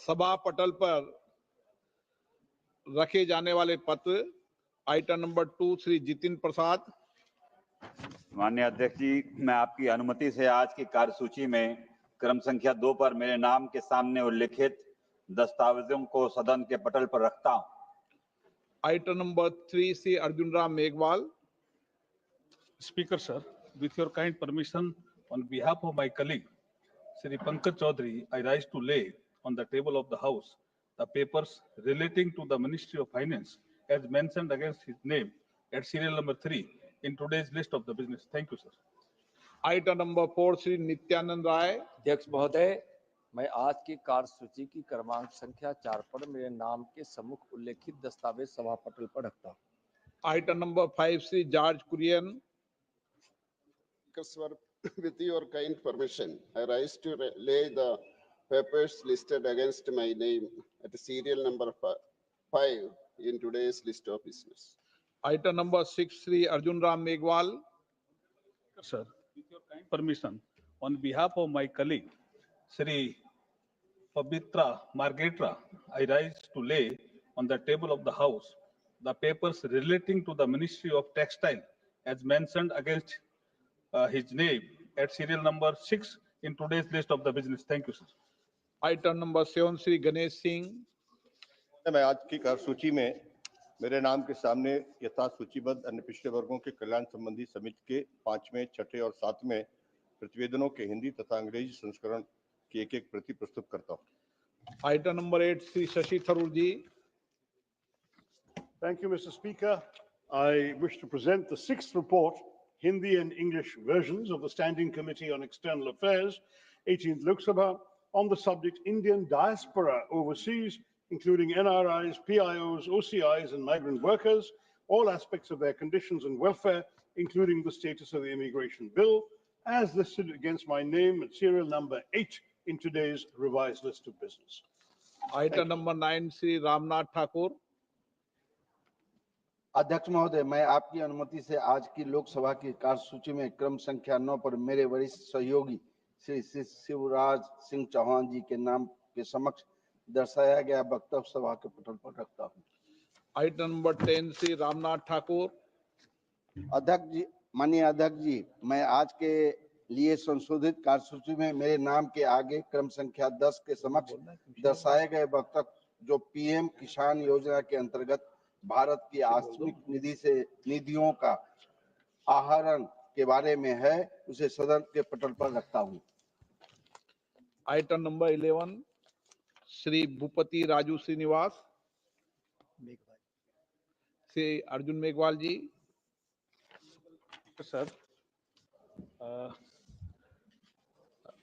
सभा पटल पर रखे जाने वाले पत्र। Item number 2 Shri Jitin Prasad. माननीय अध्यक्ष जी, मैं आपकी अनुमति से आज की कार्यसूची में क्रम संख्या 2 पर मेरे नाम के सामने उल्लिखित दस्तावेजों को सदन के पटल पर रखता हूं। Item number 3 Shri Arjun Ram Meghwal. Speaker, sir, with your kind permission, on behalf of my colleague, Shri Pankaj Chaudhary, I rise to lay on the table of the House the papers relating to the Ministry of Finance as mentioned against his name at serial number 3 in today's list of the business. Thank you, sir. Item number 4 Shri Nityanand Rai. अध्यक्ष महोदय, मैं आज की कार्यसूची की क्रमांक संख्या 4 पर मेरे नाम के सम्मुख उल्लेखित दस्तावेज सभा पटल पर रखता हूं। Item number 5 Shri George Kurian. Sir, with your kind permission, I rise to lay the papers listed against my name at serial number 5 in today's list of business. Item number 6 Shri Arjun Ram Meghwal. Sir, with your kind permission, on behalf of my colleague, Shri Pabitra Margetra, I rise to lay on the table of the House the papers relating to the Ministry of Textile as mentioned against his name at serial number 6 in today's list of the business. Thank you, sir. Item number 7 Shri Ganesh Singh. मैं आज की कार्यसूची में मेरे नाम के सामने यथा सूचीबद्ध अन्य पिछड़े वर्गों के कल्याण संबंधी समिति के 5वें, 6ठे और 7वें प्रतिवेदनों के हिंदी तथा अंग्रेजी संस्करण की एक प्रति प्रस्तुत करता हूं। Item number 8 Shri Shashi Tharoor ji. Thank you, Mr. Speaker. I wish to present the 6th report, Hindi and English versions of the Standing Committee on External Affairs, 18th Lok Sabha, on the subject Indian diaspora overseas, including NRIs, PIOs, OCIs, and migrant workers, all aspects of their conditions and welfare, including the status of the immigration bill, as listed against my name at serial number 8 in today's revised list of business. Item number 9 Shri Ramnath Thakur. अध्यक्ष महोदय, मैं आपकी अनुमति से आज की लोकसभा की कार्यसूची में क्रम संख्या 9 पर मेरे वरिष्ठ सहयोगी श्री शिवराज सिंह चौहान जी के नाम के समक्ष दर्शाया गया वक्तव्य सभा के पटल पर रखता हूं। Item number 10 Shri Ramnath Thakur. अध्यक्ष जी, माननीय अध्यक्ष जी, मैं आज के लिए संशोधित कार्यसूची में मेरे नाम के आगे क्रम संख्या 10 के समक्ष दर्शाए गए वक्तव्य जो पीएम किसान योजना के अंतर्गत भारत की आकस्मिक निधि से निधियों का आहरण के बारे में है, उसे सदन के पटल पर रखता हूं। Item number 11 Shri Bhupathi Raju Srinivas. Shri Arjun Meghwal ji. Sir,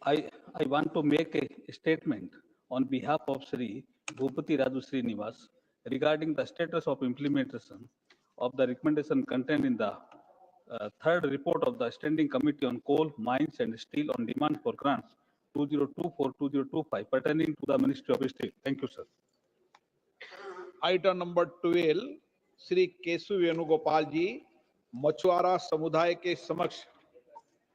I want to make a statement on behalf of Shri Bhupati Raju Srinivas regarding the status of implementation of the recommendation contained in the third report of the Standing Committee on Coal, Mines and Steel on demand for grants 2024-2025 pertaining to the Ministry of Steel. Thank you, sir. Item number 12 Shri Keshav Venugopal ji. मछुआरा समुदाय के समक्ष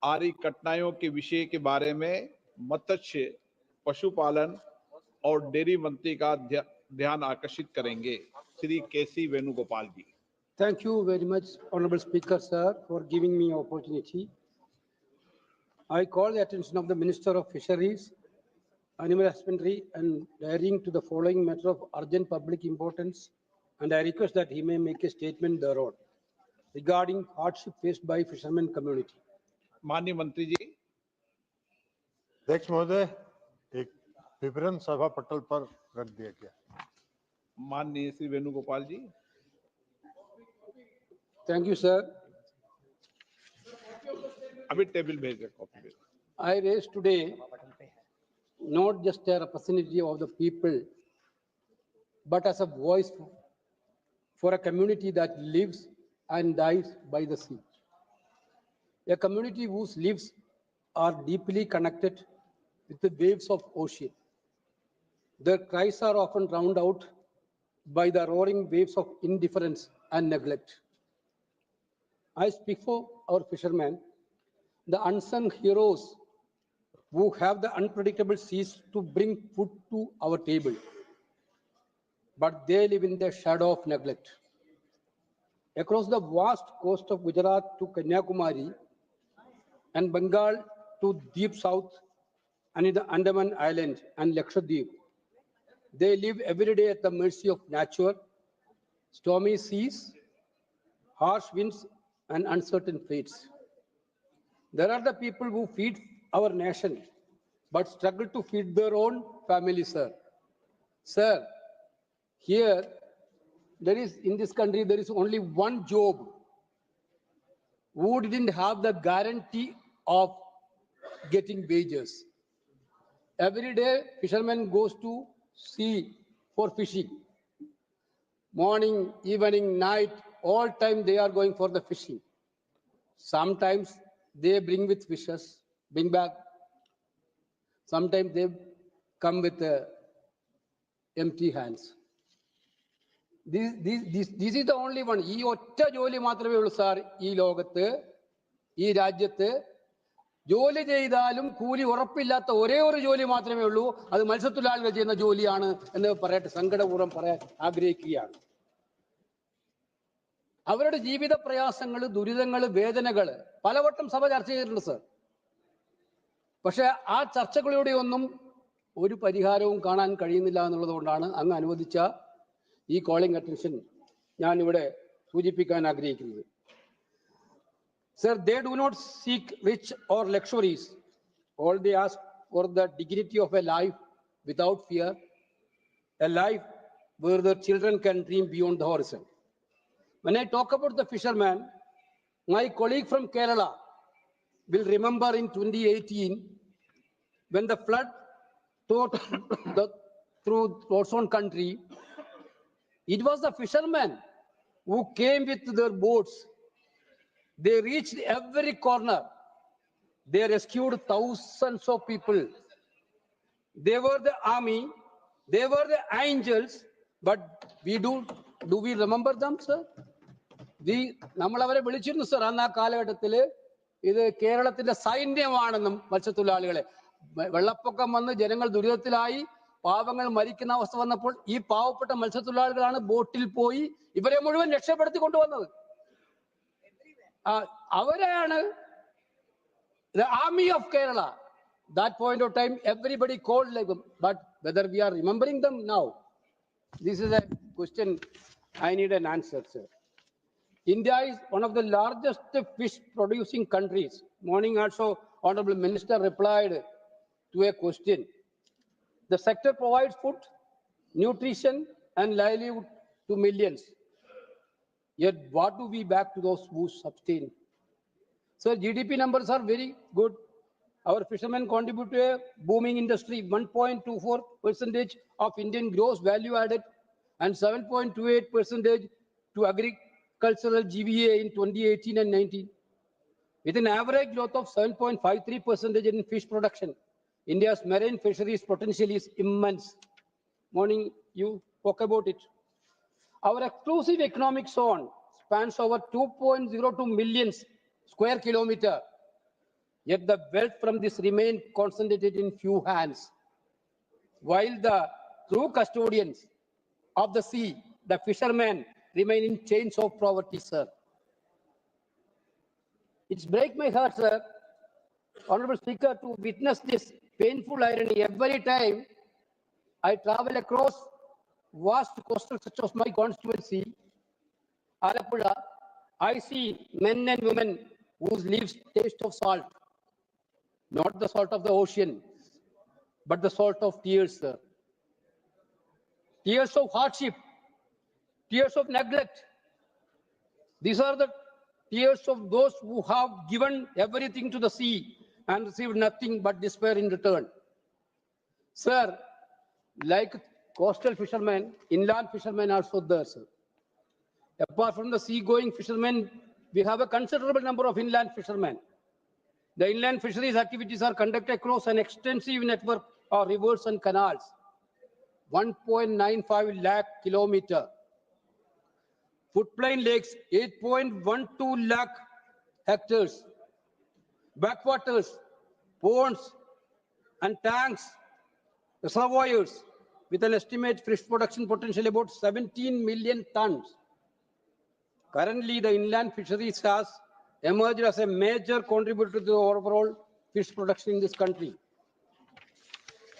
आ रही कठिनाइयों के विषय के बारे में मत्स्य, पशुपालन और डेयरी मंत्री का ध्यान आकर्षित करेंगे। श्री केसी वेणुगोपाल जी। Thank you very much, Honorable Speaker, sir, for giving me opportunity. I call the attention of the Minister of Fisheries, Animal Husbandry and Dairying to the following matter of urgent public importance, and I request that he may make a statement thereon regarding hardship faced by fishermen community. माननीय मंत्री जी। अध्यक्ष महोदय, एक विवरण सभा पटल पर रख दिया गया। माननीय श्री वेणुगोपाल जी। Thank you, sir. अभी टेबल भेज दे, कॉपी भेज। I raise today not just a representative of the people, but as a voice for a community that lives and dies by the sea. A community whose lives are deeply connected with the waves of ocean. Their cries are often drowned out by the roaring waves of indifference and neglect. I speak for our fishermen, the unsung heroes who have the unpredictable seas to bring food to our table, but they live in the shadow of neglect. Across the vast coast of Gujarat to Kanyakumari and Bengal to deep south and in the Andaman Island and Lakshadweep, they live every day at the mercy of nature, stormy seas, harsh winds, and uncertain fates. There are the people who feed our nation, but struggle to feed their own family, sir. Sir, here, in this country, there is only one job who didn't have the guarantee of getting wages. Every day, fisherman goes to sea for fishing. Morning, evening, night, all time they are going for the fishing. Sometimes they bring with fishes, bring back. Sometimes they come with empty hands. This is the only one. ഈ ഒറ്റ ജോലി മാത്രമേ ഉള്ളൂ sir ഈ ലോകത്ത്, ഈ രാജ്യത്ത്. ജോലി ചെയ്താലും കൂലി ഉറപ്പില്ലാത്ത ഒരേ ഒരു ജോലി മാത്രമേ ഉള്ളൂ. അത് മത്സ്യത്തൊഴിലാളികൾ ചെയ്യുന്ന ജോലിയാണ് എന്ന് പറയട്ടെ, സങ്കടപൂർവ്വം പറയാൻ ആഗ്രഹിക്കുകയാണ്. അവരുടെ ജീവിത പ്രയാസങ്ങൾ, ദുരിതങ്ങൾ, വേദനകൾ പലവട്ടം സഭ ചർച്ച ചെയ്തിട്ടുണ്ട് സർ. പക്ഷെ ആ ചർച്ചകളിലൂടെ ഒന്നും ഒരു പരിഹാരവും കാണാൻ കഴിയുന്നില്ല എന്നുള്ളത് കൊണ്ടാണ് അങ്ങ് അനുവദിച്ച ഈ കോളിംഗ് അറ്റൻഷൻ ഞാൻ ഇവിടെ സൂചിപ്പിക്കാൻ ആഗ്രഹിക്കുന്നത്. Sir, they do not seek rich or luxuries. All they ask for the dignity of a life without fear, a life where their children can dream beyond the horizon. When I talk about the fisherman, my colleague from Kerala will remember in 2018, when the flood tore through its own country, it was the fishermen who came with their boats. They reached every corner. They rescued thousands of people. They were the army. They were the angels. But do we remember them, sir? നമ്മൾ അവരെ വിളിച്ചിരുന്നു sir. അന്ന് ആ കാലഘട്ടത്തിൽ ഇത് കേരളത്തിന്റെ സൈന്യമാണെന്നും മത്സ്യത്തൊഴിലാളികളെ. വെള്ളപ്പൊക്കം വന്ന് ജനങ്ങൾ ദുരിതത്തിലായി, പാവങ്ങൾ മരിക്കുന്ന അവസ്ഥ വന്നപ്പോൾ ഈ പാവപ്പെട്ട മത്സ്യത്തൊഴിലാളികളാണ് ബോട്ടിൽ പോയി ഇവരെ മുഴുവൻ രക്ഷപ്പെടുത്തി കൊണ്ടുവന്നത്. അവരെയാണ് the army of Kerala. That point of time, everybody called like them. But whether we are remembering them now, this is a question I need an answer, sir. India is one of the largest fish producing countries. Morning also, Honorable Minister replied to a question. The sector provides food, nutrition, and livelihood to millions. Yet what do we back to those who sustain? So GDP numbers are very good. Our fishermen contribute to a booming industry, 1.24% of Indian gross value added and 7.28% to agricultural GVA in 2018 and 19. With an average growth of 7.53% in fish production, India's marine fisheries potential is immense. Morning, you spoke about it. Our exclusive economic zone spans over 2.02 million square kilometers, yet the wealth from this remains concentrated in few hands. While the true custodians of the sea, the fishermen, remain in chains of poverty, sir. It's break my heart, sir, Honorable Speaker, to witness this painful irony. Every time I travel across vast coastal such as my constituency, Alappuzha, I see men and women whose lives taste of salt. Not the salt of the ocean, but the salt of tears, sir. Tears of hardship, tears of neglect. These are the tears of those who have given everything to the sea and received nothing but despair in return. Sir, like coastal fishermen, inland fishermen are also there, sir. Apart from the sea-going fishermen, we have a considerable number of inland fishermen. The inland fisheries activities are conducted across an extensive network of rivers and canals, 1.95 lakh kilometers. Floodplain lakes, 8.12 lakh hectares. Backwaters, ponds, and tanks, reservoirs, with an estimated fish production potential about 17 million tons. Currently, the inland fisheries has emerged as a major contributor to the overall fish production in this country.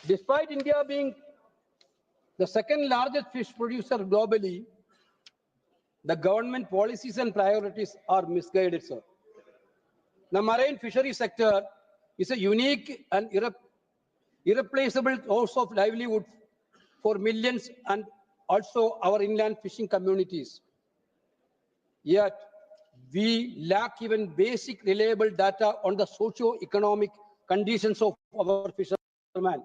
Despite India being the second largest fish producer globally, the government policies and priorities are misguided, sir. The marine fishery sector is a unique and irreplaceable source of livelihood for millions and also our inland fishing communities. Yet, we lack even basic reliable data on the socio-economic conditions of our fishermen.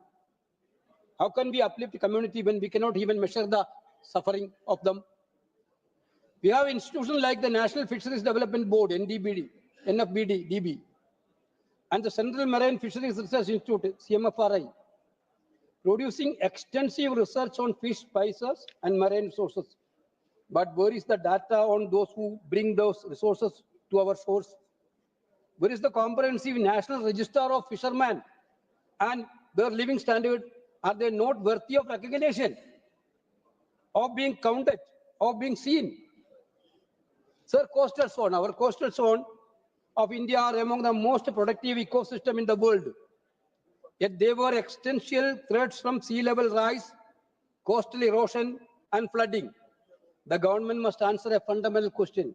How can we uplift the community when we cannot even measure the suffering of them? We have institutions like the National Fisheries Development Board, NFBD, DB, and the Central Marine Fisheries Research Institute, CMFRI, producing extensive research on fish species and marine resources. But where is the data on those who bring those resources to our shores? Where is the comprehensive national register of fishermen and their living standard? Are they not worthy of recognition, of being counted, of being seen? Sir, coastal zone, our coastal zone of India are among the most productive ecosystem in the world. Yet they were existential threats from sea level rise, coastal erosion, and flooding. The government must answer a fundamental question.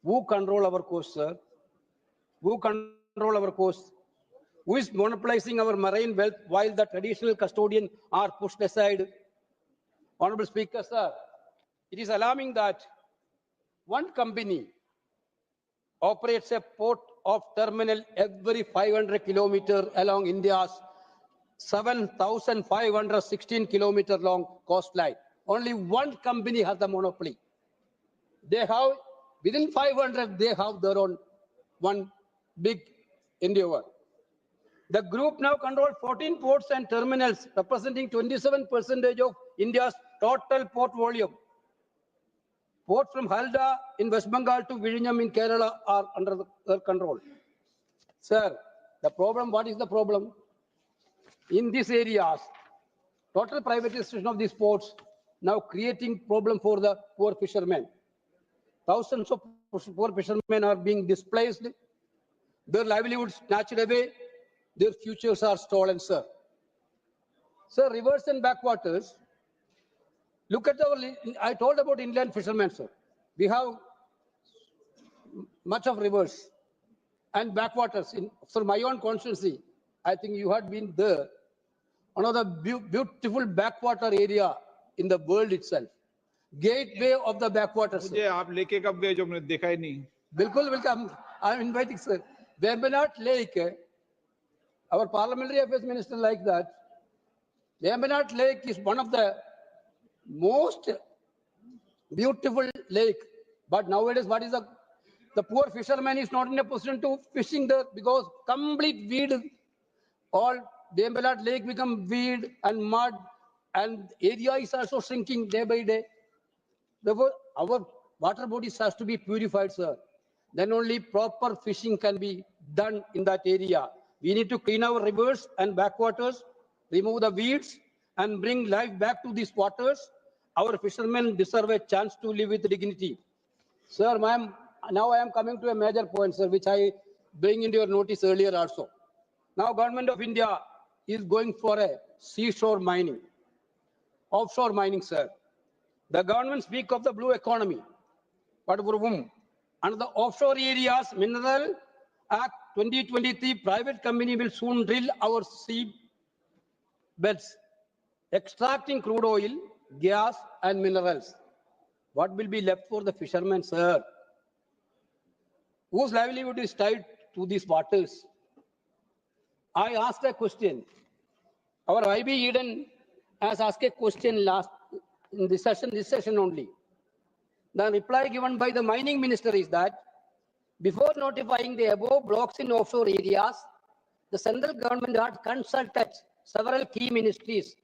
Who control our coast, sir? Who control our coast? Who is monopolizing our marine wealth while the traditional custodians are pushed aside? Honorable Speaker, sir, it is alarming that one company operates a port of terminal every 500 kilometers along India's 7,516 kilometer long coastline. Only one company has the monopoly. They have, within 500, they have their own one big endeavor. The group now controls 14 ports and terminals, representing 27% of India's total port volume. Ports from Halda in West Bengal to Vizhinjam in Kerala are under their control. Sir, the problem, what is the problem? In these areas, total privatization of these ports now creating problem for the poor fishermen. Thousands of poor fishermen are being displaced, their livelihoods snatched away, their futures are stolen, sir. Sir, rivers and backwaters, look at I told about inland fishermen, sir. We have much of rivers and backwaters. For my own constituency, I think you had been there. Another beautiful backwater area in the world itself. Gateway of the backwaters. मुझे आप लेके कब गए जो मैंने देखा ही नहीं? बिल्कुल welcome. I'm inviting, sir. Vembanad Lake, our parliamentary affairs minister like that. Vembanad Lake is one of the most beautiful lake. But nowadays, what is the poor fisherman is not in a position to fishing there because complete weed, all Vembanad Lake become weed and mud, and area is also shrinking day by day. Therefore, our water bodies has to be purified, sir. Then only proper fishing can be done in that area. We need to clean our rivers and backwaters, remove the weeds, and bring life back to these waters. Our fishermen deserve a chance to live with dignity. Sir, ma'am, now I am coming to a major point, sir, which I bring into your notice earlier also. Now, Government of India is going for a seashore mining, offshore mining, sir. The government speak of the blue economy, but for whom? Under the offshore areas, Mineral Act 2023, private company will soon drill our sea beds, extracting crude oil, gas, and minerals. What will be left for the fishermen, sir? Whose livelihood is tied to these waters? I asked a question. Our IB Eden has asked a question in this session only. The reply given by the mining minister is that before notifying the above blocks in offshore areas, the central government had consulted several key ministries,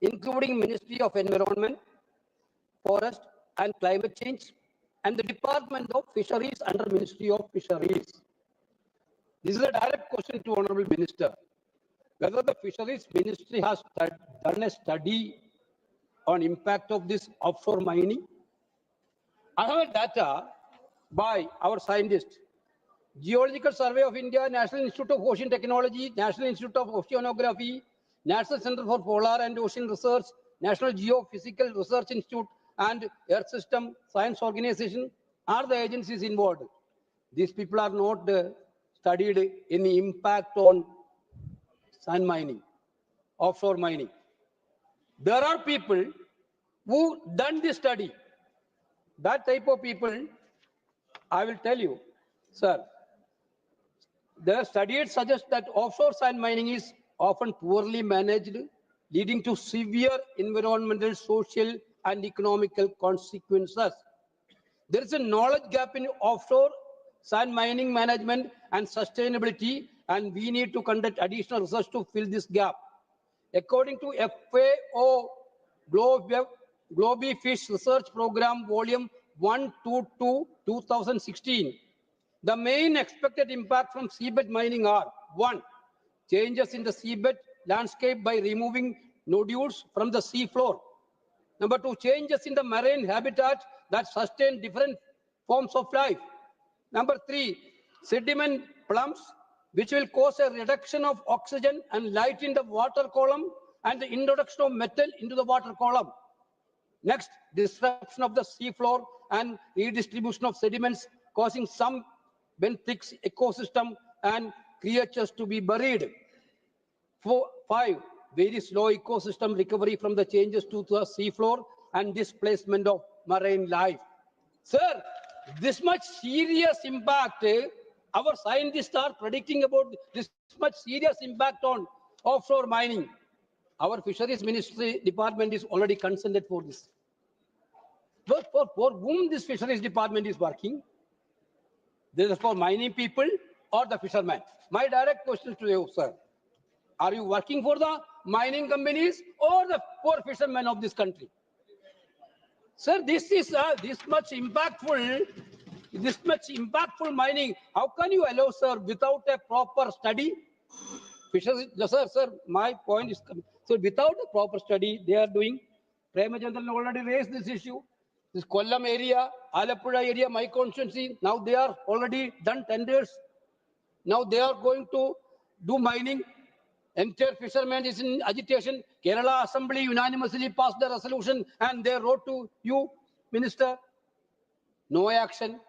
including Ministry of Environment, Forest and Climate Change, and the Department of Fisheries under Ministry of Fisheries. This is a direct question to Honorable Minister. whether the Fisheries Ministry has done a study on impact of this offshore mining. I have data by our scientists. Geological Survey of India, National Institute of Ocean Technology, National Institute of Oceanography, National Center for Polar and Ocean Research, National Geophysical Research Institute, and Earth System Science Organization are the agencies involved. These people are not studied any impact on sand mining, offshore mining. There are people who done this study. That type of people, I will tell you, sir, the studies suggest that offshore sand mining is often poorly managed, leading to severe environmental, social, and economical consequences. There is a knowledge gap in offshore sand mining management and sustainability, and we need to conduct additional research to fill this gap. According to FAO Global Fish Research Program, Volume 122, 2016, the main expected impact from seabed mining are: 1. Changes in the seabed landscape by removing nodules from the sea floor. Number 2, changes in the marine habitat that sustain different forms of life. Number 3, sediment plumes, which will cause a reduction of oxygen and light in the water column and the introduction of metal into the water column. Next, disruption of the seafloor and redistribution of sediments, causing some benthic ecosystem and creatures to be buried. 5, very slow ecosystem recovery from the changes to the seafloor and displacement of marine life. Sir, this much serious impact, our scientists are predicting about this much serious impact on offshore mining. Our Fisheries Ministry Department is already consented for this. But for whom this Fisheries Department is working? This is for mining people or the fishermen? My direct question to you, sir. Are you working for the mining companies or the poor fishermen of this country? Sir, this is this much impactful mining. How can you allow, sir, without a proper study? Fisheries, sir, my point is coming. So without a proper study, they are doing. Premachandran already raised this issue. This Kollam area, Alappuzha area, my constituency, now they are already done tenders. Now they are going to do mining. Entire fishermen is in agitation. Kerala Assembly unanimously passed the resolution and they wrote to you, Minister. No action.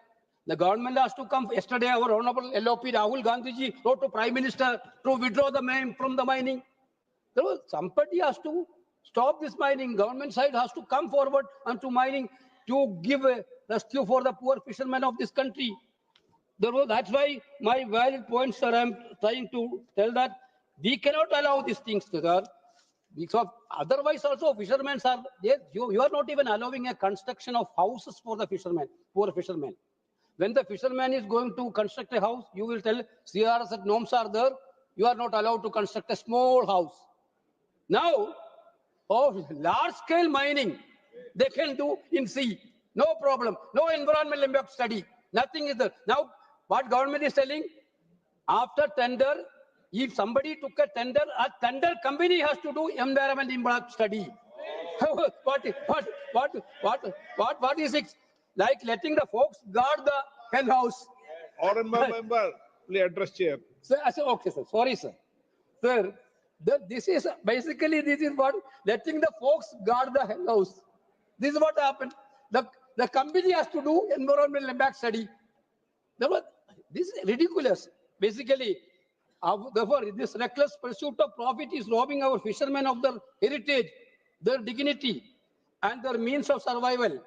The government has to come. Yesterday, our Honorable LOP Rahul Gandhiji wrote to Prime Minister to withdraw the man from the mining. So somebody has to stop this mining. Government side has to come forward and to mining to give a rescue for the poor fishermen of this country. That's why my valid points, sir, I'm trying to tell that we cannot allow these things, sir. Because otherwise also fishermen are there. You are not even allowing a construction of houses for the fishermen, poor fishermen. When the fisherman is going to construct a house, you will tell CRS norms are there. You are not allowed to construct a small house. Now, large-scale mining, they can do in sea. No problem. No environmental impact study. Nothing is there. Now, what government is telling, after tender, if somebody took a tender company has to do environmental impact study. What is it? Like letting the folks guard the hen house. Honorable member, please address chair. Sir, okay, sir. Sorry, sir. Sir, this is basically what letting the folks guard the hen house. This is what happened. The company has to do environmental impact study. This is ridiculous. Basically, therefore, this reckless pursuit of profit is robbing our fishermen of their heritage, their dignity, and their means of survival.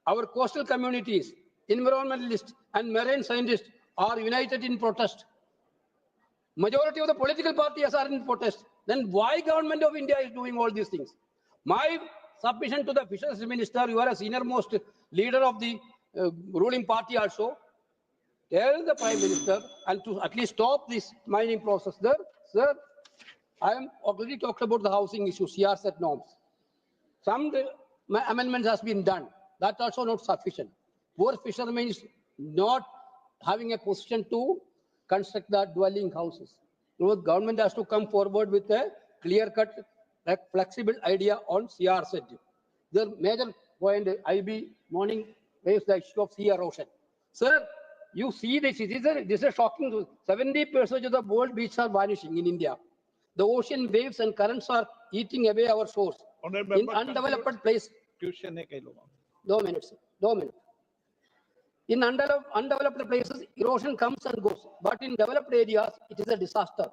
Our coastal communities, environmentalists, and marine scientists are united in protest. Majority of the political parties are in protest. Then why government of India is doing all these things? My submission to the Fisheries Minister, you are a senior most leader of the ruling party also, tell the Prime Minister and to at least stop this mining process there. Sir, I am already talked about the housing issue, CRZ norms. Some amendments has been done. That's also not sufficient. Poor fishermen is not having a position to construct the dwelling houses. Government has to come forward with a clear-cut, flexible idea on CRZ. The major point IB morning is the issue of sea erosion. Sir, you see this is shocking. 70% of the world beaches are vanishing in India. The ocean waves and currents are eating away our shores. In undeveloped places. Question है कई लोगों. 2 minutes. In undeveloped places, erosion comes and goes. But in developed areas, it is a disaster.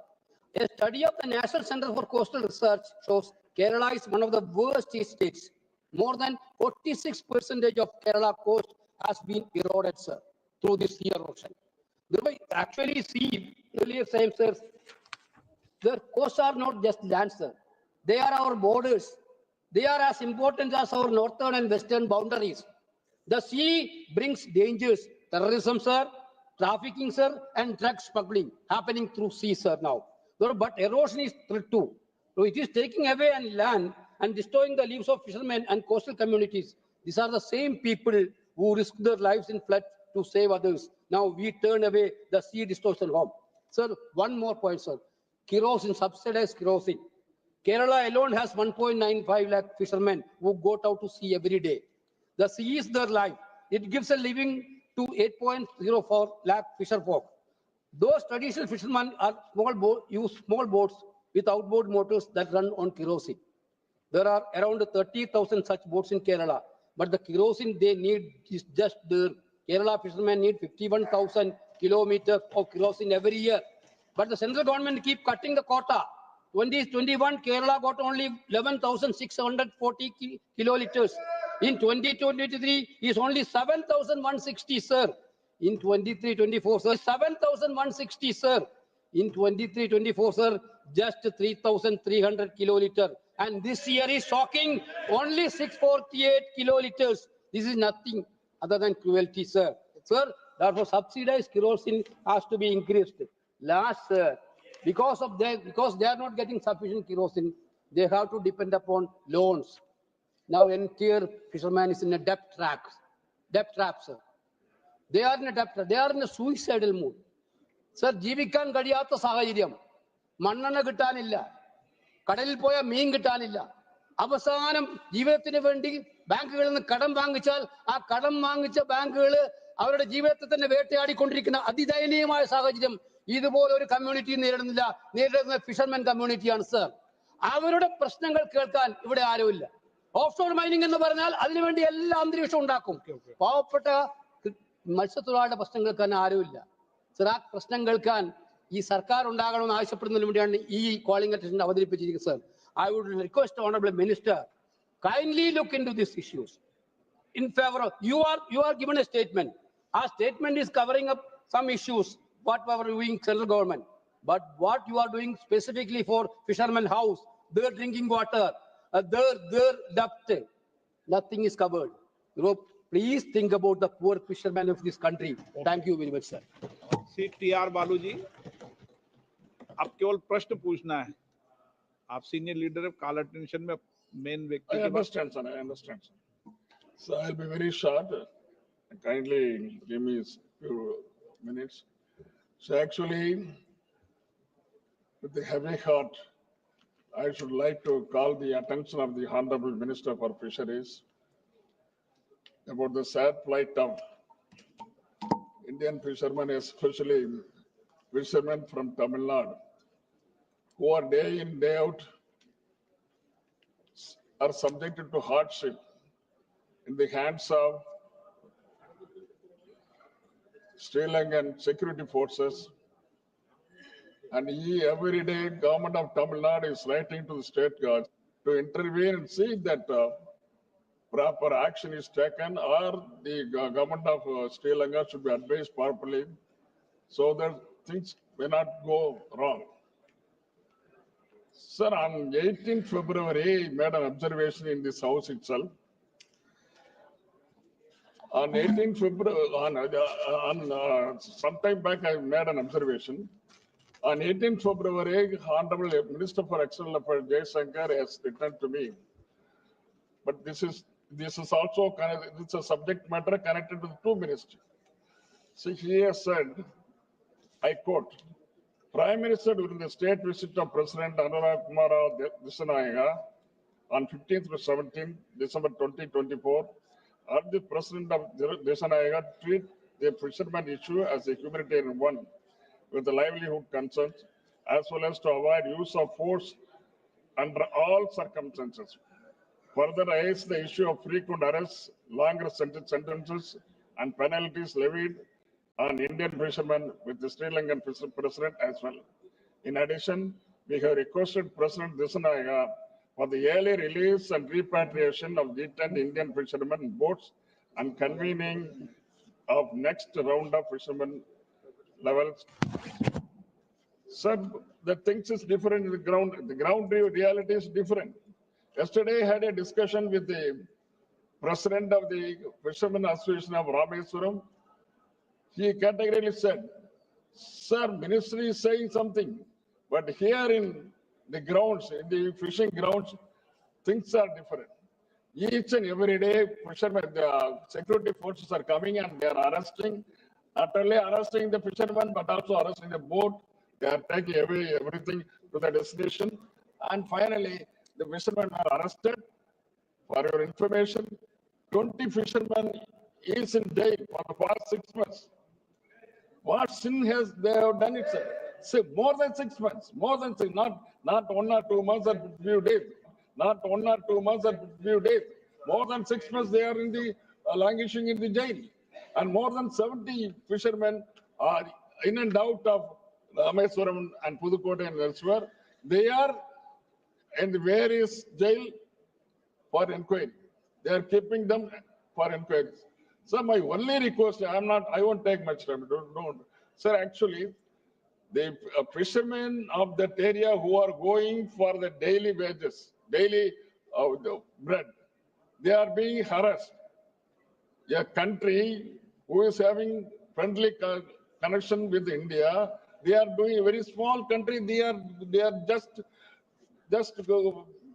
A study of the National Center for Coastal Research shows Kerala is one of the worst states. More than 46% of Kerala coast has been eroded, sir, through this sea erosion. Actually, see, earlier same, sir, the coasts are not just land, sir. They are our borders. They are as important as our northern and western boundaries. The sea brings dangers, terrorism, sir, trafficking, sir, and drug smuggling happening through sea, sir, now. But erosion is threat too. So it is taking away land and destroying the lives of fishermen and coastal communities. These are the same people who risk their lives in flood to save others. Now we turn away the sea distortion home. Sir, one more point, sir. Kerosene, subsidized kerosene. Kerala alone has 1.95 lakh fishermen who go out to sea every day. The sea is their life. It gives a living to 8.04 lakh fisher folk. Those traditional fishermen are use small boats with outboard motors that run on kerosene. There are around 30,000 such boats in Kerala, but the kerosene they need is just there. Kerala fishermen need 51,000 kilometers of kerosene every year. But the central government keep cutting the quota. 2021, Kerala got only 11,640 kiloliters. In 2023, is only 7,160, sir. In 23-24, sir, 7,160, sir. In 23-24, sir, just 3,300 kiloliters. And this year is shocking, only 648 kiloliters. This is nothing other than cruelty, sir. Sir, therefore subsidized kerosene has to be increased. Last, because they are not getting sufficient kerosene, they have to depend upon loans. Now entire fisherman is in a debt trap, sir. They are in a debt trap. They are in a suicidal mood. Sir, ജീവിക്കാൻ കഴിയാത്ത സാഹചര്യം, മണ്ണെണ്ണ കിട്ടാനില്ല, കടലിൽ പോയ മീൻ കിട്ടാനില്ല, അവസാനം ജീവിതത്തിന് വേണ്ടി ബാങ്കുകളിൽ നിന്ന് കടം വാങ്ങിച്ചാൽ ആ കടം വാങ്ങിച്ച ബാങ്കുകൾ അവരുടെ ജീവിതത്തെ തന്നെ വേട്ടയാടിക്കൊണ്ടിരിക്കുന്ന അതിദയനീയമായ സാഹചര്യം ഇതുപോലെ ഒരു കമ്മ്യൂണിറ്റി നേരിടുന്ന ഫിഷർമെൻ കമ്മ്യൂണിറ്റിയാണ് സർ. അവരുടെ പ്രശ്നങ്ങൾ കേൾക്കാൻ ഇവിടെ ആരുമില്ല. ഓഫ്ഷോർ മൈനിങ് എന്ന് പറഞ്ഞാൽ അതിനുവേണ്ടി എല്ലാ അന്തരീക്ഷവും ഉണ്ടാക്കും. പാവപ്പെട്ട മത്സ്യത്തൊഴിലാളിയുടെ പ്രശ്നം കേൾക്കാൻ ആരുമില്ല. സർ, ആ പ്രശ്നം കേൾക്കാൻ ഈ സർക്കാർ ഉണ്ടാകണമെന്ന് ആവശ്യപ്പെടുന്നതിന് വേണ്ടിയാണ് ഈ കോളിംഗ് അറ്റൻഷൻ അവതരിപ്പിച്ചിരിക്കുന്നത്. Sir, I would request Honorable Minister, kindly look into these issues. In favor of you are given a statement. Our statement is covering up some issues what we are doing central government, but what you are doing specifically for fishermen house, their drinking water, their debt, nothing is covered. Please think about the poor fishermen of this country. Thank you very much, sir. CTR बालू जी, आप केवल प्रश्न पूछना है. आप senior leader है, call attention में main व्यक्ति I understand, sir. I understand, sir. So I'll be very short. Kindly give me a few minutes. So actually, with the heavy heart, I should like to call the attention of the Honorable Minister for Fisheries about the sad plight of Indian fishermen, especially fishermen from Tamil Nadu, who are day in, day out, are subjected to hardship in the hands of Sri Lankan security forces. And every day, government of Tamil Nadu is writing to the state guards to intervene and see that proper action is taken, or the government of Sri Lanka should be advised properly so that things may not go wrong. Sir, on 18th February, I made an observation in this house itself. On 18th February, sometime back, I made an observation. On 18th February, Honorable Minister for External Affairs Jaishankar has written to me. But this is also it's a subject matter connected to the two ministries. So he has said, I quote, Prime Minister during the state visit of President Anurag Kumar Dissanayaka on 15th to 17th December 2024, urged the President of Dissanayaka to treat the fishermen issue as a humanitarian one with the livelihood concerns, as well as to avoid use of force under all circumstances. Further raised the issue of frequent arrests, longer sentences, and penalties levied on Indian fishermen with the Sri Lankan president as well. In addition, we have requested President Dissanayaka for the early release and repatriation of detained Indian fishermen boats and convening of next round of fishermen levels. So the things is different in the ground reality is different. Yesterday I had a discussion with the president of the Fishermen Association of Rameswaram. He categorically said, sir, ministry is saying something, but here in the grounds, in the fishing grounds, things are different. Each and every day, fishermen, the security forces are coming and they are arresting, not only arresting the fishermen, but also arresting the boat. They are taking away everything to the destination. And finally, the fishermen are arrested. For your information, 20 fishermen is in jail for the past 6 months. What sin has they have done it, sir? Say more than 6 months, more than 6, not 1 or 2 months or few days, not 1 or 2 months or few days. More than 6 months they are in the languishing in the jail, and more than 70 fishermen are in and out of Rameswaram and Pudukkottai and elsewhere. They are in the various jail for inquiry. They are keeping them for inquiries. So my only request, I won't take much time, don't. Sir, actually, the fishermen of that area who are going for the daily wages, daily the bread, they are being harassed. A country who is having friendly connection with India, they are doing a very small country. They are just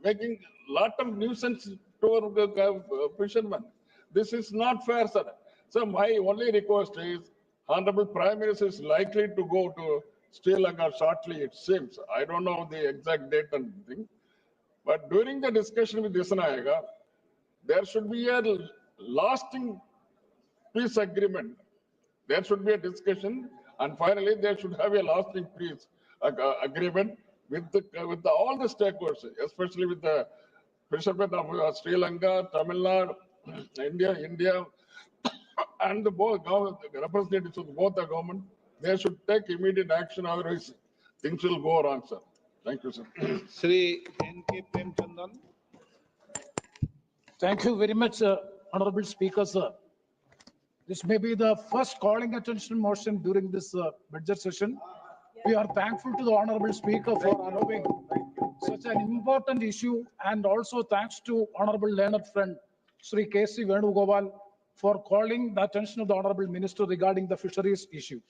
making lot of nuisance to our fishermen. This is not fair, sir. So my only request is, Honorable Prime Minister is likely to go to Sri Lanka shortly, it seems. I don't know the exact date and thing. But during the discussion with Dissanayaka, there should be a lasting peace agreement. There should be a discussion, and finally there should have a lasting peace agreement with all the stakeholders, especially with the fishermen of Sri Lanka, Tamil Nadu, India, and both representatives of both the government. They should take immediate action, otherwise things will go wrong, sir. Thank you, sir. Sri N.K. Premchandan. Thank you very much, Honorable Speaker, sir. This may be the first calling attention motion during this budget session. We are thankful to the Honorable Speaker for allowing such an important issue, and also thanks to Honorable learned friend Sri K.C. Venugopal for calling the attention of the Honorable Minister regarding the fisheries issue.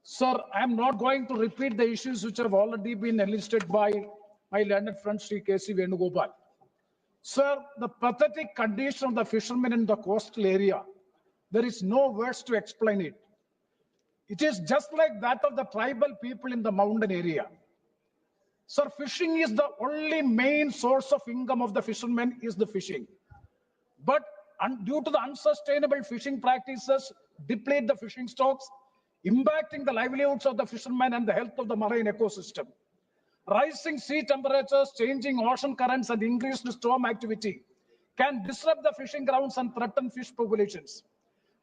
Sir, I am not going to repeat the issues which have already been enlisted by my learned friend Sri K.C. Venugopal. Sir, the pathetic condition of the fishermen in the coastal area, there is no words to explain it. It is just like that of the tribal people in the mountain area. Sir, fishing is the only main source of income of the fishermen is the fishing. But due to the unsustainable fishing practices, deplete the fishing stocks, impacting the livelihoods of the fishermen and the health of the marine ecosystem. Rising sea temperatures, changing ocean currents, and increased storm activity can disrupt the fishing grounds and threaten fish populations.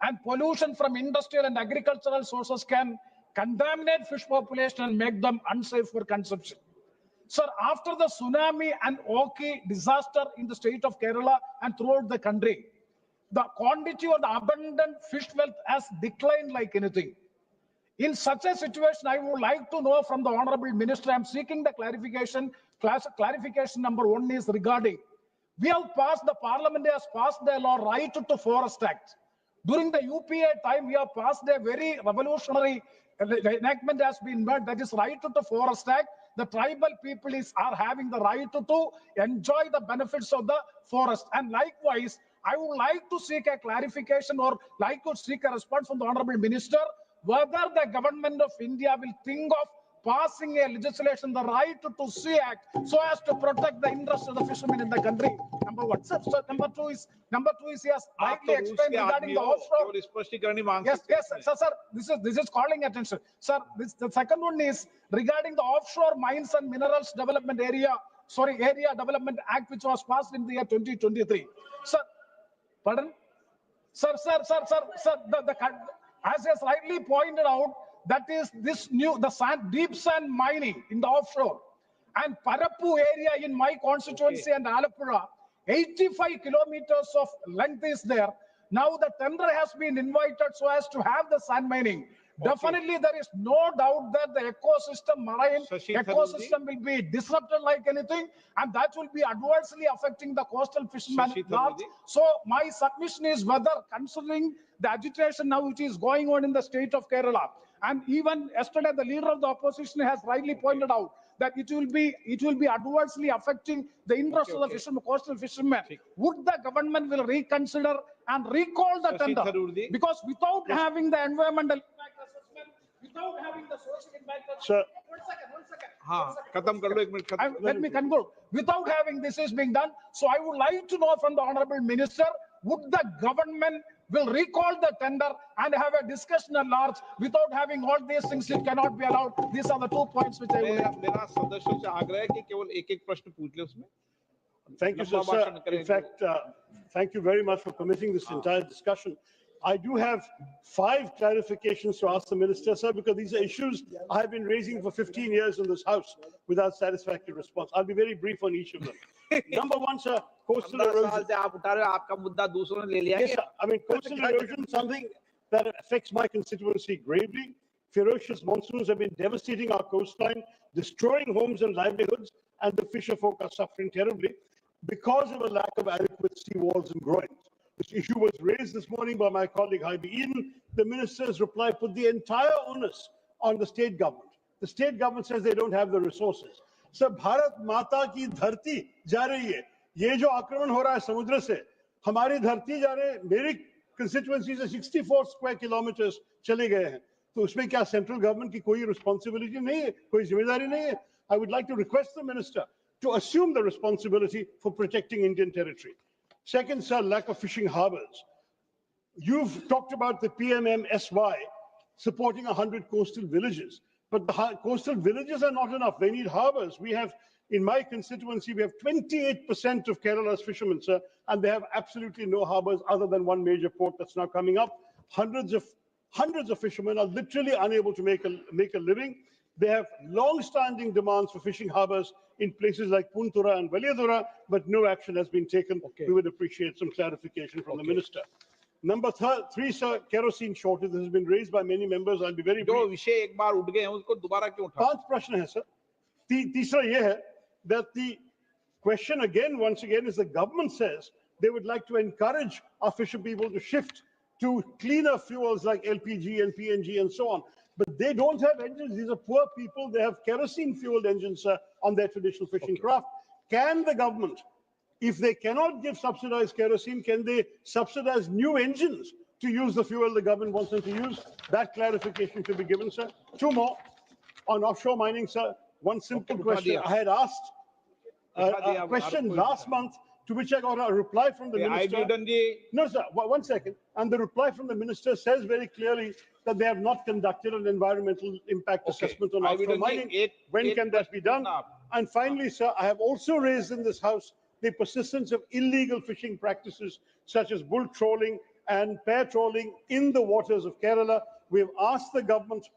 And pollution from industrial and agricultural sources can contaminate fish population and make them unsafe for consumption. Sir, after the tsunami and Oki disaster in the state of Kerala and throughout the country, the quantity of the abundant fish wealth has declined like anything. In such a situation, I would like to know from the Honorable Minister, I am seeking the clarification. Clarification number 1 is regarding, we have passed, the Parliament has passed the law Right to Forest Act. During the UPA time, we have passed a very revolutionary enactment has been made, that is Right to Forest Act. The tribal people are having the right to enjoy the benefits of the forest. And likewise, I would like to seek a clarification or like to seek a response from the Honorable Minister. whether the government of India will think of passing a legislation, the Right to Sea Act, so as to protect the interests of the fishermen in the country. Number one. So number two is yes, rightly explained regarding the offshore. Yes, sir. This is calling attention, sir. The second one is regarding the Offshore Mines and Minerals Development Area Development Act, which was passed in the year 2023. Sir, pardon? Sir, as has rightly pointed out, that is deep sand mining in the offshore. And Parappu area in my constituency and Alapura, 85 kilometers of length is there. Now the tender has been invited so as to have the sand mining. Definitely, there is no doubt that the marine ecosystem will be disrupted like anything, and that will be adversely affecting the coastal fishermen at large. So my submission is whether, considering the agitation now which is going on in the state of Kerala, and even yesterday the leader of the opposition has rightly pointed out that it will be adversely affecting the interests of the fishermen, coastal fishermen. Would the government will reconsider and recall the tender? Because without having the environmental impact assessment, without having the social impact assessment, let me conclude. Without having this is being done, so I would like to know from the Honorable Minister, would the government will recall the tender and have a discussion at large? Without having all these things, it cannot be allowed. These are the 2 points which I would. Thank you, sir. In fact, thank you very much for permitting this entire discussion. I do have 5 clarifications to ask the minister, sir, because these are issues I have been raising for 15 years in this house without satisfactory response. I'll be very brief on each of them. Number one, sir, coastal erosion. Yes, sir. I mean, coastal erosion is something that affects my constituency gravely. Ferocious monsoons have been devastating our coastline, destroying homes and livelihoods, and the fisher folk are suffering terribly because of a lack of adequate sea walls and groins. This issue was raised this morning by my colleague Haibi Eden. The minister's reply put the entire onus on the state government. The state government says they don't have the resources. So Bharat Mata ki dharti ja rahi hai. Ye jo akraman ho raha hai samudra se, hamari dharti ja rahe, meri constituency se 64 square kilometers chale gaye hain. तो उसमें क्या central government की कोई responsibility नहीं है, कोई जिम्मेदारी नहीं है? I would like to request the minister to assume the responsibility for protecting Indian territory. Second, sir, lack of fishing harbors. You've talked about the PMMSY supporting 100 coastal villages, but the coastal villages are not enough. They need harbors. We have, in my constituency, we have 28% of Kerala's fishermen, sir, and they have absolutely no harbors other than one major port that's now coming up. Hundreds of fishermen are literally unable to make a living. They have long-standing demands for fishing harbors in places like Puntura and Valiyadura, but no action has been taken. We would appreciate some clarification from the minister. Number 3, sir, kerosene shortage. This has been raised by many members. I'll be very brief. जो विषय एक बार उठ गए हैं उसको दोबारा क्यों उठा? 5 प्रश्न है, sir. तीसरा ये है that the question once again is the government says they would like to encourage our fisher people to shift to cleaner fuels like LPG and PNG and so on. But they don't have engines. These are poor people. They have kerosene-fueled engines on their traditional fishing craft. Can the government, if they cannot give subsidized kerosene, can they subsidize new engines to use the fuel the government wants them to use? That clarification should be given, sir. 2 more on offshore mining, sir. One simple question. I had asked a question last month, to which I got a reply from the minister. No, sir, 1 second. And the reply from the minister says very clearly that they have not conducted an environmental impact assessment on offshore mining. When can that be done? And finally, sir, I have also raised in this house the persistence of illegal fishing practices such as bull trawling and pair trawling in the waters of Kerala. We have asked the government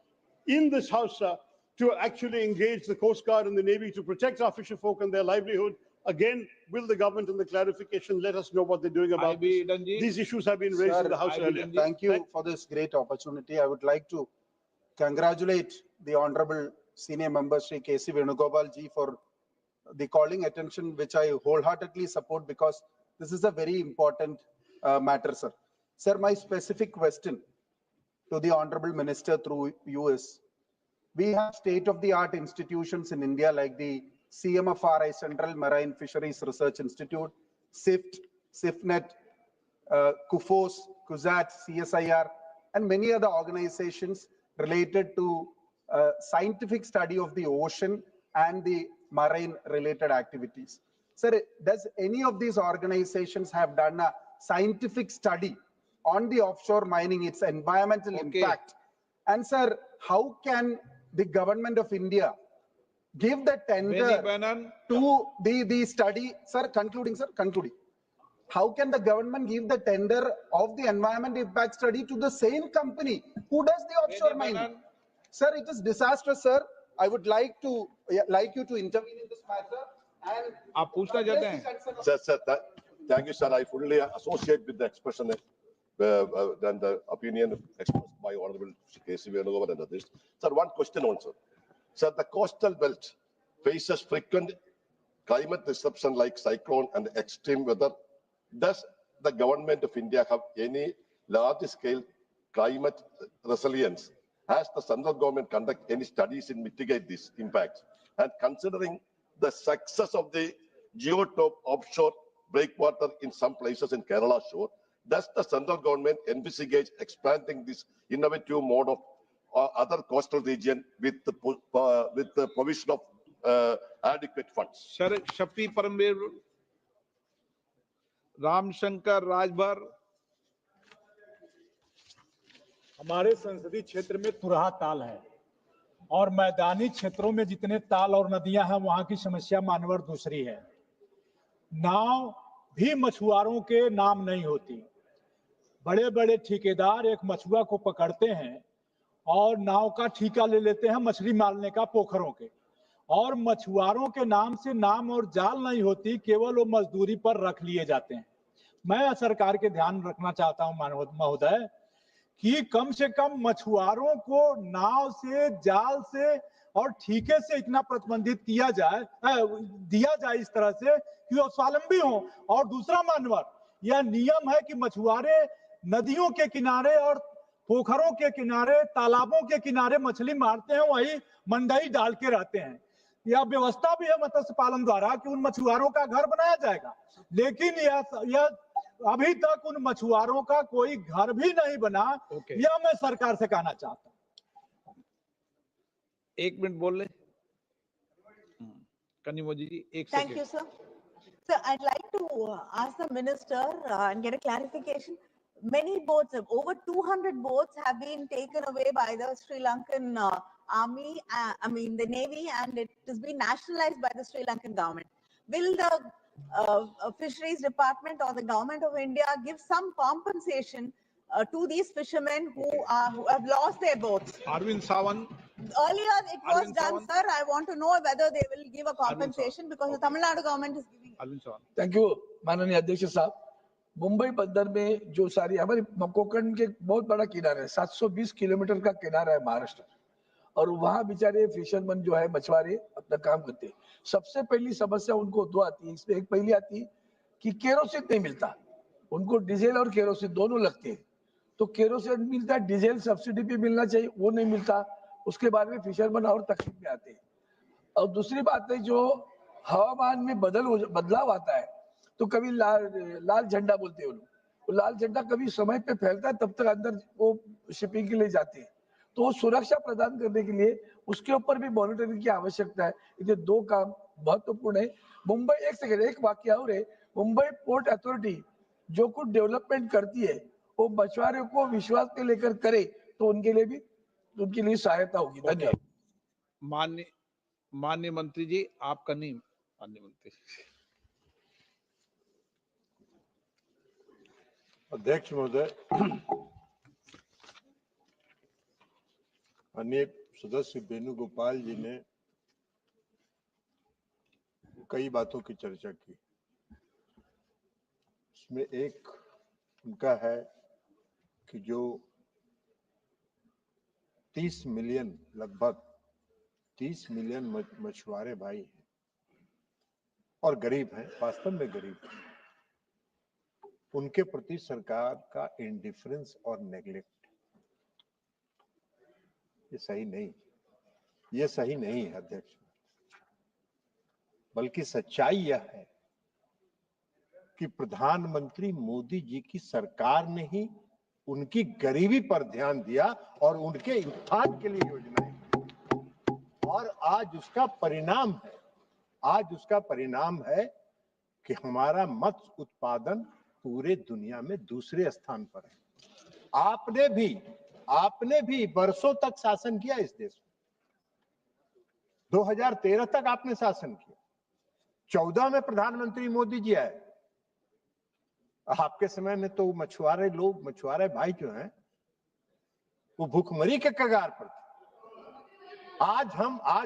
in this house, sir, to actually engage the Coast Guard and the Navy to protect our fisher folk and their livelihood. Again, will the government in the clarification let us know what they're doing about this? These issues have been raised in the House earlier. Thank you for this great opportunity. I would like to congratulate the Honorable Senior Member Shri K.C. Venugopal ji for the calling attention, which I wholeheartedly support because this is a very important matter, sir. Sir, my specific question to the Honorable Minister through you is, we have state-of-the-art institutions in India like the CMFRI, Central Marine Fisheries Research Institute, SIFT, SIFNet, KUFOS, KUZAT, CSIR, and many other organizations related to scientific study of the ocean and the marine related activities. Sir, does any of these organizations have done a scientific study on the offshore mining, its environmental impact? And sir, how can the government of India give the tender to the study? Sir, concluding, sir, concluding. How can the government give the tender of the environment impact study to the same company who does the offshore mining? Sir, it is disastrous, sir. I would like you to intervene in this matter. And आप पूछना चाहते हैं? Sir, thank you, sir. I fully associate with the expression and the opinion expressed by Honorable K.C. Venugopalan and others. Sir, one question also. Sir, the coastal belt faces frequent climate disruption like cyclone and extreme weather. Does the government of India have any large-scale climate resilience? Has the central government conduct any studies in mitigate these impacts? And considering the success of the geotop offshore breakwater in some places in Kerala shore, does the central government envisage expanding this innovative mode of other coastal region with the provision of adequate funds? Sir, Shappi Paramveer, Ramshankar Rajbhar. हमारे संसदीय क्षेत्र में तुरहा ताल है और मैदानी क्षेत्रों में जितने ताल और नदियां हैं वहां की समस्या मानवर दूसरी है। नाव भी मछुआरों के नाम नहीं होती। बड़े बड़े ठेकेदार एक मछुआ को पकड़ते हैं और नाव का ठेका ले लेते हैं मछली मारने का पोखरों के, और मछुआरों के नाम से नाम और जाल नहीं होती, केवल वो मजदूरी पर रख लिए जाते हैं। मैं सरकार के ध्यान रखना चाहता हूं महोदय कि कम से कम मछुआरों को नाव से, जाल से और ठीके से इतना प्रतिबंधित किया जाए, दिया जाए इस तरह से कि वो स्वावलंबी हो। और दूसरा मानवर, यह नियम है कि मछुआरे नदियों के किनारे और पोखरों के किनारे, तालाबों के किनारे मछली मारते हैं, वही मंडई डाल के रहते हैं। यह व्यवस्था भी है मत्स्य पालन द्वारा कि उन मछुआरों का घर बनाया जाएगा, लेकिन यह अभी तक उन मछुआरों का कोई घर भी नहीं बना। यह मैं सरकार से कहना चाहता हूं। 1 मिनट बोल ले कनिमोजी जी, 1 Thank second. you, sir. Sir, I'd like to ask the minister and get a clarification. Many boats, over 200 boats have been taken away by the Sri Lankan army, the Navy, and it has been nationalized by the Sri Lankan government. Will the Fisheries Department or the government of India give some compensation to these fishermen who have lost their boats? Arvind Sawant. Earlier it was done, sir. I want to know whether they will give a compensation because the Tamil Nadu government is giving. Arvind Sawant. Thank you माननीय अध्यक्ष साहब। मुंबई बंदर में जो सारी हमारे कोंकण के बहुत बड़ा किनारा है, 720 किलोमीटर का किनारा है महाराष्ट्र, और वहाँ बेचारे फिशरमैन जो है मछुआरे अपना काम करते हैं। सबसे पहली समस्या उनको दो आती है। इसमें एक पहली आती है कि केरोसिन नहीं मिलता उनको, डीजल और केरोसिन दोनों लगते हैं। तो केरोसिन मिलता है, डीजल सब्सिडी पे मिलना चाहिए, वो नहीं मिलता। उसके बाद में फिशरमैन और तकलीफ में आते हैं। और दूसरी बात है, जो हवामान में बदलाव आता है, तो कभी लाल झंडा बोलते हैं वो लाल झंडा कभी समय पे फैलता है, तब तक अंदर वो शिपिंग के लिए जाते हैं। तो वो सुरक्षा प्रदान करने के लिए उसके ऊपर भी मॉनिटरिंग की आवश्यकता है। ये दो काम महत्वपूर्ण है। मुंबई, एक वाक्य और है, मुंबई पोर्ट अथॉरिटी जो कुछ डेवलपमेंट करती है वो मछुआरों को विश्वास में लेकर करे तो उनके लिए सहायता होगी। धन्यवाद। माननीय मंत्री जी, आपका नहीं, माननीय मंत्री। अध्यक्ष महोदय, अनेक सदस्य वेणुगोपाल जी ने कई बातों की चर्चा की। इसमें एक उनका है कि जो 30 मिलियन, लगभग 30 मिलियन मछुआरे भाई हैं और गरीब हैं, वास्तव में गरीब हैं, उनके प्रति सरकार का इंडिफरेंस और नेग्लेक्ट, ये सही नहीं है अध्यक्ष। बल्कि सच्चाई यह है कि प्रधानमंत्री मोदी जी की सरकार ने ही उनकी गरीबी पर ध्यान दिया और उनके उत्थान के लिए योजनाएं की। और आज उसका परिणाम है कि हमारा मत्स्य उत्पादन पूरे दुनिया में दूसरे स्थान पर है। आपने भी वर्षों तक शासन किया इस देश में। 2013 तक आपने शासन किया, 14 में प्रधानमंत्री मोदी जी आए। आपके समय में तो मछुआरे भाई जो हैं वो भूखमरी के कगार पर थे। आज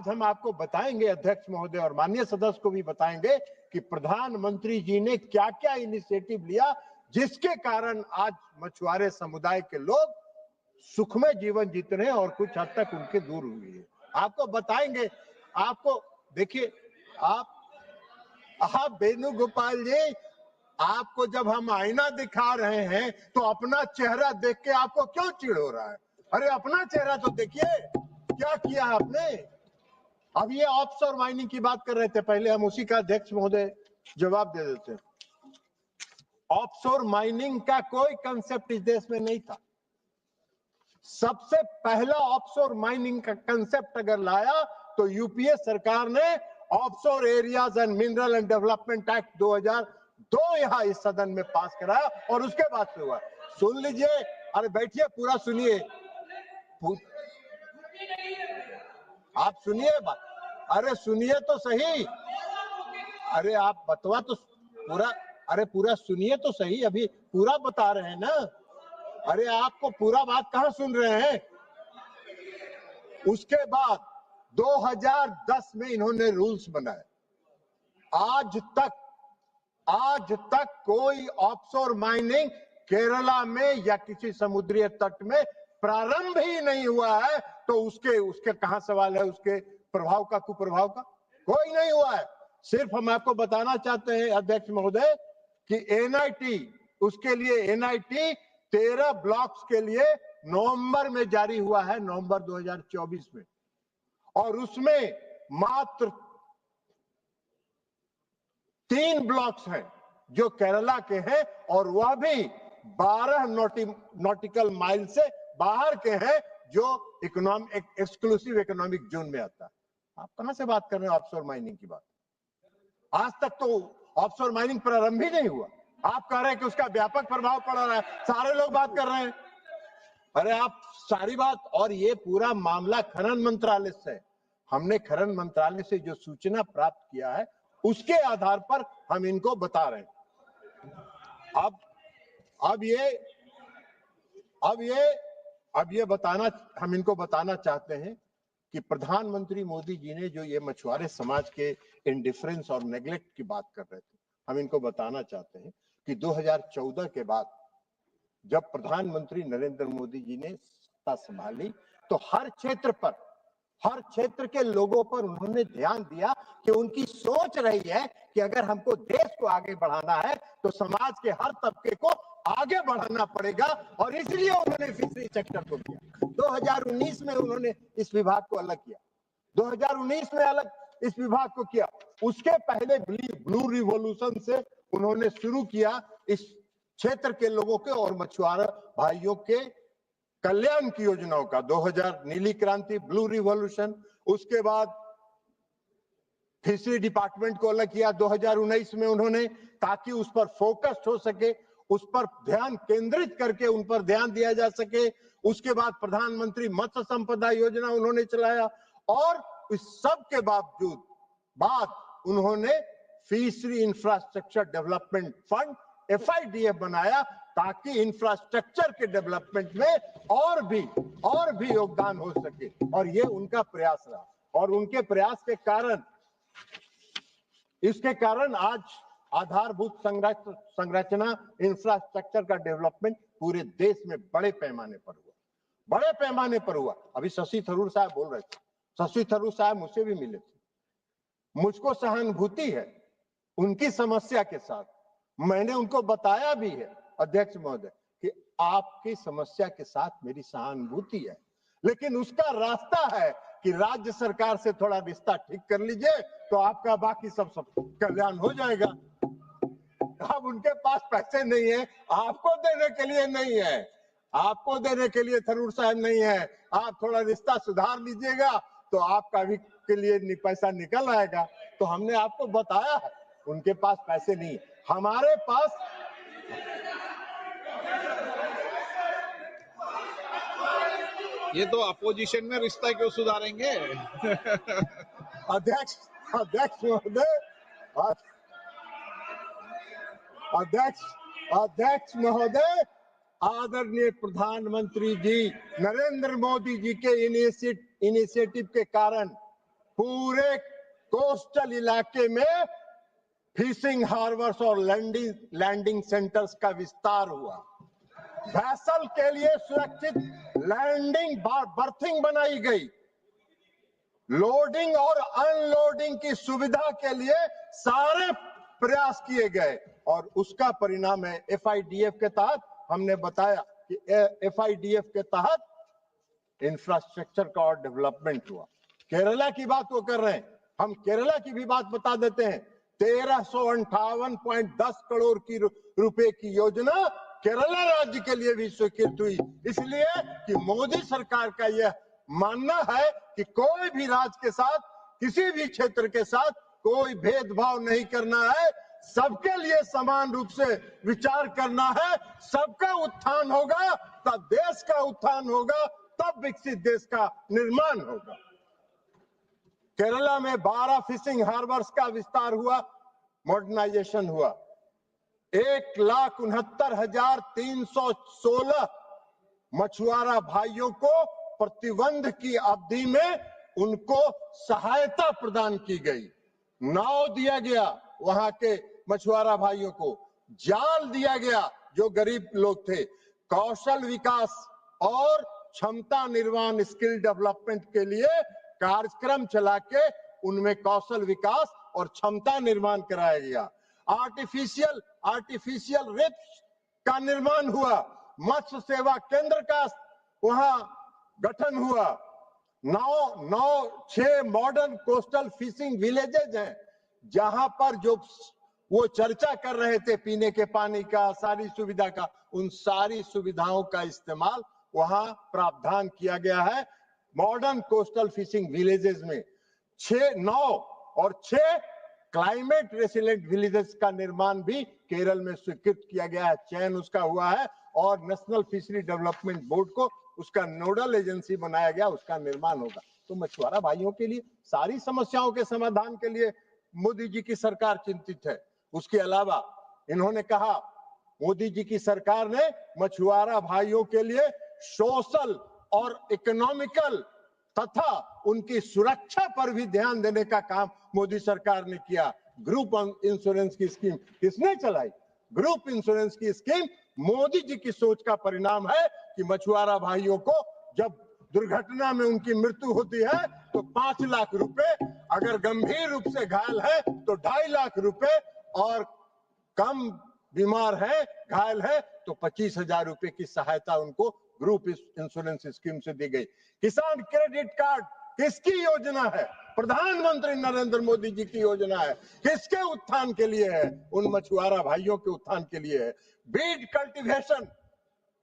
हम आपको बताएंगे, अध्यक्ष महोदय और माननीय सदस्य को भी बताएंगे कि प्रधानमंत्री जी ने क्या क्या इनिशिएटिव लिया जिसके कारण आज मछुआरे समुदाय के लोग सुखमय जीवन जीते रहे और कुछ हद तक उनके दूर हुई है। आपको बताएंगे। आपको देखिए, आप वेणुगोपाल जी, आपको जब हम आईना दिखा रहे हैं तो अपना चेहरा देख के आपको क्यों चिढ़ हो रहा है? अरे अपना चेहरा तो देखिए, क्या किया आपने। अब ये ऑफशोर माइनिंग की बात कर रहे थे, पहले हम उसी का अध्यक्ष महोदय जवाब दे देते हैं। ऑफशोर माइनिंग का कोई कंसेप्ट इस देश में नहीं था। सबसे पहला ऑफशोर माइनिंग का कंसेप्ट अगर लाया तो यूपीए सरकार ने offshore areas and mineral and development act 2002 यहां इस सदन में पास कराया और उसके बाद से हुआ। सुन लीजिए, अरे बैठिए, पूरा सुनिए, आप सुनिए बात, अरे सुनिए तो सही, अरे आप बतवा तो पूरा, अरे पूरा सुनिए तो सही, अभी पूरा बता रहे हैं ना। अरे आपको पूरा बात कहां सुन रहे हैं। उसके बाद 2010 में इन्होंने रूल्स बनाए। आज तक कोई ऑफशोर माइनिंग केरला में या किसी समुद्री तट में प्रारंभ ही नहीं हुआ है, तो उसके कहां सवाल है, उसके प्रभाव का, कुप्रभाव का? कोई नहीं हुआ है। सिर्फ हम आपको बताना चाहते हैं अध्यक्ष महोदय कि एनआईटी, उसके लिए एनआईटी 13 ब्लॉक्स के लिए नवंबर में जारी हुआ है, नवंबर 2024 में, और उसमें मात्र 3 ब्लॉक्स हैं जो केरला के हैं और वह भी 12 नॉटिकल माइल से बाहर के हैं, जो एक्सक्लूसिव इकोनॉमिक जोन में आता है। आप कहां से बात कर रहे हैं ऑफशोर माइनिंग की बात? आज तक तो ऑफशोर माइनिंग प्रारंभ ही नहीं हुआ। आप कह रहे हैं कि उसका व्यापक प्रभाव पड़ रहा है, सारे लोग बात कर रहे हैं। अरे आप सारी बात, और ये पूरा मामला खनन मंत्रालय से, हमने खनन मंत्रालय से जो सूचना प्राप्त किया है उसके आधार पर हम इनको बता रहे हैं। हम इनको बताना चाहते हैं कि प्रधानमंत्री मोदी जी ने जो ये मछुआरे समाज के इंडिफरेंस और नेग्लेक्ट की बात कर रहे थे, हम इनको बताना चाहते हैं कि 2014 के बाद जब प्रधानमंत्री नरेंद्र मोदी जी ने सत्ता संभाली तो हर क्षेत्र के लोगों पर उन्होंने ध्यान दिया कि उनकी सोच रही है कि अगर हमको देश को आगे बढ़ाना है तो समाज के हर तबके को आगे बढ़ाना पड़ेगा, और इसलिए उन्होंने फिशरी सेक्टर को किया। 2019 में उन्होंने इस विभाग को अलग किया, 2019 में अलग इस विभाग को किया। उसके पहले ब्लू रिवॉल्यूशन से उन्होंने शुरू किया इस क्षेत्र के लोगों के और मछुआरा भाइयों के कल्याण की योजनाओं का। 2000 नीली क्रांति, ब्लू रिवॉल्यूशन, उसके बाद फिशरी डिपार्टमेंट को अलग किया 2019 में उन्होंने, ताकि उस पर फोकस्ड हो सके, उस पर ध्यान केंद्रित करके उन पर ध्यान दिया जा सके। उसके बाद प्रधानमंत्री मत्स्य संपदा योजना उन्होंने चलाया, और इस सब के बाद उन्होंने fishery infrastructure development fund FIDF बनाया, ताकि इंफ्रास्ट्रक्चर के डेवलपमेंट में और भी योगदान हो सके। और ये उनका प्रयास रहा, और उनके प्रयास के कारण, इसके कारण आज आधारभूत संरचना इंफ्रास्ट्रक्चर का डेवलपमेंट पूरे देश में बड़े पैमाने पर हुआ। अभी शशि थरूर साहब बोल रहे थे, शशि थरूर साहब मुझसे भी मिले थे। मुझको सहानुभूति है उनकी समस्या के साथ। मैंने उनको बताया भी है अध्यक्ष महोदय कि आपकी समस्या के साथ मेरी सहानुभूति है, लेकिन उसका रास्ता है कि राज्य सरकार से थोड़ा रिश्ता ठीक कर लीजिए तो आपका बाकी सब कल्याण हो जाएगा। अब उनके पास पैसे नहीं है, आपको देने के लिए नहीं है, आपको देने के लिए थरूर साहब नहीं है। आप थोड़ा रिश्ता सुधार लीजिएगा तो आपका भी के लिए पैसा निकल आएगा। तो हमने आपको बताया है, उनके पास पैसे नहीं, हमारे पास ये तो अपोजिशन में रिश्ता क्यों सुधारेंगे? अध्यक्ष महोदय, अध्यक्ष महोदय, आदरणीय प्रधानमंत्री जी नरेंद्र मोदी जी के इनिशिएटिव के कारण पूरे कोस्टल इलाके में फिशिंग हार्बर्स और लैंडिंग सेंटर्स का विस्तार हुआ। वैसल के लिए सुरक्षित लैंडिंग बर्थिंग बनाई गई। लोडिंग और अनलोडिंग की सुविधा के लिए सारे प्रयास किए गए और उसका परिणाम है FIDF के तहत। हमने बताया कि FIDF के तहत इंफ्रास्ट्रक्चर का और डेवलपमेंट हुआ। केरला की बात वो कर रहे हैं, हम केरला की भी बात बता देते हैं। 1358.10 करोड़ की रुपए की योजना केरला राज्य के लिए भी स्वीकृत हुई, इसलिए कि मोदी सरकार का यह मानना है कि कोई भी राज्य के साथ, किसी भी क्षेत्र के साथ कोई भेदभाव नहीं करना है, सबके लिए समान रूप से विचार करना है। सबका उत्थान होगा तब देश का उत्थान होगा, तब विकसित देश का निर्माण होगा। केरला में 12 फिशिंग हार्बर्स का विस्तार हुआ, मॉडर्नाइजेशन हुआ। 1,69,316 मछुआरा भाइयों को प्रतिबंध की अवधि में उनको सहायता प्रदान की गई। नाव दिया गया वहां के मछुआरा भाइयों को, जाल दिया गया जो गरीब लोग थे। कौशल विकास और क्षमता निर्माण, स्किल डेवलपमेंट के लिए कार्यक्रम चला के उनमें कौशल विकास और क्षमता निर्माण कराया गया। आर्टिफिशियल रिफ्स का निर्माण हुआ। मत्स्य सेवा केंद्र का वहां गठन हुआ। 6 मॉडर्न कोस्टल फिशिंग विलेजेज हैं, जहां पर जो वो चर्चा कर रहे थे पीने के पानी का, सारी सुविधा का, उन सारी सुविधाओं का इस्तेमाल वहां प्रावधान किया गया है। मॉडर्न कोस्टल फिशिंग विलेजेस में 6 क्लाइमेट रेसिलेंट विलेजेस का निर्माण भी केरल में स्वीकृत किया गया है, चयन उसका हुआ है और नेशनल फिशरी डेवलपमेंट बोर्ड को उसका नोडल एजेंसी बनाया गया, उसका निर्माण होगा। तो मछुआरा भाइयों के लिए सारी समस्याओं के समाधान के लिए मोदी जी की सरकार चिंतित है। उसके अलावा इन्होंने कहा, मोदी जी की सरकार ने मछुआरा भाइयों के लिए सोशल और इकोनॉमिकल तथा उनकी सुरक्षा पर भी ध्यान देने का काम मोदी सरकार ने किया। ग्रुप इंश्योरेंस की स्कीम किसने चलाई? ग्रुप इंश्योरेंस की स्कीम मोदी जी की सोच का परिणाम है कि मछुआरा भाइयों को जब दुर्घटना में उनकी मृत्यु होती है तो 5 लाख रुपए, अगर गंभीर रूप से घायल है तो 2.5 लाख रुपए और कम बीमार है, घायल है तो 25,000 रुपए की सहायता उनको ग्रुप इंश्योरेंस स्कीम से दी गई। किसान क्रेडिट कार्ड किसकी योजना है? प्रधानमंत्री नरेंद्र मोदी जी की योजना है। किसके उत्थान के लिए है? उन मछुआरा भाइयों के उत्थान के लिए है। बीड कल्टीवेशन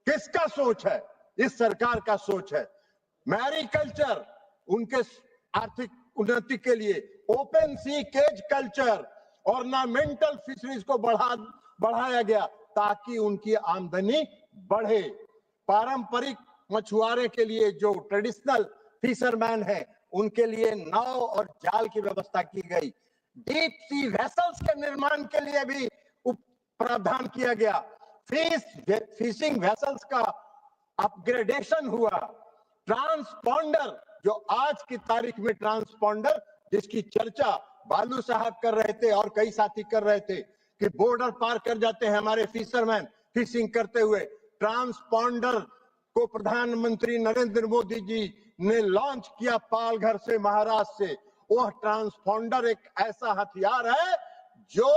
किसका सोच है? इस सरकार का सोच है। मैरीकल्चर उनके आर्थिक उन्नति के लिए, open sea cage culture, ornamental fisheries को बढ़ाया गया ताकि उनकी आमदनी बढ़े। पारंपरिक मछुआरे के लिए जो ट्रेडिशनल फिशरमैन है उनके लिए नाव और जाल की व्यवस्था की गई। डीप सी वेसल्स के निर्माण के लिए भी प्रावधान किया गया। फिशिंग वेसल्स का अपग्रेडेशन हुआ। ट्रांसपॉन्डर, जो आज की तारीख में ट्रांसपॉन्डर जिसकी चर्चा बालू साहब कर रहे थे और कई साथी कर रहे थे कि बॉर्डर पार कर जाते हैं हमारे फिशरमैन फिशिंग करते हुए, ट्रांसपॉन्डर को प्रधानमंत्री नरेंद्र मोदी जी ने लॉन्च किया पालघर से, महाराष्ट्र से। वह ट्रांसपॉन्डर एक ऐसा हथियार है जो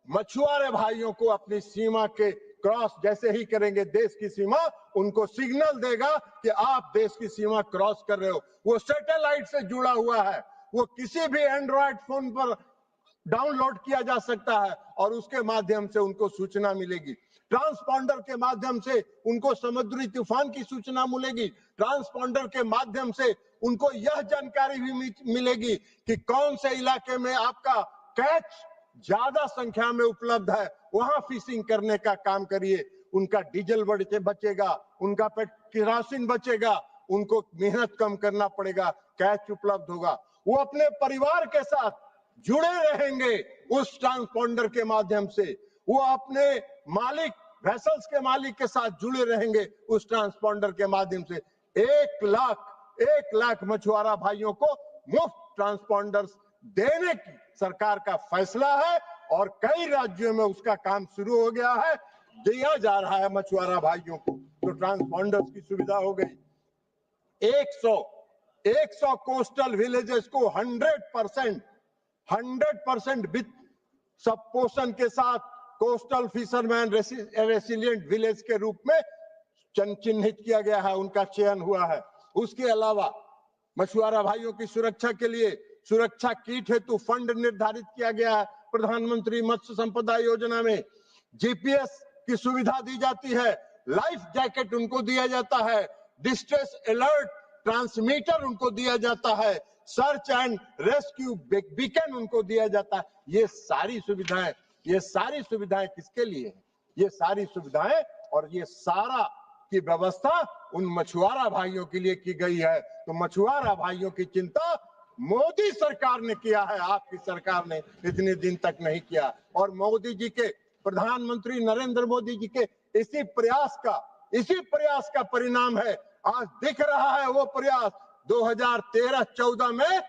मछुआरे भाइयों को अपनी सीमा के क्रॉस जैसे ही करेंगे देश की सीमा, उनको सिग्नल देगा कि आप देश की सीमा क्रॉस कर रहे हो। वो सैटेलाइट से जुड़ा हुआ है, वो किसी भी एंड्रॉइड फोन पर डाउनलोड किया जा सकता है और उसके माध्यम से उनको सूचना मिलेगी। ट्रांसपॉन्डर के माध्यम से उनको समुद्री तूफान की सूचना मिलेगी, ट्रांसपॉन्डर के माध्यम से उनको यह जानकारी भी मिलेगी कि कौन से इलाके में आपका कैच ज्यादा संख्या में उपलब्ध है, वहां फिशिंग करने का काम करिए। उनका डीजल बचेगा, उनका केरोसिन बचेगा, उनको मेहनत कम करना पड़ेगा, कैच उपलब्ध होगा, वो अपने परिवार के साथ जुड़े रहेंगे उस ट्रांसपॉन्डर के माध्यम से, वो अपने मालिक वेसल्स के मालिक के साथ जुड़े रहेंगे उस ट्रांसपॉन्डर के माध्यम से। 1 लाख मछुआरा भाइयों को मुफ्त ट्रांसपॉन्डर्स देने की सरकार का फैसला है और कई राज्यों में उसका काम शुरू हो गया है, दिया जा रहा है मछुआरा भाइयों को, तो ट्रांसपॉन्डर्स की सुविधा हो गई। 100 कोस्टल विलेजेस को 100% वित्त सब पोषण के साथ कोस्टल फिशरमैन रेसिलिएंट विलेज के रूप में चिन्हित किया गया है, उनका चयन हुआ है। उसके अलावा मछुआरा भाइयों की सुरक्षा के लिए सुरक्षा किट हेतु फंड निर्धारित किया गया है। प्रधानमंत्री मत्स्य संपदा योजना में जीपीएस की सुविधा दी जाती है, लाइफ जैकेट उनको दिया जाता है, डिस्ट्रेस अलर्ट ट्रांसमीटर उनको दिया जाता है, सर्च एंड रेस्क्यू बीकन उनको दिया जाता है। ये सारी सुविधाएं किसके लिए है? ये सारी सुविधाएं और ये सारा की व्यवस्था उन मछुआरा भाइयों के लिए की गई है। तो मछुआरा भाइयों की चिंता मोदी सरकार ने किया है, आपकी सरकार ने इतने दिन तक नहीं किया। और मोदी जी के, प्रधानमंत्री नरेंद्र मोदी जी के इसी प्रयास का परिणाम है, आज दिख रहा है वो प्रयास। 2013-14 में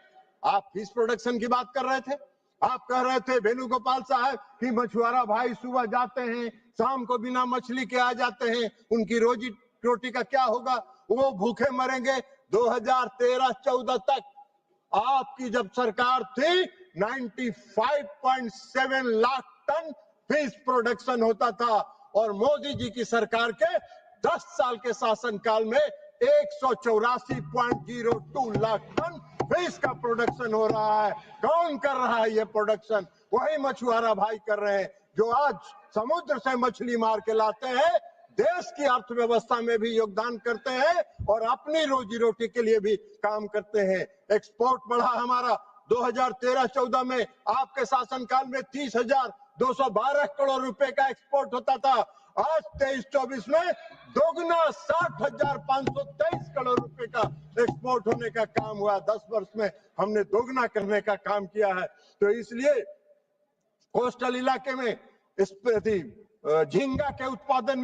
आप फिश प्रोडक्शन की बात कर रहे थे, आप कह रहे थे वेणुगोपाल साहब कि मछुआरा भाई सुबह जाते हैं, शाम को बिना मछली के आ जाते हैं, उनकी रोजी रोटी का क्या होगा, वो भूखे मरेंगे। 2013-14 तक आपकी जब सरकार थी 95.7 लाख टन फिश प्रोडक्शन होता था और मोदी जी की सरकार के 10 साल के शासनकाल में 184.02 लाख टन फिश का प्रोडक्शन हो रहा है। कौन कर रहा है ये प्रोडक्शन? वही मछुआरा भाई कर रहे हैं, जो आज समुद्र से मछली मार के लाते हैं, देश की अर्थव्यवस्था में भी योगदान करते हैं और अपनी रोजी रोटी के लिए भी काम करते हैं। एक्सपोर्ट बढ़ा हमारा 2013-14 में, आपके शासनकाल में 30,212 करोड़ रुपए का एक्सपोर्ट होता था। आज 23-24 में दोगुना 60,523 करोड़ रुपए का एक्सपोर्ट होने का काम हुआ। 10 वर्ष में हमने दोगुना करने का काम किया है। तो इसलिए कोस्टल इलाके में इस प्रति झींगा के उत्पादन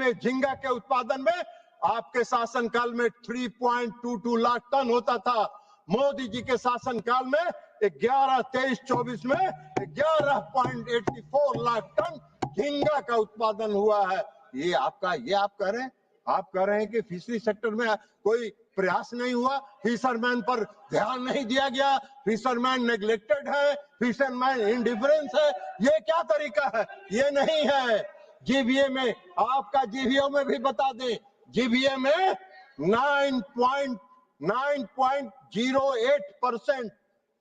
में आपके शासनकाल में 3.22 लाख टन होता था। मोदी जी के शासनकाल में 23-24 में 11.84 लाख टन झींगा का उत्पादन हुआ है। ये आप कह रहे हैं कि फिशरी सेक्टर में कोई प्रयास नहीं हुआ, फिशरमैन पर ध्यान नहीं दिया गया, फिशरमैन नेग्लेक्टेड है, फिशरमैन इंडिफरेंस है। ये क्या तरीका है? ये नहीं है। जीबीए में, आपका जीबीओ में भी बता दें, जीबीए में 9.08%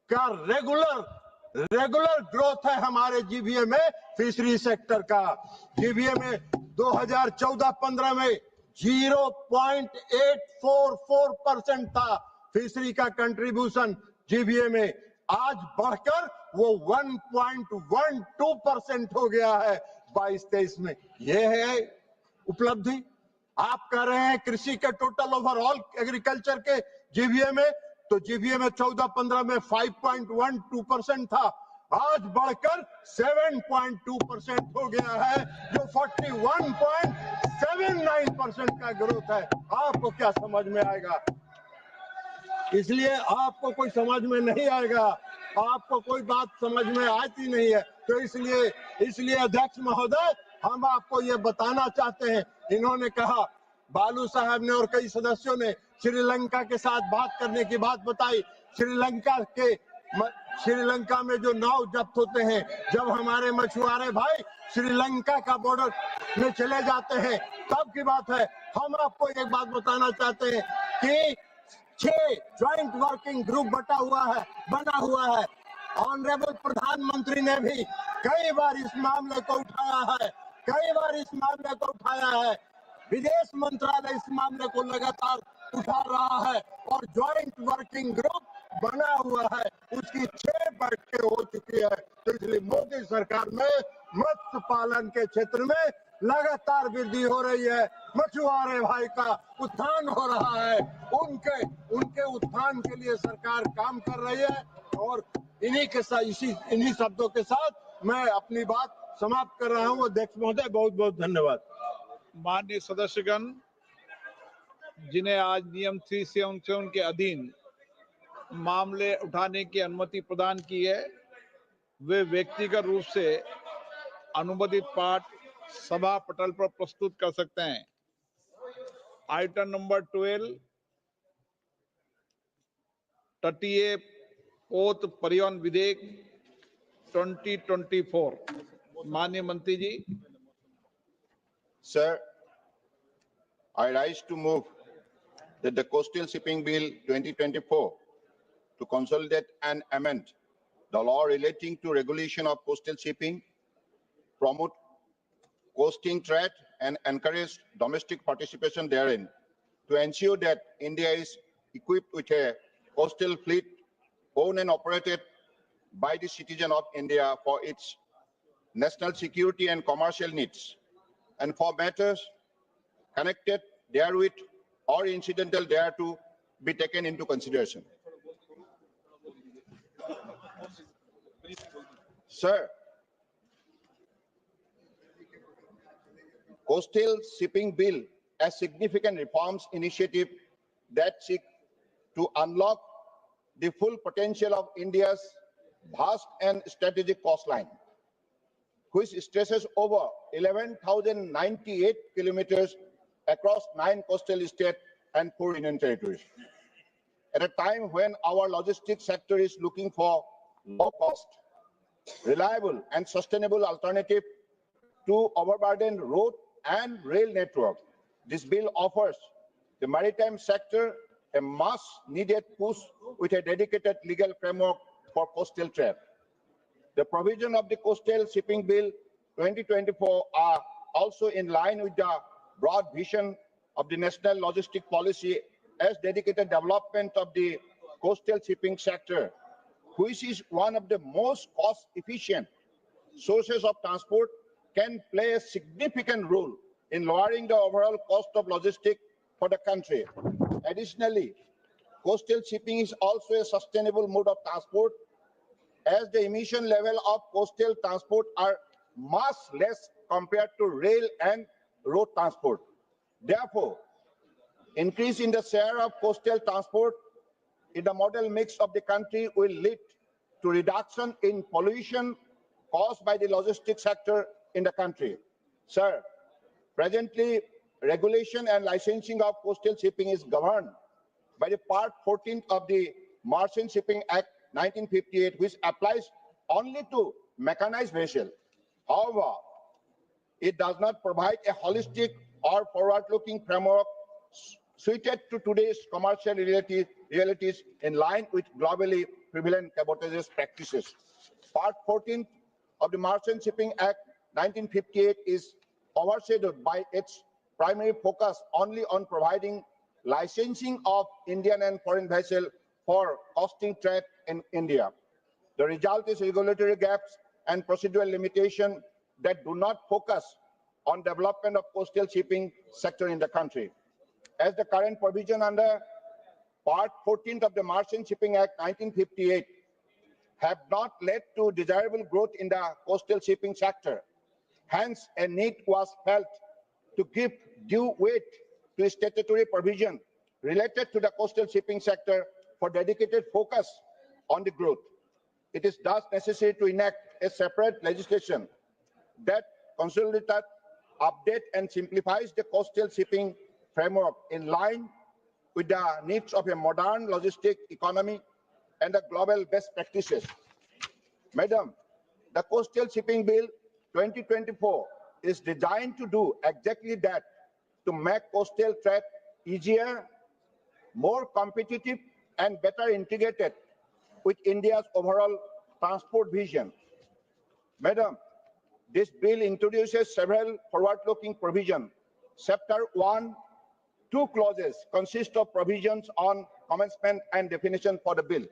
का रेगुलर ग्रोथ है हमारे जीबीए में फिशरी सेक्टर का। जीबीए में 2014-15 में 0.844% था फिशरी का कंट्रीब्यूशन जीबीए में, आज बढ़कर वो 1.12% हो गया है 22-23 में। ये है उपलब्धि। आप कह रहे हैं कृषि के टोटल ओवरऑल एग्रीकल्चर के जीबीए में, तो जीबीए में 14-15 में 5.12% था, आज बढ़कर 7.2% हो गया है, जो 41.79% का ग्रोथ है। आपको क्या समझ में आएगा? इसलिए आपको कोई समझ में नहीं आएगा, आपको कोई बात समझ में आती नहीं है। तो इसलिए अध्यक्ष महोदय, हम आपको ये बताना चाहते हैं, इन्होंने कहा, बालू साहब ने और कई सदस्यों ने श्रीलंका के साथ बात करने की बात बताई। श्रीलंका में जो नाव जब्त होते हैं, जब हमारे मछुआरे भाई श्रीलंका का बॉर्डर में चले जाते हैं, तब की बात है। हम आपको एक बात बताना चाहते हैं कि 6 ज्वाइंट वर्किंग ग्रुप बना हुआ है। ऑनरेबल प्रधानमंत्री ने भी कई बार इस मामले को उठाया है कई बार इस मामले को उठाया है, विदेश मंत्रालय इस मामले को लगातार उठा रहा है और ज्वाइंट वर्किंग ग्रुप बना हुआ है, उसकी 6 बैठकें हो चुकी है। तो इसलिए मोदी सरकार में मत्स्य पालन के क्षेत्र में लगातार वृद्धि हो रही है, मछुआरे भाई का उत्थान हो रहा है, उनके उत्थान के लिए सरकार काम कर रही है। और इन्हीं शब्दों के साथ मैं अपनी बात समाप्त कर रहा हूँ। अध्यक्ष महोदय, बहुत बहुत धन्यवाद। माननीय सदस्यगण, जिन्हें आज नियम 377 के अधीन मामले उठाने की अनुमति प्रदान की है, वे व्यक्तिगत रूप से अनुबंधित पाठ सभा पटल पर प्रस्तुत कर सकते हैं। आइटम नंबर 12, तटीय पोत परिवहन विधेयक 2024। माननीय मंत्री जी। Sir, I rise to move that the Coastal Shipping Bill 2024 to consolidate and amend the law relating to regulation of coastal shipping, promote coasting trade and encourage domestic participation therein, to ensure that India is equipped with a coastal fleet owned and operated by the citizen of India for its national security and commercial needs, and for matters connected therewith or incidental thereto be taken into consideration. Sir, Coastal Shipping Bill, a significant reforms initiative that seek to unlock the full potential of India's vast and strategic coastline, which stretches over 11,098 kilometers across 9 coastal states and 4 union territories. At a time when our logistics sector is looking for low-cost, reliable and sustainable alternative to overburdened road and rail network, this bill offers the maritime sector a much-needed push with a dedicated legal framework for coastal trade. The provision of the Coastal Shipping Bill 2024 are also in line with the broad vision of the National Logistic Policy as dedicated development of the coastal shipping sector, which is one of the most cost-efficient sources of transport, can play a significant role in lowering the overall cost of logistics for the country. Additionally, coastal shipping is also a sustainable mode of transport, as the emission level of coastal transport are much less compared to rail and road transport. Therefore, increase in the share of coastal transport in the model mix of the country will lead to reduction in pollution caused by the logistics sector in the country. Sir, presently, regulation and licensing of coastal shipping is governed by the Part 14 of the Merchant Shipping Act 1958, which applies only to mechanized vessels. However, it does not provide a holistic or forward-looking framework suited to today's commercial realities in line with globally prevalent cabotage practices. Part 14 of the Merchant Shipping Act 1958 is overshadowed by its primary focus only on providing licensing of Indian and foreign vessels for costing trade in India. The result is regulatory gaps and procedural limitation that do not focus on development of coastal shipping sector in the country. As the current provision under Part 14 of the Merchant Shipping Act 1958 have not led to desirable growth in the coastal shipping sector. Hence, a need was felt to give due weight to statutory provision related to the coastal shipping sector for dedicated focus on the growth. It is thus necessary to enact a separate legislation that consolidates, updates, and simplifies the coastal shipping framework in line with the needs of a modern logistic economy and the global best practices. Madam, the Coastal Shipping Bill 2024 is designed to do exactly that, to make coastal trade easier, more competitive, and better integrated with India's overall transport vision. Madam, This bill introduces several forward-looking provisions. Chapter 1, 2 clauses consist of provisions on commencement and definition for the bill.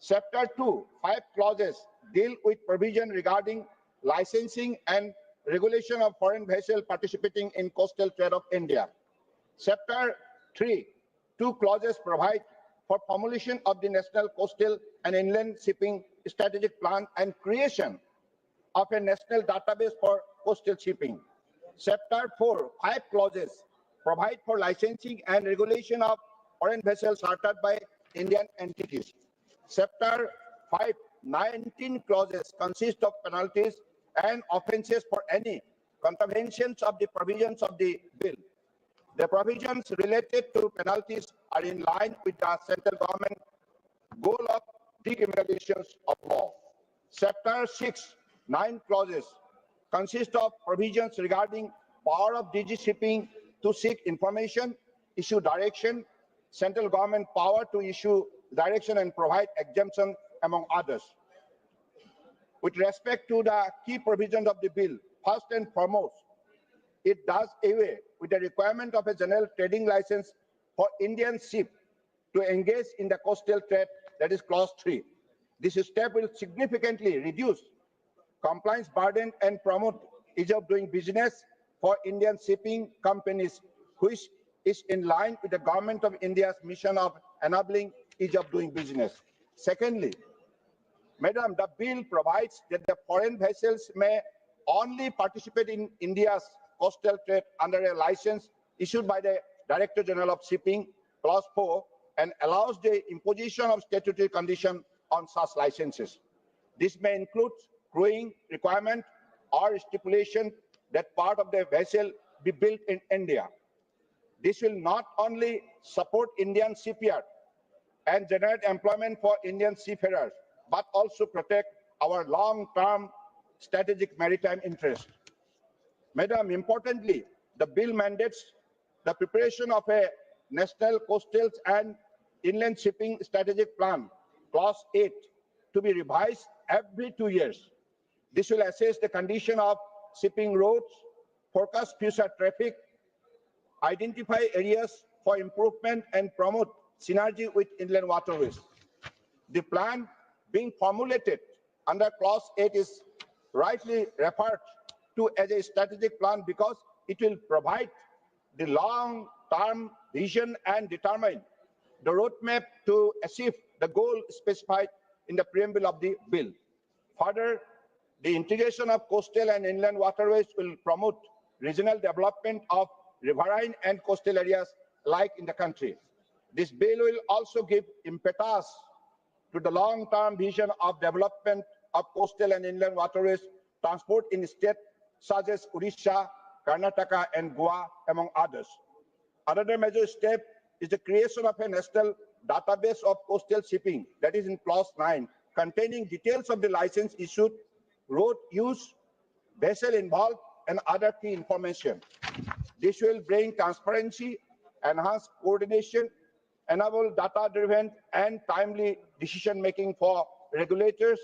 Chapter 2, 5 clauses deal with provision regarding licensing and regulation of foreign vessels participating in coastal trade of India. Chapter 3, 2 clauses provide for formulation of the National Coastal and Inland Shipping Strategic Plan and creation of a national database for coastal shipping. Chapter 4, 5 clauses provide for licensing and regulation of foreign vessels chartered by Indian entities. Chapter 5, 19 clauses consist of penalties and offences for any contraventions of the provisions of the bill. The provisions related to penalties are in line with the central government goal of decriminalization of law. Chapter 6, 9 clauses consist of provisions regarding power of DG shipping to seek information, issue direction, central government power to issue direction and provide exemption, among others. With respect to the key provisions of the bill, first and foremost, it does away with the requirement of a general trading license for Indian ships to engage in the coastal trade, that is clause 3. This step will significantly reduce compliance burden and promote ease of doing business for Indian shipping companies, which is in line with the Government of India's mission of enabling ease of doing business. Secondly, Madam, the bill provides that the foreign vessels may only participate in India's coastal trade under a license issued by the Director General of Shipping, clause 4, and allows the imposition of statutory conditions on such licenses. This may include crewing requirement or stipulation that part of the vessel be built in India. This will not only support Indian shipyard and generate employment for Indian seafarers, but also protect our long-term strategic maritime interests. Madam, importantly, the bill mandates the preparation of a national coastal and inland shipping strategic plan, clause 8, to be revised every 2 years. This will assess the condition of shipping routes, forecast future traffic, identify areas for improvement, and promote synergy with inland waterways. The plan being formulated under clause 8 is rightly referred to as a strategic plan because it will provide the long-term vision and determine the roadmap to achieve the goal specified in the preamble of the bill. Further, the integration of coastal and inland waterways will promote regional development of riverine and coastal areas alike in the country. This bill will also give impetus to the long-term vision of development of coastal and inland waterways transport in states such as Odisha, Karnataka, and Goa, among others. Another major step is the creation of a national database of coastal shipping, that is in clause 9, containing details of the license issued, road use, vessel involved, and other key information. This will bring transparency, enhance coordination, enable data-driven and timely decision-making for regulators,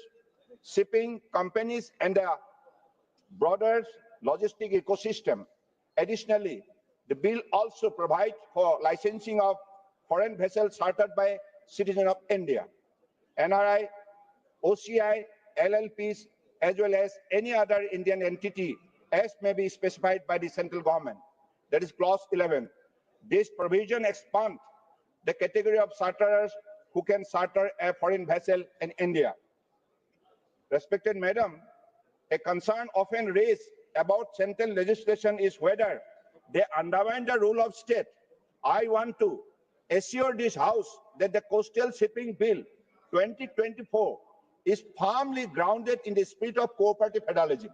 shipping companies, and the broader logistic ecosystem. Additionally, the bill also provides for licensing of foreign vessels chartered by citizens of India, NRI, OCI, LLPs, as well as any other Indian entity as may be specified by the central government. That is clause 11. This provision expands the category of charterers who can charter a foreign vessel in India. Respected Madam, a concern often raised about central legislation is whether they undermine the rule of state. I want to assure this House that the Coastal Shipping Bill 2024 is firmly grounded in the spirit of cooperative federalism.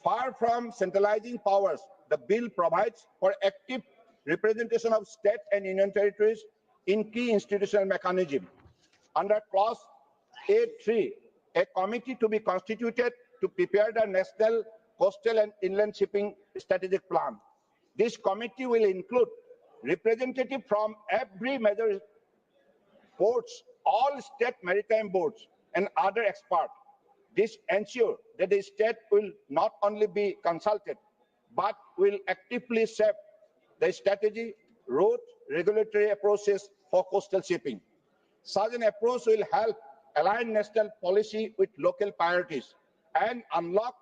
Far from centralizing powers, the bill provides for active representation of state and union territories in key institutional mechanisms. Under clause 8.3, a committee to be constituted to prepare the national coastal and inland shipping strategic plan. This committee will include representatives from every major ports, all state maritime boards, and other experts. This ensures that the state will not only be consulted, but will actively shape the strategy, route, regulatory approaches for coastal shipping. Such an approach will help align national policy with local priorities and unlock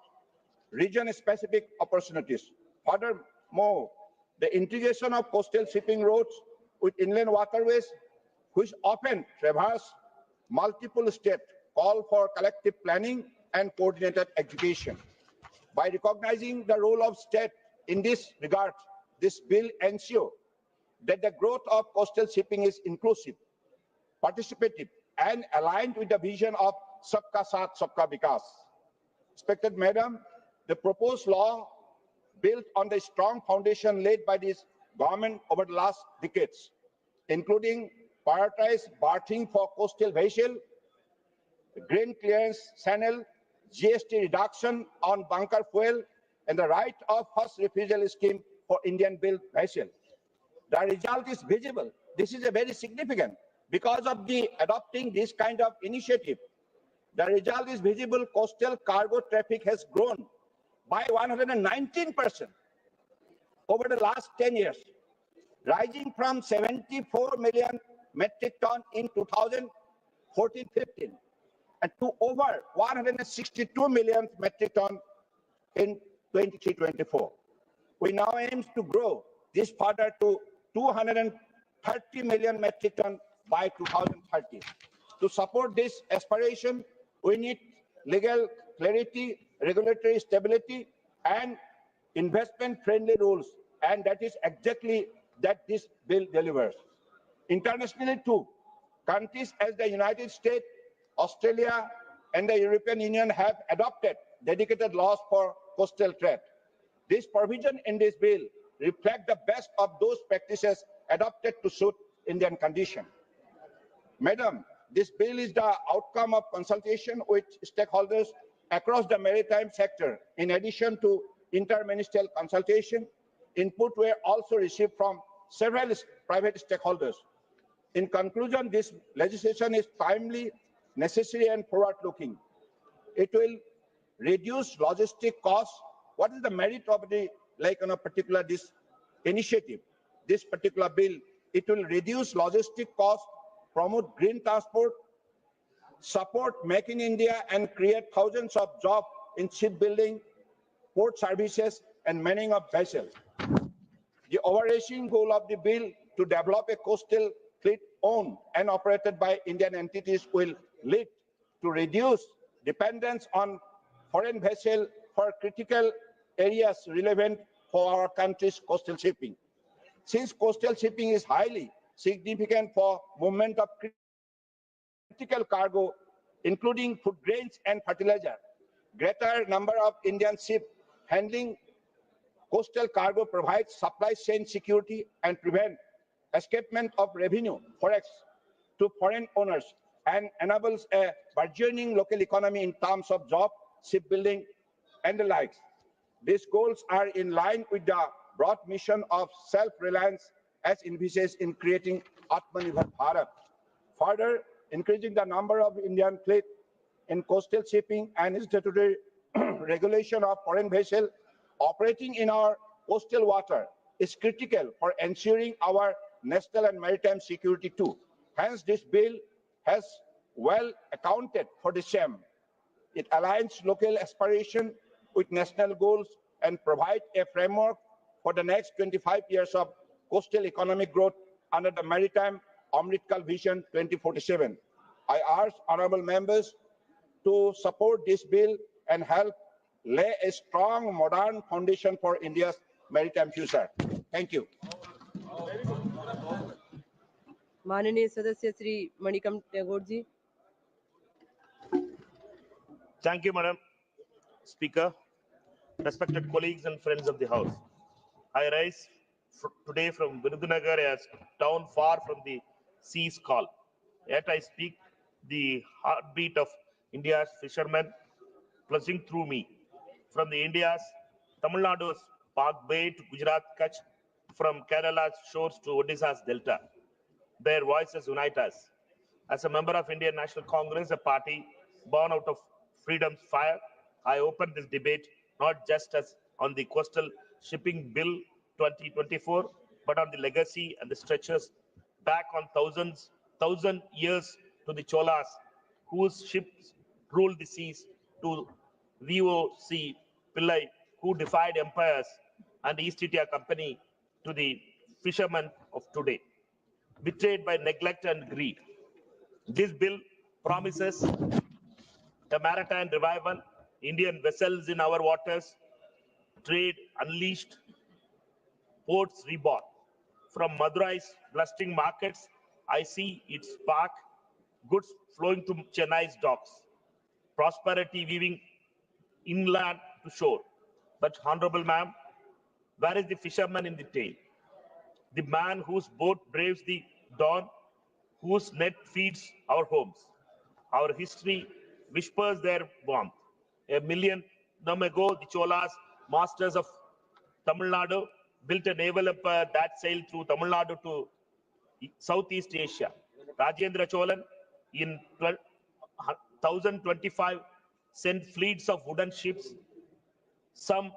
region-specific opportunities. Furthermore, the integration of coastal shipping routes with inland waterways, which often traverse multiple states, call for collective planning and coordinated execution. By recognizing the role of state in this regard, this bill ensures that the growth of coastal shipping is inclusive, participative, and aligned with the vision of Sabka Saath, Sabka Vikas. Respected Madam, the proposed law built on the strong foundation laid by this government over the last decades, including prioritized berthing for coastal vessels, grain clearance channel, GST reduction on bunker fuel, and the right of first refusal scheme for Indian-built vessels. The result is visible. This is a very significant because of the adopting this kind of initiative. The result is visible. Coastal cargo traffic has grown by 119% over the last 10 years, rising from 74 million metric ton in 2014-15 and to over 162 million metric ton in 23-24. We now aim to grow this further to 230 million metric ton by 2030. To support this aspiration, we need legal clarity, regulatory stability, and investment-friendly rules, and that is exactly that this bill delivers. Internationally too, countries as the United States, Australia, and the European Union have adopted dedicated laws for coastal trade. This provision in this bill reflects the best of those practices adopted to suit Indian conditions. Madam, this bill is the outcome of consultation with stakeholders across the maritime sector. In addition to interministerial consultation, input were also received from several private stakeholders. In conclusion, this legislation is timely, necessary, and forward-looking. It will reduce logistic costs. What is the merit of the particular this initiative, this particular bill? It will reduce logistic costs, promote green transport, support Make in India, and create thousands of jobs in shipbuilding, port services, and manning of vessels. The overarching goal of the bill to develop a coastal fleet owned and operated by Indian entities will lead to reduce dependence on foreign vessels for critical areas relevant for our country's coastal shipping. Since coastal shipping is highly significant for movement of critical cargo, including food grains and fertilizer, greater number of Indian ships handling coastal cargo provides supply chain security and prevent escapement of revenue forex to foreign owners and enables a burgeoning local economy in terms of job, shipbuilding, and the likes. These goals are in line with the broad mission of self-reliance as envisaged in creating Atmanirbhar Bharat. Further, increasing the number of Indian fleet in coastal shipping and statutory regulation of foreign vessels operating in our coastal water is critical for ensuring our national and maritime security too. Hence, this bill has well accounted for the same. It aligns local aspiration with national goals and provides a framework for the next 25 years of coastal economic growth under the Maritime Amritkal Vision 2047. I urge honorable members to support this bill and help lay a strong, modern foundation for India's maritime future. Thank you. माननीय सदस्य Shri Manickam Tagore ji. Thank you, Madam Speaker. Respected colleagues and friends of the House, I rise today from Virudhunagar, a town far from the sea's call. Yet I speak the heartbeat of India's fishermen pulsing through me. From the India's Tamil Nadu's Park Bay to Gujarat Kutch, from Kerala's shores to Odisha's Delta, their voices unite us. As a member of Indian National Congress, a party born out of freedom's fire. I open this debate not just as on the Coastal Shipping Bill 2024, but on the legacy and the stretches back on thousand years to the Cholas, whose ships ruled the seas, to VOC Pillai, who defied empires, and East India Company, to the fishermen of today, betrayed by neglect and greed. This bill promises a maritime revival, Indian vessels in our waters, trade unleashed, ports reborn. From Madurai's blustering markets, I see its spark, goods flowing to Chennai's docks, prosperity weaving inland to shore. But, Honorable Ma'am, where is the fisherman in the tale? The man whose boat braves the dawn, whose net feeds our homes. Our history whispers their warmth. A millennium ago, the Cholas, masters of Tamil Nadu, built a naval empire that sailed through Tamil Nadu to Southeast Asia. Rajendra Cholan in 1025 sent fleets of wooden ships, some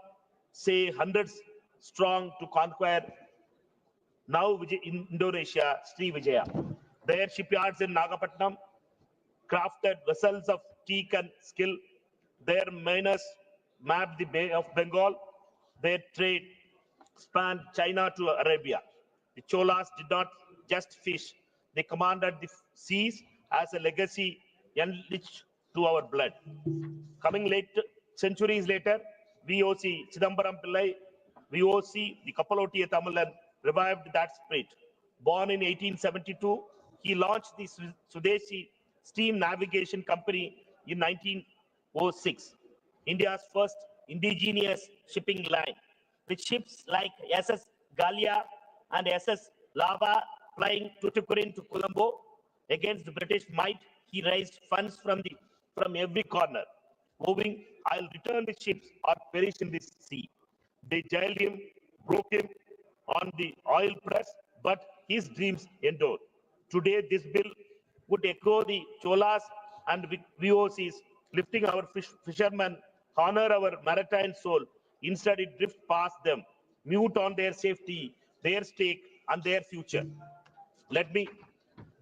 say hundreds strong, to conquer now in Indonesia, Sri Vijaya. Their shipyards in Nagapattinam crafted vessels of teak and skill. Their miners mapped the Bay of Bengal. Their trade spanned China to Arabia. The Cholas did not just fish, they commanded the seas as a legacy enriched to our blood. Coming centuries later, VOC Chidambaram Pillai, VOC, the Kapalotiya Tamilan, revived that spirit. Born in 1872, he launched the Swadeshi Steam Navigation Company in 1906, India's first indigenous shipping line, with ships like SS Galia and SS Lava flying Tuticorin to Colombo. Against the British might, he raised funds from every corner, moving, "I'll return the ships or perish in the sea." They jailed him, broke him on the oil press, but his dreams endured. Today, this bill would echo the Cholas and VOCs, lifting our fishermen, honor our maritime soul. Instead, it drifts past them, mute on their safety, their stake, and their future. Let me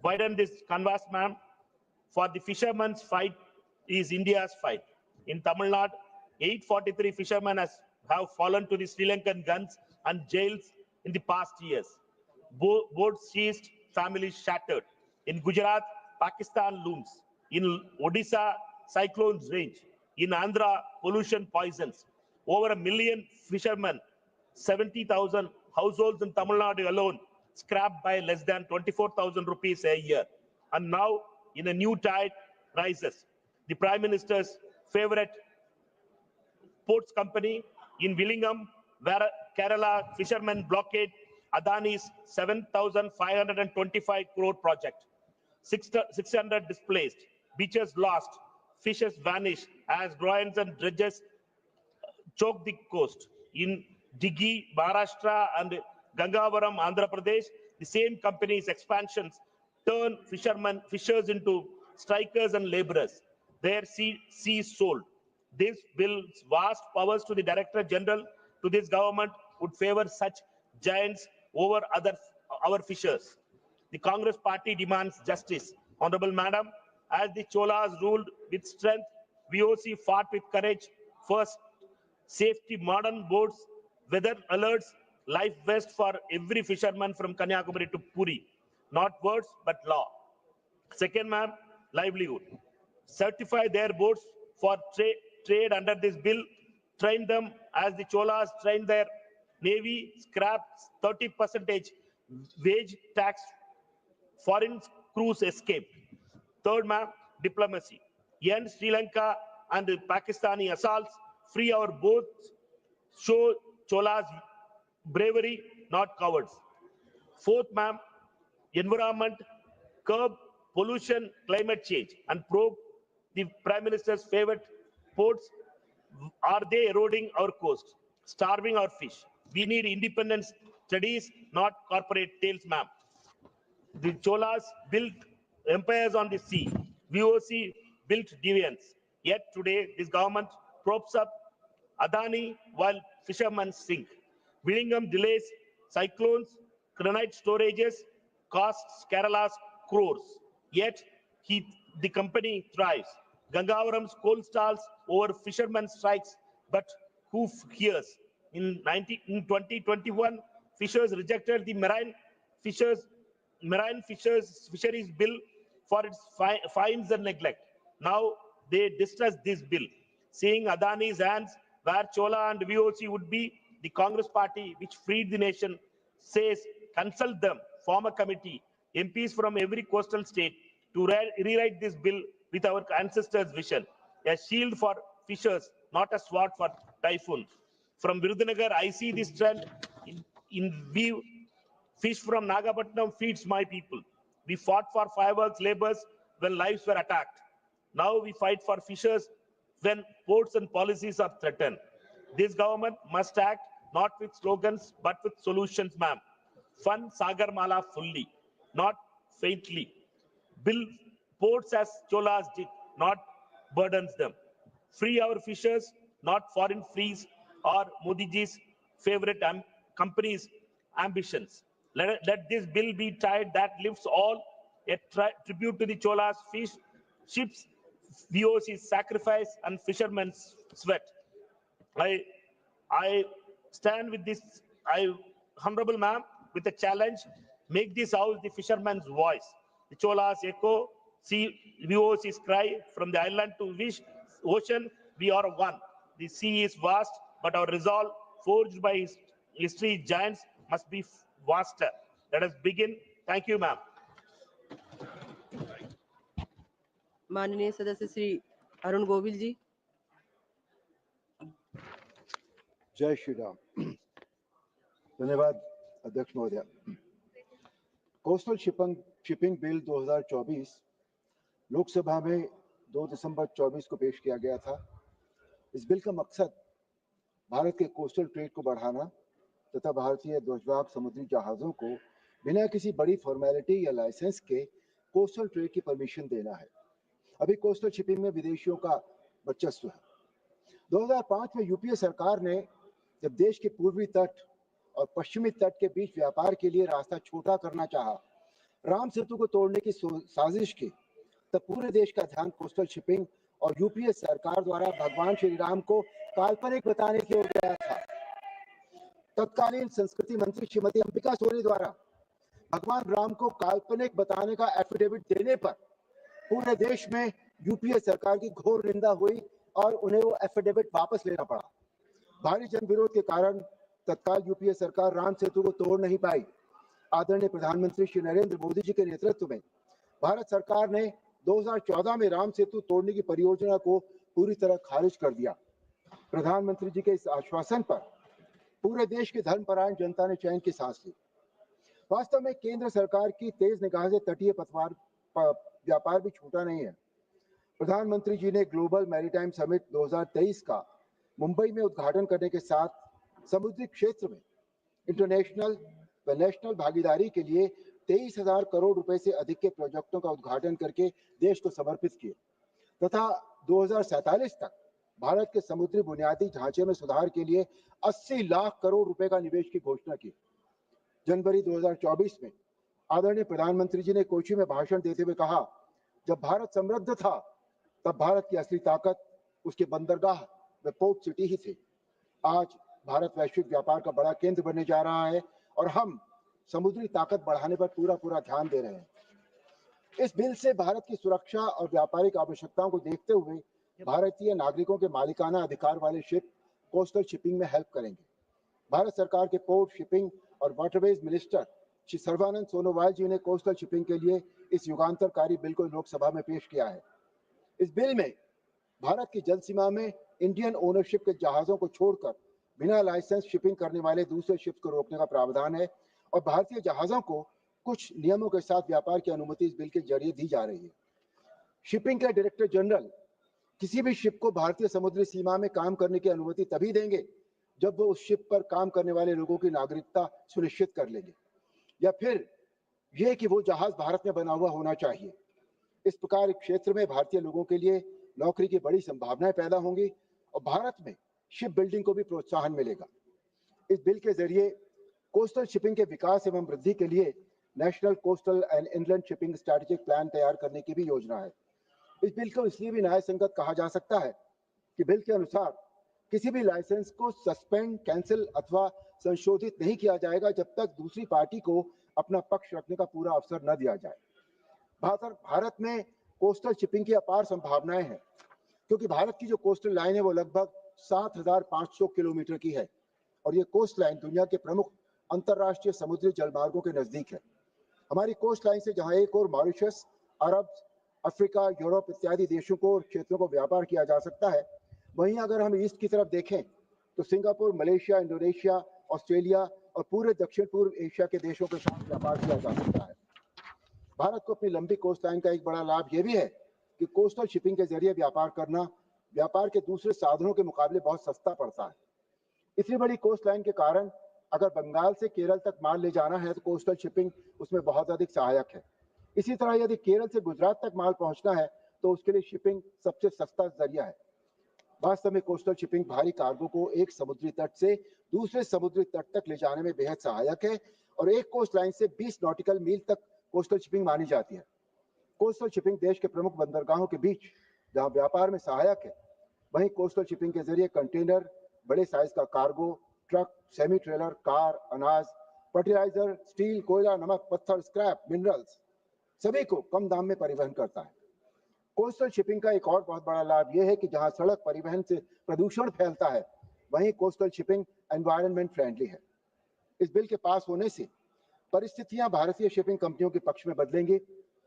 widen this canvas, ma'am. For the fishermen's fight is India's fight. In Tamil Nadu, 843 fishermen have fallen to the Sri Lankan guns and jails in the past years. Boats seized, families shattered. In Gujarat, Pakistan looms. In Odisha, cyclones range. In Andhra, pollution poisons. Over 1 million fishermen, 70,000 households in Tamil Nadu alone, scrapped by less than 24,000 rupees a year. And now, in a new tide rises, the Prime Minister's favorite ports company in Villingam, where Kerala fishermen blockade Adani's 7,525 crore project. 600 displaced, beaches lost, fishes vanish as drawings and dredges choke the coast. In Diggi, Maharashtra and Gangavaram, Andhra Pradesh, the same company's expansions turn fishers into strikers and laborers. Their seas sold. This bill's vast powers to the Director General to this government would favor such giants over our fishers. The Congress party demands justice. Honorable Madam, as the Cholas ruled with strength, VOC fought with courage. First, safety, modern boats, weather alerts, life vest for every fisherman from Kanyakumari to Puri. Not words, but law. Second, ma'am, livelihood. Certify their boats for trade under this bill. Train them as the Cholas trained their navy. Scrap 30% wage tax. Foreign crews escaped. Third, ma'am, diplomacy. End Sri Lanka and the Pakistani assaults. Free our boats. Show Cholas bravery, not cowards. Fourth, ma'am, environment. Curb pollution, climate change, and probe the Prime Minister's favorite ports. Are they eroding our coast, starving our fish? We need independent studies, not corporate tales, ma'am. The Cholas built empires on the sea. VOC built deviance. Yet today, this government props up Adani while fishermen sink. Willingham delays cyclones, granite storages, costs Kerala's crores. Yet the company thrives. Gangavaram's coal stalls over fishermen strikes, but who hears? In 2021, fishers rejected the fisheries bill for its fines and neglect. Now they distrust this bill, seeing Adani's hands where Chola and VOC would be. The Congress party, which freed the nation, says consult them, form a committee, MPs from every coastal state to rewrite this bill with our ancestors' vision. A shield for fishers, not a sword for typhoon. From Virudhunagar, I see this trend in view. Fish from Nagapattinam feeds my people. We fought for fireworks laborers when lives were attacked. Now we fight for fishers when ports and policies are threatened. This government must act not with slogans but with solutions, ma'am. Fund Sagarmala fully, not faintly. Build ports as Cholas did, not burdens them. Free our fishers, not foreign fleas or Modiji's favorite companies' ambitions. Let this bill be tied that lifts all, a tribute to the Cholas ships, VOC's sacrifice and fishermen's sweat. I stand with this, Honorable Ma'am, with a challenge. Make this house the fisherman's voice. The Cholas echo, see VOC's cry from the island to ocean. We are one. The sea is vast, but our resolve, forged by history giants, must be vaster. Let us begin. Thank you, ma'am. माननीय सदस्य श्री अरुण गोविल जी। जय श्री राम। धन्यवाद अध्यक्ष महोदय। Coastal shipping bill 2024 Lok Sabha में 2 दिसंबर 24 को पेश किया गया था। इस बिल का मकसद भारत के कोस्टल ट्रेड को बढ़ाना तथा भारतीय ध्वजवाहक समुद्री जहाजों को बिना किसी बड़ी फॉर्मेलिटी या लाइसेंस के कोस्टल ट्रेड की परमिशन देना है। अभी कोस्टल शिपिंग में विदेशियों का वर्चस्व है। 2005 में यूपीए सरकार ने जब देश के पूर्वी तट और पश्चिमी तट के बीच व्यापार के लिए रास्ता छोटा करना चाहा, राम सेतु को तोड़ने की साजिश की, तब पूरे देश का ध्यान कोस्टल शिपिंग और यूपीए सरकार द्वारा भगवान श्री राम को काल्पनिक बताने की ओर गया था। तत्कालीन संस्कृति मंत्री श्रीमती अंबिका सोनी द्वारा भगवान राम को काल्पनिक बताने का एफिडेविट देने पर पूरे देश में यूपीए सरकार की घोर निंदा हुई और उन्हें वो एफिडेविट वापस लेना पड़ा। भारी जन विरोध के कारण तत्काल यूपीए सरकार राम सेतु को तोड़ नहीं पाई। आदरणीय प्रधानमंत्री श्री नरेंद्र मोदी जी के नेतृत्व में भारत सरकार ने 2014 में राम सेतु तोड़ने की परियोजना को पूरी तरह खारिज कर दिया। प्रधानमंत्री जी के इस आश्वासन पर पूरे देश की धर्मपरायण जनता ने चैन की सांस ली। वास्तव में केंद्र सरकार की तेज निगाह से तटीय पथवार व्यापार भी छूटा नहीं है। प्रधानमंत्री जी ने ग्लोबल मैरीटाइम समिट 2023 का मुंबई में उद्घाटन करने के साथ समुद्री क्षेत्र में इंटरनेशनल व नेशनल भागीदारी के लिए 23,000 करोड़ रुपए से अधिक के प्रोजेक्टों का उद्घाटन करके देश को समर्पित किए तथा 2047 तक भारत के समुद्री बुनियादी ढांचे में सुधार के लिए 80 लाख करोड़ रुपए का निवेश की घोषणा की। जनवरी 2024 में आदरणीय प्रधानमंत्री जी ने कोची में भाषण देते हुए कहा, जब भारत समृद्ध था तब भारत की असली ताकत उसके बंदरगाह व पोर्ट सिटी ही थे। आज भारत वैश्विक व्यापार का बड़ा केंद्र बनने जा रहा है और हम समुद्री ताकत बढ़ाने पर पूरा ध्यान दे रहे हैं। इस बिल से भारत की सुरक्षा और व्यापारिक आवश्यकताओं को देखते हुए भारतीय नागरिकों के मालिकाना अधिकार वाले शिप कोस्टल शिपिंग में हेल्प करेंगे। भारत सरकार के पोर्ट, शिपिंग और वाटरवेज मिनिस्टर श्री सर्बानंद सोनोवाल जी ने कोस्टल शिपिंग के लिए इस युगांतरकारी बिल को लोकसभा में पेश किया है। इस बिल में भारत की जल सीमा में इंडियन ओनरशिप के जहाजों को छोड़कर बिना लाइसेंस शिपिंग करने वाले दूसरे शिप्स को रोकने का प्रावधान है और भारतीय जहाजों को कुछ नियमों के साथ व्यापार की अनुमति इस बिल के जरिए दी जा रही है। शिपिंग के डायरेक्टर जनरल किसी भी शिप को भारतीय समुद्री सीमा में काम करने की अनुमति तभी देंगे जब वो उस शिप पर काम करने वाले लोगों की नागरिकता सुनिश्चित कर लेंगे या फिर यह कि वो जहाज भारत में बना हुआ होना चाहिए। इस प्रकार क्षेत्र में भारतीय लोगों के लिए नौकरी की बड़ी संभावनाएं पैदा होंगी और भारत में शिप बिल्डिंग को भी प्रोत्साहन मिलेगा। इस बिल के जरिए कोस्टल शिपिंग के विकास एवं वृद्धि के लिए national coastal and inland shipping strategic plan तैयार करने की भी योजना है। इस बिल को इसलिए भी न्यायसंगत कहा जा सकता है कि बिल के अनुसार किसी भी लाइसेंस को सस्पेंड, कैंसिल अथवा संशोधित नहीं किया जाएगा जब तक दूसरी पार्टी को अपना पक्ष रखने का पूरा अवसर न दिया जाए। भारत में कोस्टल शिपिंग की अपार संभावनाएं हैं, क्योंकि भारत की जो कोस्टल लाइन है वो लगभग 7,500 किलोमीटर की है और ये कोस्ट लाइन दुनिया के प्रमुख अंतर्राष्ट्रीय समुद्री जलमार्गों के नजदीक है। हमारी कोस्ट लाइन से जहां एक और मॉरिशस, अरब, अफ्रीका, यूरोप इत्यादि देशों को और क्षेत्रों को व्यापार किया जा सकता है, वहीं अगर हम ईस्ट की तरफ देखें तो सिंगापुर, मलेशिया, इंडोनेशिया, ऑस्ट्रेलिया और पूरे दक्षिण पूर्व एशिया के देशों के साथ व्यापार किया जा सकता है। भारत को अपनी लंबी कोस्ट लाइन का एक बड़ा लाभ यह भी है कि कोस्टल शिपिंग के जरिए व्यापार करना व्यापार के दूसरे साधनों के मुकाबले बहुत सस्ता पड़ता है। इतनी बड़ी कोस्ट लाइन के कारण अगर बंगाल से केरल तक माल ले जाना है तो कोस्टल शिपिंग उसमें बहुत अधिक सहायक है। इसी तरह यदि केरल से गुजरात तक माल पहुंचना है तो उसके लिए शिपिंग सबसे सस्ता जरिया है। वास्तव में कोस्टल शिपिंग भारी कार्गो को एक समुद्री तट से दूसरे समुद्री तट तक ले जाने में बेहद सहायक है और एक कोस्ट लाइन से 20 नॉटिकल मील तक कोस्टल शिपिंग मानी जाती है। कोस्टल शिपिंग देश के प्रमुख बंदरगाहों के बीच जहां व्यापार में सहायक है, वहीं कोस्टल शिपिंग के जरिए कंटेनर, बड़े साइज का cargo, truck, semi trailer, car, अनाज, फर्टिलाइजर, स्टील, कोयला, नमक, पत्थर, स्क्रैप, मिनरल्स सभी को कम दाम में परिवहन करता है। कोस्टल शिपिंग का एक और बहुत बड़ा लाभ यह है कि जहां सड़क परिवहन से प्रदूषण फैलता है, वहीं कोस्टल शिपिंग एनवायरनमेंट फ्रेंडली है। इस बिल के पास होने से परिस्थितियां भारतीय शिपिंग कंपनियों के पक्ष में बदलेंगी,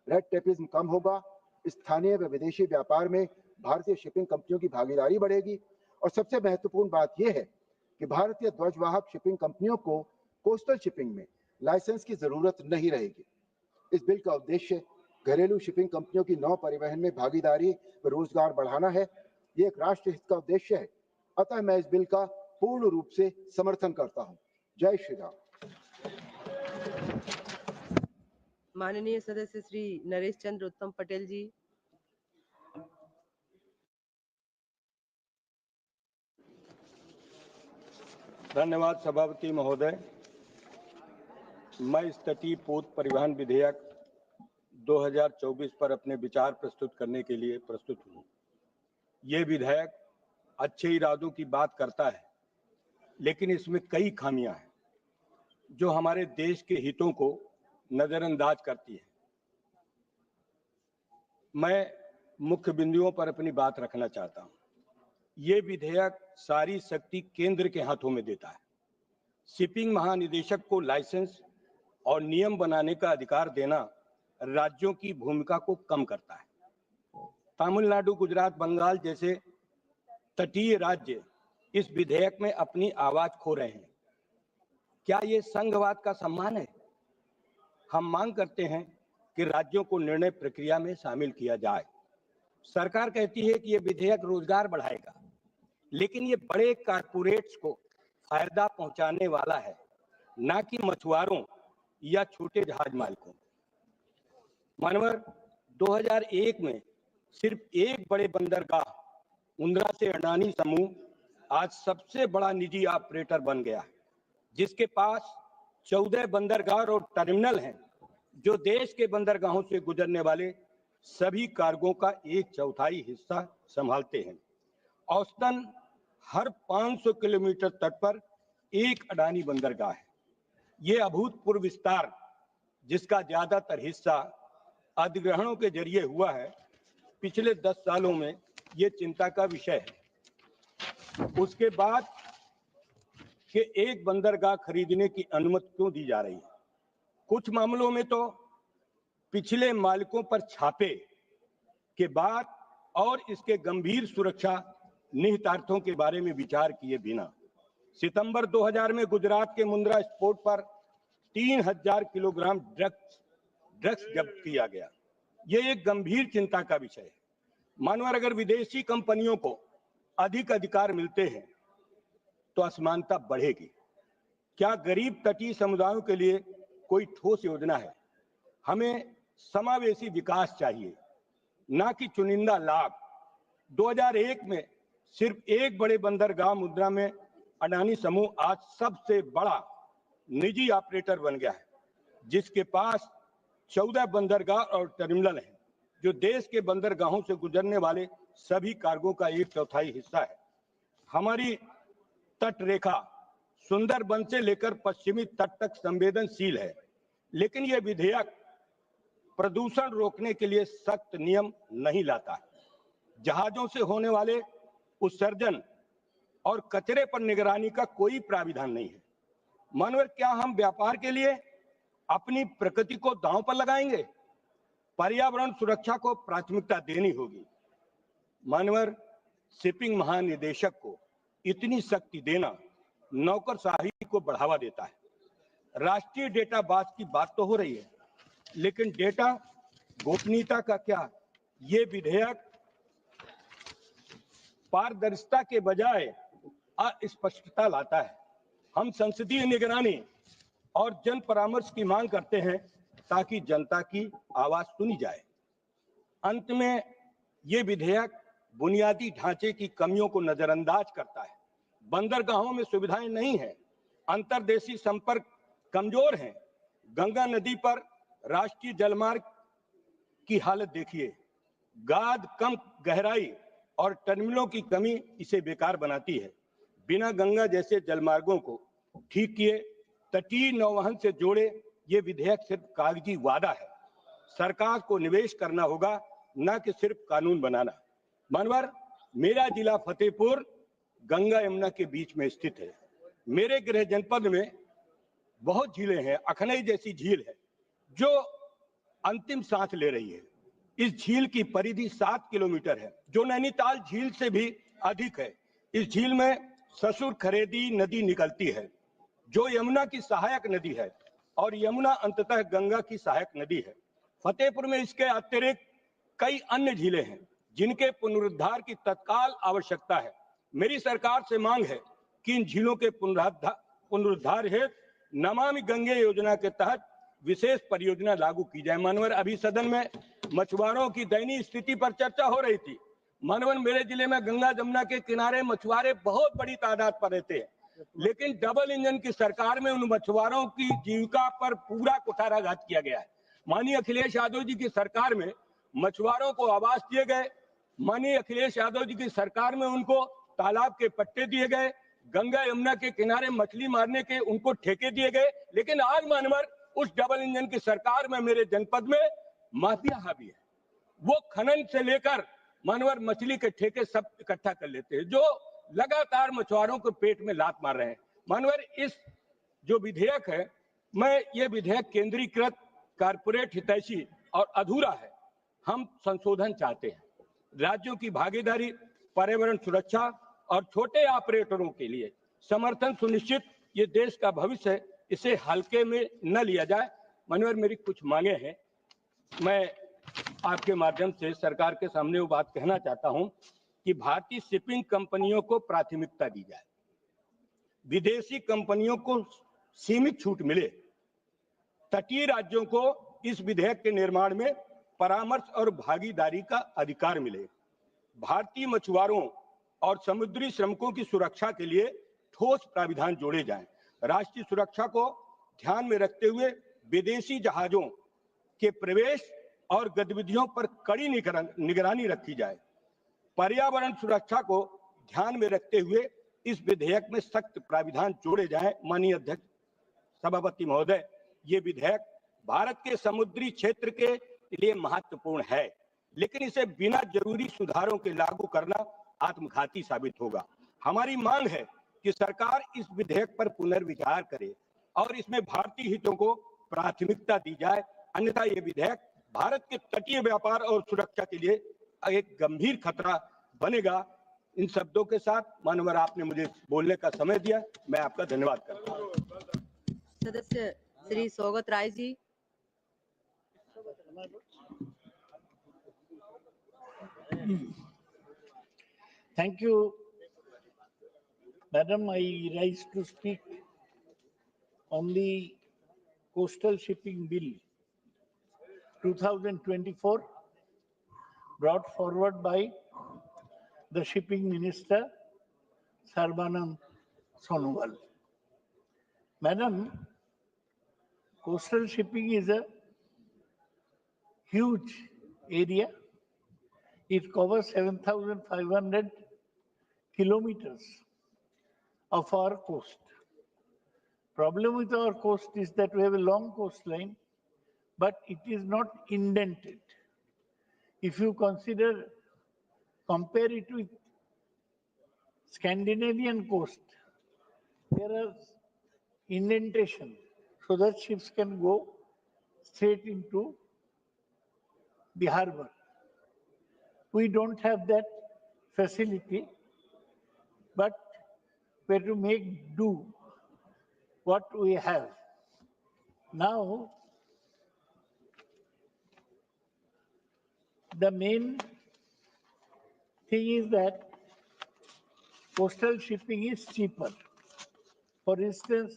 रेड टेपिज्म कम होगा, स्थानीय व विदेशी व्यापार में भारतीय शिपिंग कंपनियों की भागीदारी बढ़ेगी और सबसे महत्वपूर्ण बात यह है कि भारतीय ध्वजवाहक शिपिंग कंपनियों को कोस्टल शिपिंग में लाइसेंस की जरूरत नहीं रहेगी। इस बिल का उद्देश्य घरेलू शिपिंग कंपनियों की नौ परिवहन में भागीदारी व रोजगार बढ़ाना है। ये एक राष्ट्र हित का उद्देश्य है, अतः मैं इस बिल का पूर्ण रूप से समर्थन करता हूं। जय श्री राम। माननीय सदस्य श्री नरेश चंद्र उत्तम पटेल जी। धन्यवाद सभापति महोदय। मैं इस तटीय पोत परिवहन विधेयक 2024 पर अपने विचार प्रस्तुत करने के लिए प्रस्तुत हूँ। ये विधेयक अच्छे इरादों की बात करता है, लेकिन इसमें कई खामियां हैं जो हमारे देश के हितों को नजरअंदाज करती है। मैं मुख्य बिंदुओं पर अपनी बात रखना चाहता हूँ। ये विधेयक सारी शक्ति केंद्र के हाथों में देता है। शिपिंग महानिदेशक को लाइसेंस और नियम बनाने का अधिकार देना राज्यों की भूमिका को कम करता है। तमिलनाडु, गुजरात, बंगाल जैसे तटीय राज्य इस विधेयक में अपनी आवाज खो रहे हैं। क्या ये संघवाद का सम्मान है? हम मांग करते हैं कि राज्यों को निर्णय प्रक्रिया में शामिल किया जाए। सरकार कहती है कि ये विधेयक रोजगार बढ़ाएगा, लेकिन ये बड़े कारपोरेट्स को फायदा पहुंचाने वाला है, ना कि मछुआरों या छोटे जहाज मालिकों। मानवर 2001 में सिर्फ एक बड़े बंदरगाह मुंद्रा से अडानी समूह आज सबसे बड़ा निजी ऑपरेटर बन गया है, जिसके पास 14 बंदरगाह और टर्मिनल हैं, जो देश के बंदरगाहों से गुजरने वाले सभी कार्गो का 1/4 हिस्सा संभालते हैं। औसतन हर 500 किलोमीटर तट पर एक अडानी बंदरगाह है। ये अभूतपूर्व विस्तार, जिसका ज्यादातर हिस्सा अधिग्रहणों के जरिए हुआ है, पिछले 10 सालों में ये चिंता का विषय है। उसके बाद कि एक बंदरगाह खरीदने की अनुमति क्यों दी जा रही है? कुछ मामलों में तो पिछले मालिकों पर छापे के बाद और इसके गंभीर सुरक्षा निहितार्थों के बारे में विचार किए बिना सितंबर 2000 में गुजरात के मुंद्रा पोर्ट पर 3000 किलोग्राम ड्रग्स जब्त किया गया। ये एक गंभीर चिंता का विषय है। मानवर अगर विदेशी कंपनियों को अधिक अधिकार मिलते हैं तो असमानता बढ़ेगी। क्या गरीब तटीय समुदायों के लिए कोई ठोस योजना है? हमें समावेशी विकास चाहिए, ना कि चुनिंदा लाभ। 2001 में सिर्फ एक बड़े बंदरगाह मुद्रा में अडानी समूह आज सबसे बड़ा निजी ऑपरेटर बन गया है, जिसके पास 14 बंदरगाह और टर्मिनल हैं, जो देश के बंदरगाहों से गुजरने वाले सभी कार्गो का 1/4 हिस्सा है। हमारी तट रेखा सुंदरबन से लेकर पश्चिमी तट तक संवेदनशील है, लेकिन यह विधेयक प्रदूषण रोकने के लिए सख्त नियम नहीं लाता है। जहाजों से होने वाले उत्सर्जन और कचरे पर निगरानी का कोई प्राविधान नहीं है। मानवर, क्या हम व्यापार के लिए अपनी प्रकृति को दांव पर लगाएंगे? पर्यावरण सुरक्षा को प्राथमिकता देनी होगी। मानवर, शिपिंग महानिदेशक को इतनी शक्ति देना नौकरशाही को बढ़ावा देता है। राष्ट्रीय डेटाबेस की बात तो हो रही है, लेकिन डेटा गोपनीयता का क्या? ये विधेयक पारदर्शिता के बजाय अस्पष्टता लाता है। हम संसदीय निगरानी और जन परामर्श की मांग करते हैं ताकि जनता की आवाज सुनी जाए। अंत में ये विधेयक बुनियादी ढांचे की कमियों को नजरअंदाज करता है। बंदरगाहों में सुविधाएं नहीं है, अंतर्देशीय संपर्क कमजोर है। गंगा नदी पर राष्ट्रीय जलमार्ग की हालत देखिए, गाद कम गहराई और टर्मिनलों की कमी इसे बेकार बनाती है। बिना गंगा जैसे जलमार्गों को ठीक किए तटीय नौवहन से जोड़े ये विधेयक सिर्फ कागजी वादा है। सरकार को निवेश करना होगा, न कि सिर्फ कानून बनाना। मानवर, मेरा जिला फतेहपुर गंगा यमुना के बीच में स्थित है। मेरे गृह जनपद में बहुत झीलें हैं। अखनई जैसी झील है जो अंतिम सांस ले रही है। इस झील की परिधि 7 किलोमीटर है, जो नैनीताल झील से भी अधिक है। इस झील में ससुर खरेदी नदी निकलती है, जो यमुना की सहायक नदी है, और यमुना अंततः गंगा की सहायक नदी है। फतेहपुर में इसके अतिरिक्त कई अन्य झीलें हैं जिनके पुनरुद्धार की तत्काल आवश्यकता है। मेरी सरकार से मांग है कि इन झीलों के पुनरुद्धार हेतु नमामि गंगे योजना के तहत विशेष परियोजना लागू की जाए। मानवर, अभी सदन में मछुआरों की दयनीय स्थिति पर चर्चा हो रही थी। मानवर, मेरे जिले में गंगा जमुना के किनारे मछुआरे बहुत बड़ी तादाद पर रहते हैं, लेकिन डबल इंजन की सरकार में उन मछुआरों की जीविका पर पूरा कुठाराघात किया गया है। माननीय अखिलेश यादव जी की सरकार में मछुआरों को आवास दिए गए। माननीय अखिलेश यादव जी की सरकार में उनको तालाब के पट्टे दिए गए, गंगा यमुना के किनारे मछली मारने के उनको ठेके दिए गए। लेकिन आज मानवर, उस डबल इंजन की सरकार में मेरे जनपद में माफिया हावी है। वो खनन से लेकर मानवर मछली के ठेके सब इकट्ठा कर लेते हैं, जो लगातार मछुआरों को पेट में लात मार रहे हैं। मानवर, इस जो विधेयक है, मैं ये विधेयक केंद्रीकृत, कारपोरेट हितैषी और अधूरा है। हम संशोधन चाहते हैं। राज्यों की भागीदारी, पर्यावरण सुरक्षा और छोटे ऑपरेटरों के लिए समर्थन सुनिश्चित, ये देश का भविष्य है, इसे हल्के में न लिया जाए। मनोहर, मेरी कुछ मांगे हैं। मैं आपके माध्यम से सरकार के सामने वो बात कहना चाहता हूं कि भारतीय शिपिंग कंपनियों को प्राथमिकता दी जाए, विदेशी कंपनियों को सीमित छूट मिले, तटीय राज्यों को इस विधेयक के निर्माण में परामर्श और भागीदारी का अधिकार मिले, भारतीय मछुआरों और समुद्री श्रमिकों की सुरक्षा के लिए ठोस प्राविधान जोड़े जाएं, राष्ट्रीय सुरक्षा को ध्यान में रखते हुए विदेशी जहाजों के प्रवेश और गतिविधियों पर कड़ी निगरानी रखी जाए, पर्यावरण सुरक्षा को ध्यान में रखते हुए इस विधेयक में सख्त प्राविधान जोड़े जाएं। माननीय अध्यक्ष सभापति महोदय, ये विधेयक भारत के समुद्री क्षेत्र के लिए महत्वपूर्ण है, लेकिन इसे बिना जरूरी सुधारों के लागू करना आत्मघाती साबित होगा। हमारी मांग है कि सरकार इस विधेयक पर पुनर्विचार करे और इसमें भारतीय हितों को प्राथमिकता दी जाए, अन्यथा ये विधेयक भारत के तटीय व्यापार और सुरक्षा के लिए एक गंभीर खतरा बनेगा। इन शब्दों के साथ मानवर, आपने मुझे बोलने का समय दिया, मैं आपका धन्यवाद करता हूं। सदस्य Shri Saugata Rai ji. Thank you, Madam. I rise to speak on the Coastal Shipping Bill 2024 brought forward by the shipping minister, Sarbanand Sonowal. Madam, coastal shipping is a huge area. It covers 7,500 kilometers of our coast. Problem with our coast is that we have a long coastline, but it is not indented. If you compare it with Scandinavian coast, there are indentation so that ships can go straight into the harbor. We don't have that facility, but we have to make do what we have. Now, the main thing is that coastal shipping is cheaper. For instance,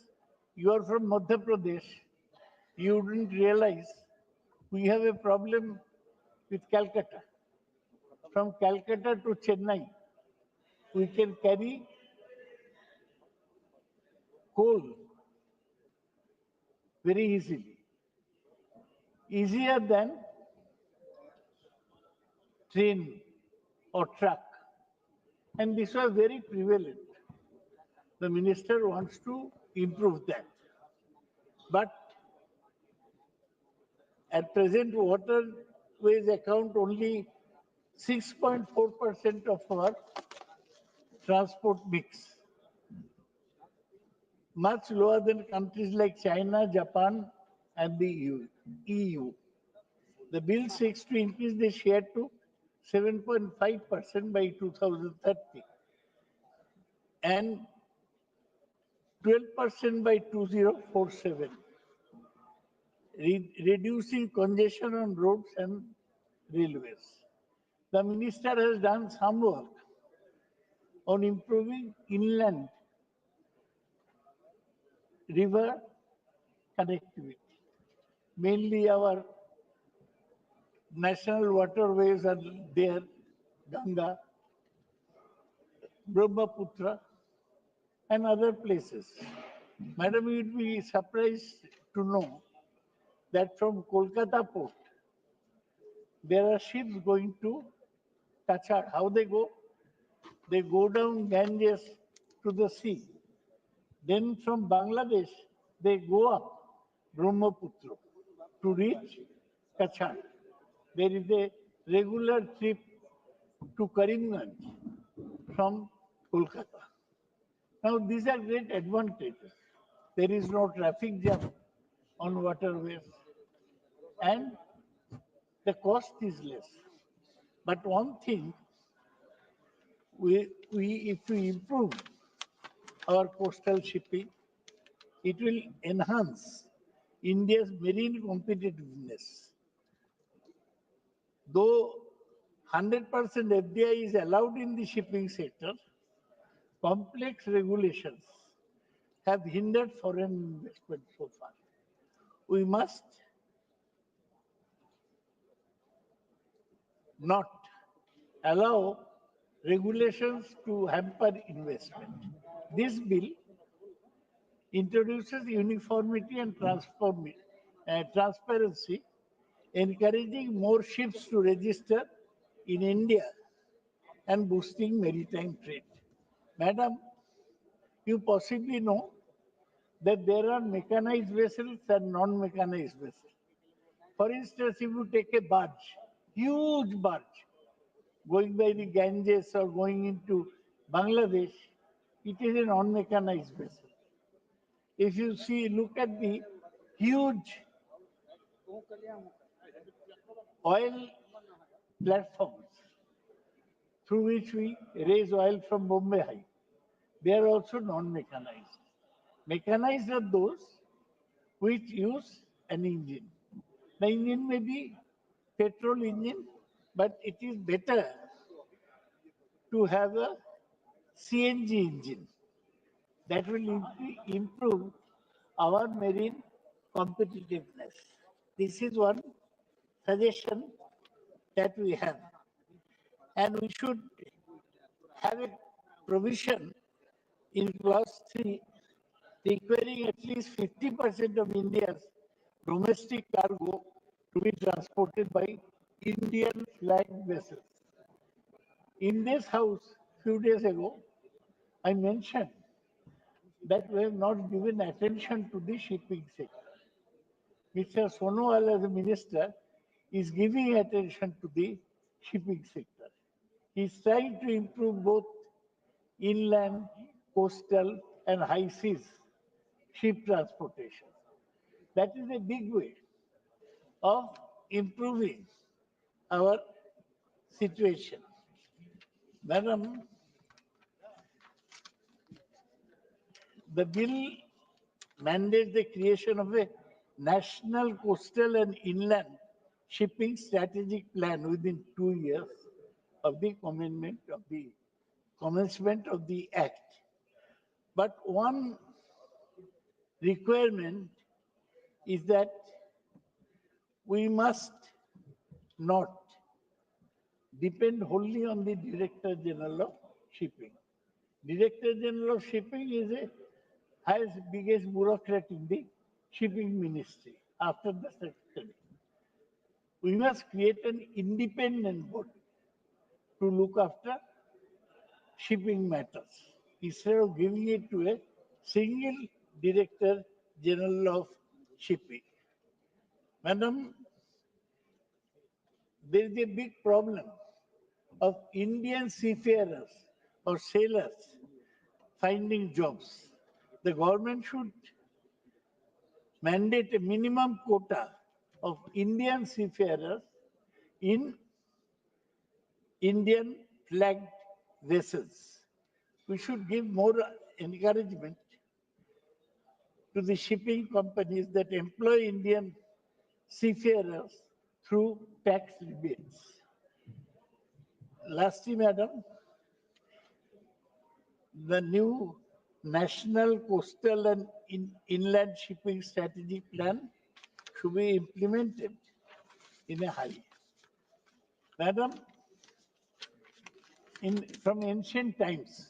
you are from Madhya Pradesh, you wouldn't realize we have a problem with Calcutta. From Calcutta to Chennai, we can carry coal very easily, easier than train or truck. And this was very prevalent. The minister wants to improve that. But at present, waterways account only 6.4% of our transport mix, much lower than countries like China, Japan, and the EU. The bill seeks to increase the share to 7.5% by 2030 and 12% by 2047, reducing congestion on roads and railways. The minister has done some work on improving inland river connectivity. Mainly our national waterways are there, Ganga, Brahmaputra, and other places. Madam, you would be surprised to know that from Kolkata port, there are ships going to Kachar. How they go? They go down Ganges to the sea. Then from Bangladesh, they go up Brahmaputra to reach Kachar. There is a regular trip to Karimganj from Kolkata. Now, these are great advantages. There is no traffic jam on waterways, and the cost is less. But one thing, if we improve our coastal shipping, it will enhance India's marine competitiveness. Though 100% FDI is allowed in the shipping sector, complex regulations have hindered foreign investment so far. We must not allow regulations to hamper investment. This bill introduces uniformity and transparency, encouraging more ships to register in India and boosting maritime trade. Madam, you possibly know that there are mechanized vessels and non-mechanized vessels. For instance, if you take a barge, huge barge, going by the Ganges or going into Bangladesh, it is a non-mechanized vessel. If you look at the huge oil platforms through which we raise oil from Bombay High, they are also non-mechanized. Mechanized are those which use an engine. The engine may be petrol engine, but it is better to have a CNG engine. That will improve our marine competitiveness. This is one suggestion that we have. And we should have a provision in clause 3 requiring at least 50% of India's domestic cargo to be transported by Indian flagged vessels. In this house, few days ago, I mentioned that we have not given attention to the shipping sector. Mr. Sonowal, as a minister, is giving attention to the shipping sector. He is trying to improve both inland, coastal, and high seas ship transportation. That is a big way of improving our situation. Madam, the bill mandates the creation of a national coastal and inland shipping strategic plan within 2 years of the commencement of the act. But one requirement is that we must not depend wholly on the Director General of Shipping. Director General of Shipping is a highest, biggest bureaucrat in the shipping ministry after the secretary. We must create an independent body to look after shipping matters instead of giving it to a single Director General of Shipping. Madam, there is a big problem of Indian seafarers or sailors finding jobs. The government should mandate a minimum quota of Indian seafarers in Indian flagged vessels. We should give more encouragement to the shipping companies that employ Indian seafarers through tax rebates. Lastly, madam, the new National Coastal and Inland Shipping Strategy Plan should be implemented in a hurry. Madam, from ancient times,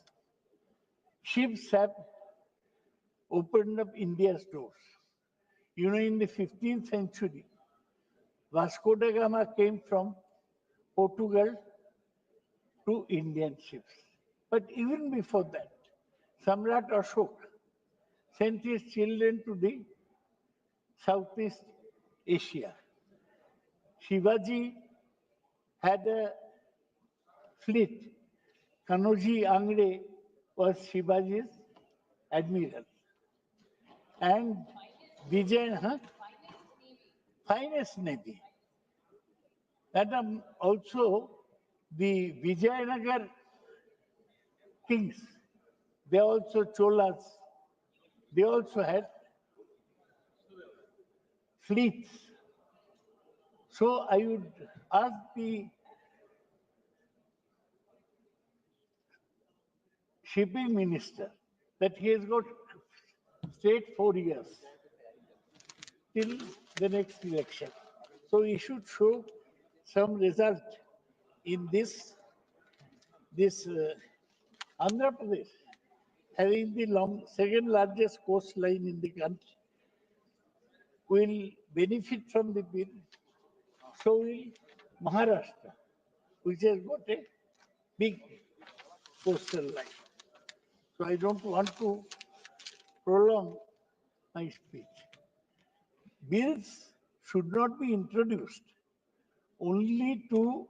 ships have opened up India's doors. You know, in the 15th century, Vasco da Gama came from Portugal to Indian ships. But even before that, Samrat Ashok sent his children to the Southeast Asia. Shivaji had a fleet. Kanoji Angre was Shivaji's admiral. And Vijay, finest navy. Madam, also the Vijayanagar kings, they also Cholas, they also had fleets. So I would ask the shipping minister that he has got straight 4 years till the next election. So he should show some result in this Andhra Pradesh, having the second largest coastline in the country, will benefit from the bill. So will Maharashtra, which has got a big coastal line. So I don't want to prolong my speech. Bills should not be introduced only to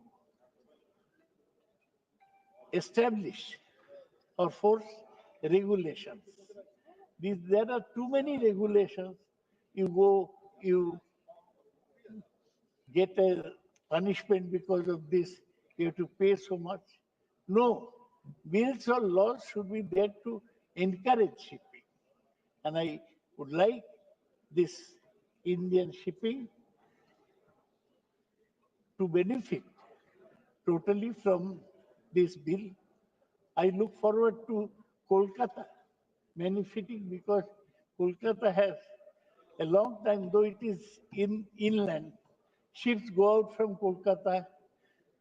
establish or force regulations. There are too many regulations. You get a punishment because of this, you have to pay so much. No, bills or laws should be there to encourage shipping. And I would like this Indian shipping to benefit totally from this bill. I look forward to Kolkata benefiting because Kolkata has a long time, though it is inland, ships go out from Kolkata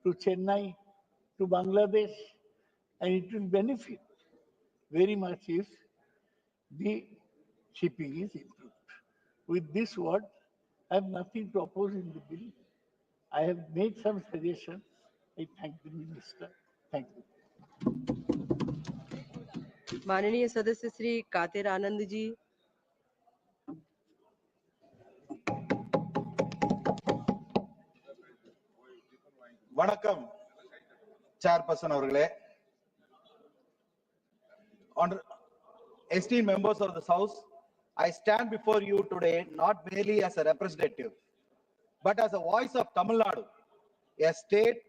to Chennai, to Bangladesh, and it will benefit very much if the shipping is improved. With this word, I have nothing to oppose in the bill. I have made some suggestions. I thank the minister. Thank you. माननीय सदस्य श्री कातिर आनंद जी। வணக்கம் chairperson அவர்களே, esteemed members of this house, I stand before you today not merely as a representative but as a voice of Tamil Nadu, a state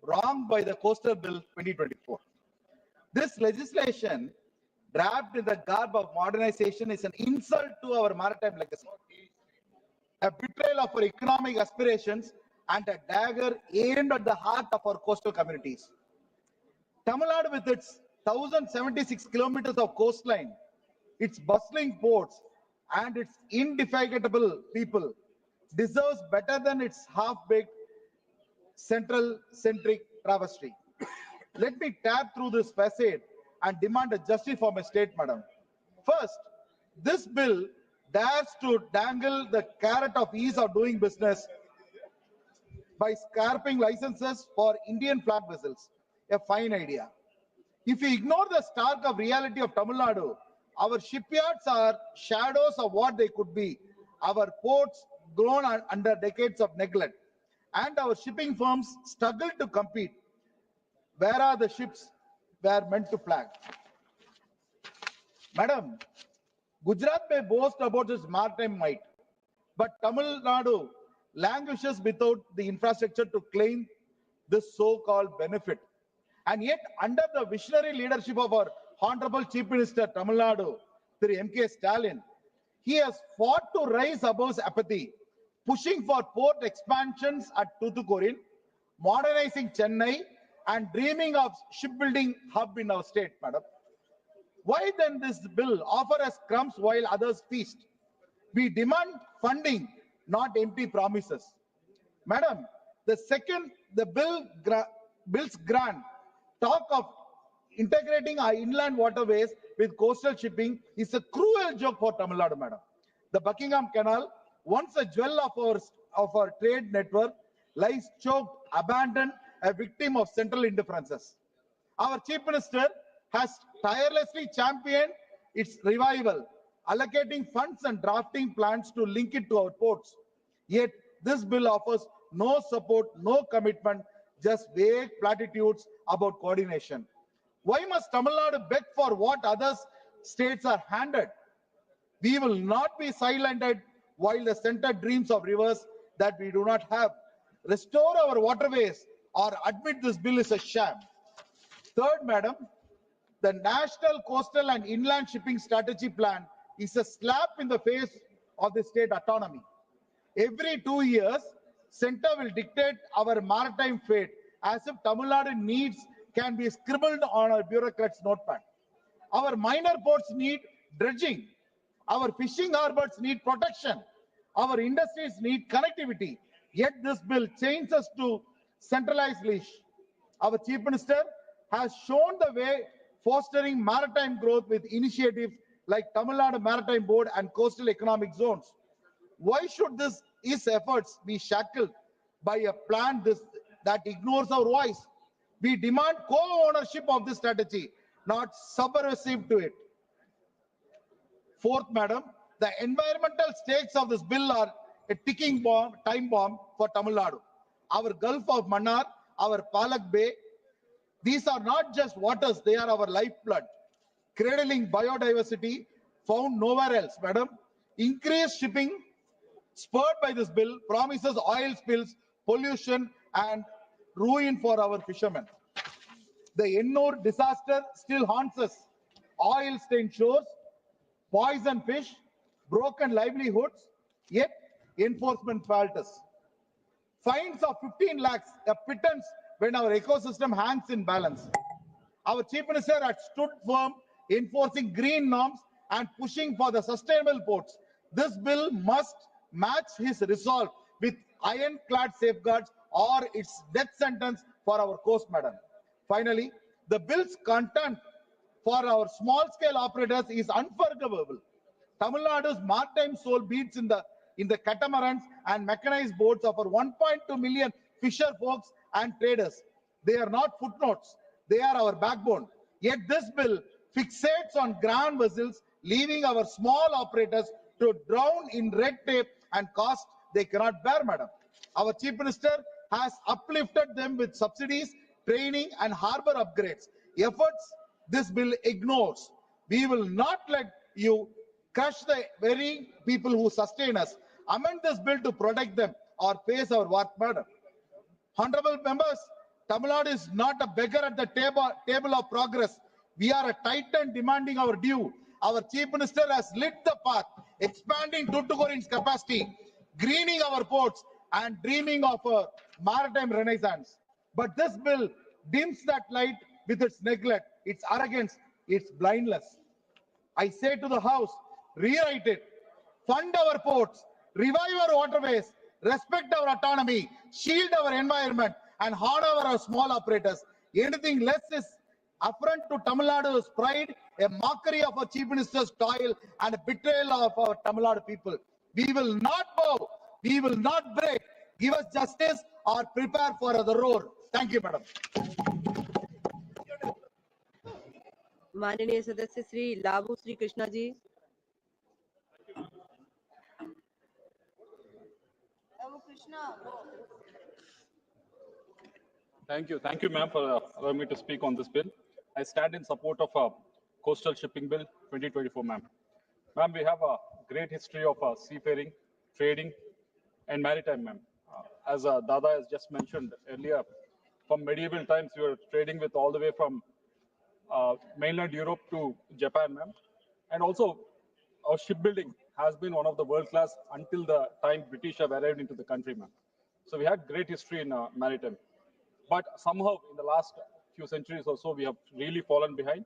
wronged by the Coastal Bill 2024. This legislation, draped in the garb of modernization, is an insult to our maritime legacy, a betrayal of our economic aspirations, and a dagger aimed at the heart of our coastal communities. Tamil Nadu, with its 1,076 kilometers of coastline, its bustling ports, and its indefatigable people, deserves better than its half-baked central-centric travesty. Let me tap through this facade and demand a justice for my state, madam. First, this bill dares to dangle the carrot of ease of doing business by scrapping licenses for Indian flag vessels. A fine idea. If we ignore the stark of reality of Tamil Nadu, our shipyards are shadows of what they could be. Our ports grown under decades of neglect, and our shipping firms struggle to compete. Where are the ships were meant to flag? Madam, Gujarat may boast about its maritime might, but Tamil Nadu languishes without the infrastructure to claim this so-called benefit. And yet, under the visionary leadership of our Honorable Chief Minister Tamil Nadu, Sri M.K. Stalin, he has fought to rise above apathy, pushing for port expansions at Tuticorin, modernizing Chennai, and dreaming of shipbuilding hub in our state, madam. Why then this bill offer us crumbs while others feast? We demand funding, not empty promises. Madam, the bill's grant talk of integrating our inland waterways with coastal shipping is a cruel joke for Tamil Nadu, madam. The Buckingham Canal, once a jewel of our trade network, lies choked, abandoned, a victim of central indifferences. Our Chief Minister has tirelessly championed its revival, allocating funds and drafting plans to link it to our ports. Yet, this bill offers no support, no commitment, just vague platitudes about coordination. Why must Tamil Nadu beg for what other states are handed? We will not be silenced while the center dreams of rivers that we do not have. Restore our waterways or admit this bill is a sham. Third, madam, the National Coastal and Inland Shipping Strategy Plan is a slap in the face of the state autonomy. Every 2 years, center will dictate our maritime fate as if Tamil Nadu needs can be scribbled on our bureaucrats' notepad. Our minor ports need dredging. Our fishing harbors need protection. Our industries need connectivity. Yet this bill chains us to centralized leash. Our Chief Minister has shown the way, fostering maritime growth with initiatives like Tamil Nadu Maritime Board and Coastal Economic Zones. Why should his efforts be shackled by a plan that ignores our voice? We demand co-ownership of this strategy, not subversive to it. Fourth, madam, the environmental stakes of this bill are a ticking bomb, time bomb for Tamil Nadu. Our Gulf of Mannar, our Palak Bay, these are not just waters, they are our lifeblood. Cradling biodiversity found nowhere else, madam. Increased shipping spurred by this bill promises oil spills, pollution, and ruin for our fishermen. The Ennore disaster still haunts us. Oil-stained shores, poisoned fish, broken livelihoods, yet enforcement failed us. Fines of 15 lakhs, a pittance when our ecosystem hangs in balance. Our Chief Minister had stood firm, enforcing green norms and pushing for the sustainable ports. This bill must match his resolve with ironclad safeguards or its death sentence for our coast, madam. Finally, The bill's content for our small-scale operators is unforgivable. Tamil Nadu's maritime soul beats in the catamarans and mechanized boats of our 1.2 million fisher folks and traders. They are not footnotes. They are our backbone. Yet this bill fixates on grand vessels, leaving our small operators to drown in red tape and cost they cannot bear, madam. Our Chief Minister has uplifted them with subsidies, training and harbor upgrades. Efforts this bill ignores. We will not let you crush the very people who sustain us. Amend this bill to protect them or face our work, madam. Honorable members, Tamil Nadu is not a beggar at the table of progress. We are a titan demanding our due. Our Chief Minister has lit the path, expanding Tuticorin's capacity, greening our ports, and dreaming of a maritime renaissance. But this bill dims that light with its neglect, its arrogance, its blindness. I say to the House, rewrite it, fund our ports, revive our waterways, respect our autonomy, shield our environment, and honor our small operators. Anything less is affront to Tamil Nadu's pride, a mockery of our Chief Minister's toil, and a betrayal of our Tamil Nadu people. We will not bow, we will not break. Give us justice or prepare for the roar. Thank you, madam. माननीय सदस्य Shri लाभू Shri Krishna ji. Thank you, ma'am, for allowing me to speak on this bill. I stand in support of Coastal Shipping Bill 2024, ma'am. Ma'am, we have a great history of seafaring, trading, and maritime, ma'am. As Dada has just mentioned earlier, from medieval times, we were trading with all the way from mainland Europe to Japan, ma'am. And also, our shipbuilding has been one of the world class until the time British have arrived into the country, ma'am. So we had great history in maritime. But somehow, in the last few centuries or so, we have really fallen behind.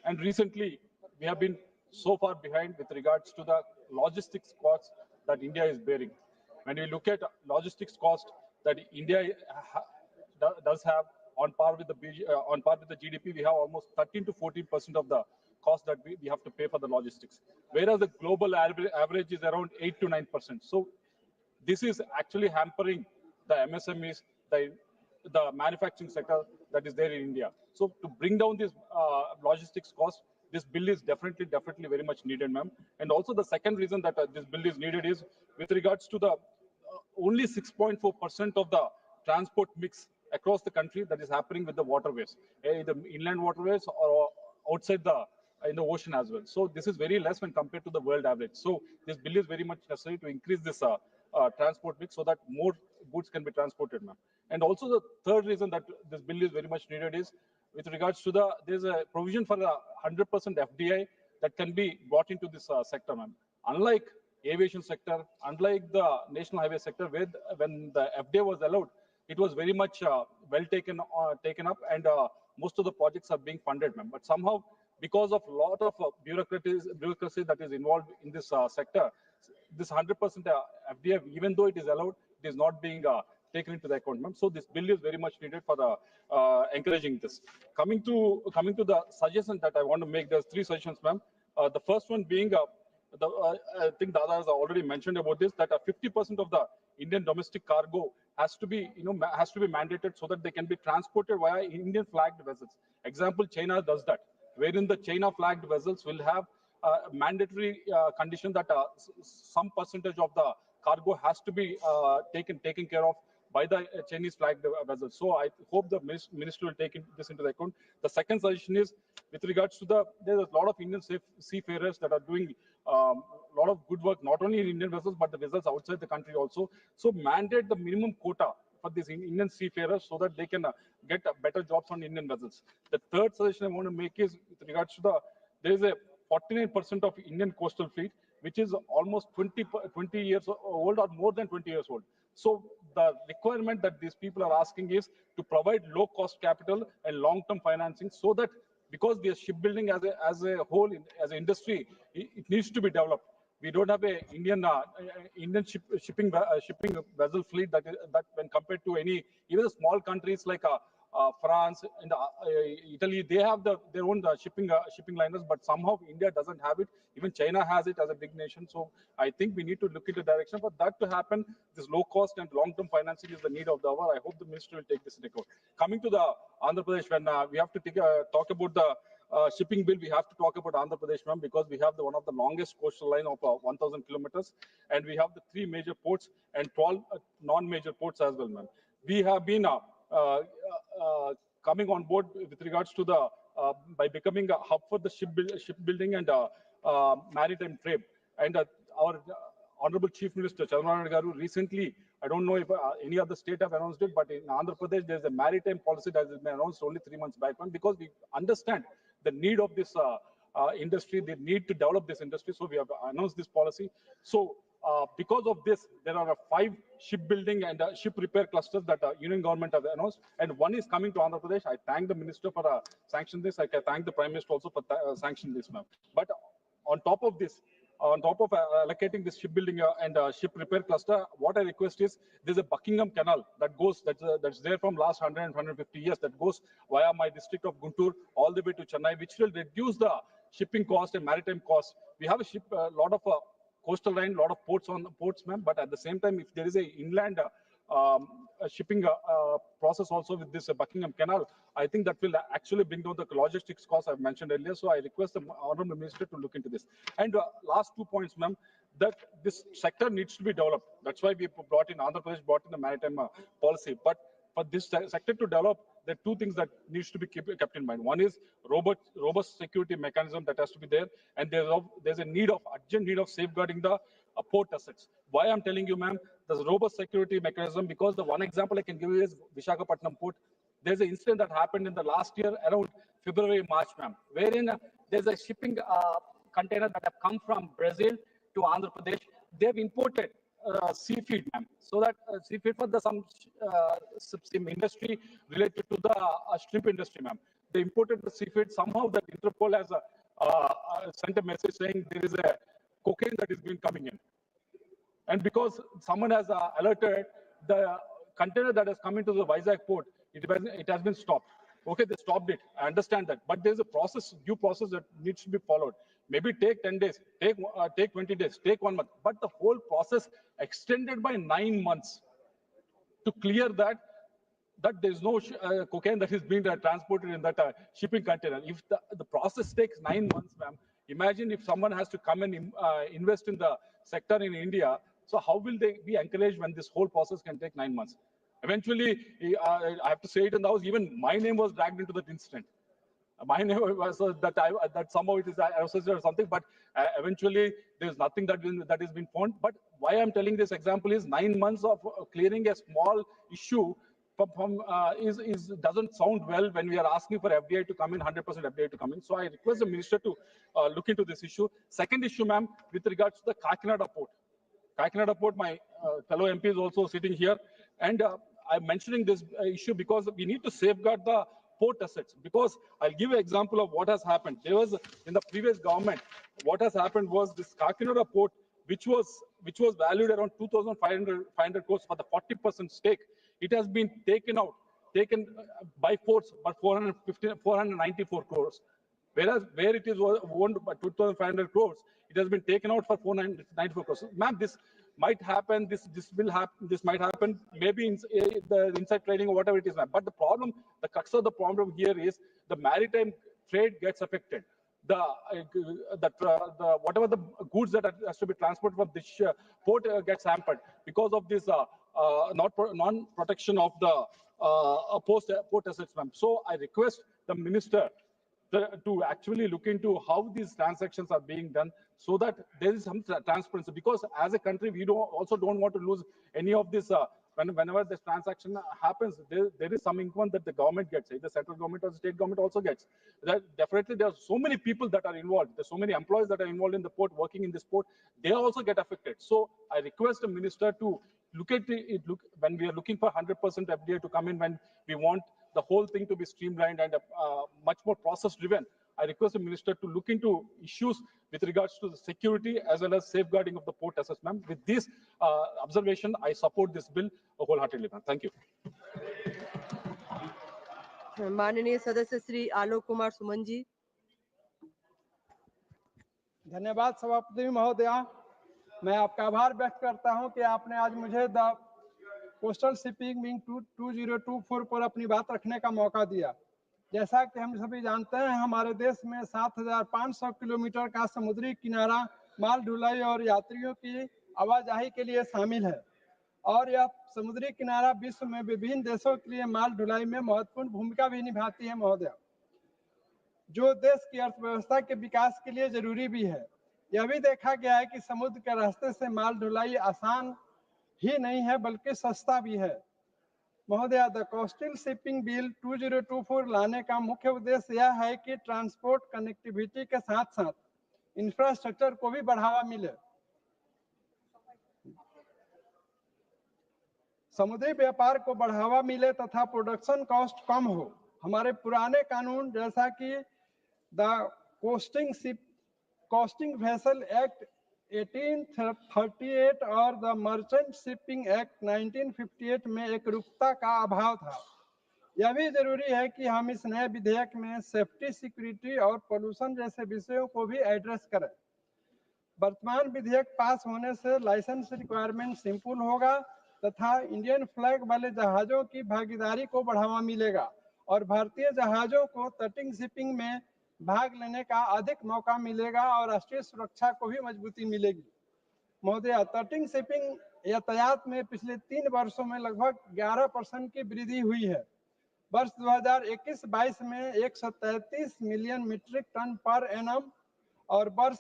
And recently, we have been so far behind with regards to the logistics costs that India is bearing. When we look at logistics cost that India does have on par with the GDP, we have almost 13 to 14% of the cost that we have to pay for the logistics, whereas the global average is around 8 to 9%. So this is actually hampering the MSMEs, the manufacturing sector that is there in India. So to bring down this logistics cost, this bill is definitely very much needed, ma'am. And also the second reason that this bill is needed is with regards to the only 6.4% of the transport mix across the country that is happening with the waterways, either inland waterways or outside in the ocean as well. So this is very less when compared to the world average. So this bill is very much necessary to increase this transport mix so that more goods can be transported, ma'am. And also the third reason that this bill is very much needed is with regards to there's a provision for a 100% FDI that can be brought into this sector, ma'am. Unlike aviation sector, unlike the national highway sector, where when the FDI was allowed, it was very much well taken up, and most of the projects are being funded, ma'am. But somehow, because of a lot of bureaucracy that is involved in this sector, this 100% FDI, even though it is allowed, it is not being taken into the account, ma'am. So this bill is very much needed for the encouraging this. Coming to the suggestion that I want to make, there's 3 suggestions, ma'am. The first one being, I think Dada has already mentioned about this, that 50% of the Indian domestic cargo has to be mandated so that they can be transported via Indian flagged vessels. Example, China does that, wherein the China flagged vessels will have a mandatory condition that some percentage of the cargo has to be taken care of by the Chinese flagged vessels. So I hope the ministry will take this into account. The second suggestion is with regards to there's a lot of Indian seafarers that are doing a lot of good work, not only in Indian vessels, but the vessels outside the country also. So mandate the minimum quota for these Indian seafarers so that they can get better jobs on Indian vessels. The third suggestion I want to make is with regards to there is a 49% of Indian coastal fleet, which is almost 20 years old or more than 20 years old. So the requirement that these people are asking is to provide low-cost capital and long-term financing so that because the shipbuilding as a whole, as an industry, it needs to be developed. We don't have a Indian shipping vessel fleet that when compared to even the small countries like France and Italy, they have their own shipping liners, but somehow India doesn't have it. Even China has it as a big nation. So I think we need to look into direction for that to happen. This low cost and long-term financing is the need of the hour. I hope the minister will take this into account. Coming to the Andhra Pradesh, when we have to talk about the shipping bill, we have to talk about Andhra Pradesh, ma'am, because we have one of the longest coastal line of 1,000 kilometers, and we have the 3 major ports and 12 non-major ports as well, ma'am. We have been coming on board with regards to the by becoming a hub for the shipbuilding and maritime trade. And our Honorable Chief Minister Chandrababu Naidu Garu recently, I don't know if any other state have announced it, but in Andhra Pradesh there's a maritime policy that has been announced only 3 months back, because we understand the need of this industry, the need to develop this industry. So we have announced this policy. So because of this, there are 5 shipbuilding and ship repair clusters that Union government has announced, and 1 is coming to Andhra Pradesh. I thank the minister for sanctioning this. I can thank the Prime Minister also for sanctioning this, ma'am. But on top of this, on top of allocating this shipbuilding and ship repair cluster, what I request is there's a Buckingham Canal that goes that's there from last 100 and 150 years, that goes via my district of Guntur all the way to Chennai, which will reduce the shipping cost and maritime cost. We have a lot of coastal line, lot of ports, ma'am. But at the same time, if there is a inland shipping process also with this Buckingham Canal, I think that will actually bring down the logistics costs I've mentioned earlier. So I request the Honorable Minister to look into this. And last 2 points, ma'am, that this sector needs to be developed. That's why we brought in, Andhra Pradesh brought in the maritime policy. But for this sector to develop, there are 2 things that needs to be kept in mind. One is robust security mechanism that has to be there, and there's a urgent need of safeguarding the port assets. Why I'm telling you, ma'am, there's a robust security mechanism, because the one example I can give you is Visakhapatnam port. There's an incident that happened in the last year around February, March, ma'am, wherein there's a shipping container that have come from Brazil to Andhra Pradesh. They've imported seafood, ma'am, so that seafood for some industry related to the shrimp industry, ma'am. They imported the seafood. Somehow that Interpol has sent a message saying there is a cocaine that is being coming in. And because someone has alerted, the container that has come into the Vizag port, it has been stopped. Okay, they stopped it. I understand that. But there's a process, due process that needs to be followed. Maybe take 10 days, take 20 days, take 1 month. But the whole process extended by 9 months to clear that there's no cocaine that is being transported in that shipping container. If the process takes 9 months, ma'am, imagine if someone has to come and invest in the sector in India. So how will they be encouraged when this whole process can take 9 months? Eventually, I have to say it in the house, even my name was dragged into that incident. My name was that somehow it is associated or something, but eventually there's nothing that is been found. But why I'm telling this example is 9 months of clearing a small issue doesn't sound well when we are asking for FDI to come in, 100% FDI to come in. So I request the minister to look into this issue. Second issue, ma'am, with regards to the Kakinada port. Kakinada port, my fellow MP is also sitting here, and I'm mentioning this issue because we need to safeguard the port assets. Because I'll give you an example of what has happened. There was, in the previous government, what has happened was this Kakinada port, which was valued around 2,500 crores for the 40% stake. It has been taken by force by 494 crores. Whereas where it is owned by 2,500 crores, it has been taken out for 494 crores. Ma'am, this might happen, this will happen, this might happen, maybe in the inside trading or whatever it is, ma'am. But the problem, the crux of the problem here is the maritime trade gets affected. Whatever the goods that has to be transported from this port gets hampered because of this non-protection of the port assets, ma'am. So I request the minister to actually look into how these transactions are being done, so that there is some transparency. Because as a country, we also don't want to lose any of this. Whenever this transaction happens, there is some income that the government gets, either central government or the state government also gets. Definitely, there are so many people that are involved. There's so many employees that are involved in the port, working in this port. They also get affected. So I request the minister to look at it. When we are looking for 100% FDI to come in, when we want the whole thing to be streamlined and much more process driven, I request the minister to look into issues with regards to the security as well as safeguarding of the port assets, ma'am. With this observation, I support this bill wholeheartedly, ma'am. Thank you. माननीय सदस्य श्री आलोक कुमार सुमन जी। धन्यवाद सभापति महोदया। मैं आपका आभार व्यक्त करता हूं कि आपने आज मुझे द कोस्टल शिपिंग विंग 2024 पर अपनी बात रखने का मौका दिया। जैसा कि हम सभी जानते हैं, हमारे देश में 7,500 किलोमीटर का समुद्री किनारा माल ढुलाई और यात्रियों की आवाजाही के लिए शामिल है और यह समुद्री किनारा विश्व में विभिन्न देशों के लिए माल ढुलाई में महत्वपूर्ण भूमिका भी निभाती है महोदया, जो देश की अर्थव्यवस्था के विकास के लिए जरूरी भी है। यह भी देखा गया है कि समुद्र के रास्ते से माल ढुलाई आसान ही नहीं है बल्कि सस्ता भी है। महोदया, द कोस्टल शिपिंग बिल 2024 लाने का मुख्य उद्देश्य यह है कि ट्रांसपोर्ट कनेक्टिविटी के साथ साथ इंफ्रास्ट्रक्चर को भी बढ़ावा मिले, समुद्री व्यापार को बढ़ावा मिले तथा प्रोडक्शन कॉस्ट कम हो। हमारे पुराने कानून जैसा कि द कोस्टिंग वेसल एक्ट 1838 और द मर्चेंट शिपिंग एक्ट 1958 में एक रूपता का अभाव था। यह भी जरूरी है कि हम इस नए विधेयक में सेफ्टी, सिक्योरिटी और पोल्यूशन जैसे विषयों को भी एड्रेस करें। वर्तमान विधेयक पास होने से लाइसेंस रिक्वायरमेंट सिंपल होगा तथा इंडियन फ्लैग वाले जहाजों की भागीदारी को बढ़ावा मिलेगा और भारतीय जहाजों को तटीय शिपिंग में भाग लेने का अधिक मौका मिलेगा और राष्ट्रीय सुरक्षा को भी मजबूती मिलेगी। महोदया, तटीय शिपिंग यातायात में पिछले 3 वर्षों में लगभग 11% की वृद्धि हुई है। वर्ष 2021-22 में 133 million metric ton per annum और वर्ष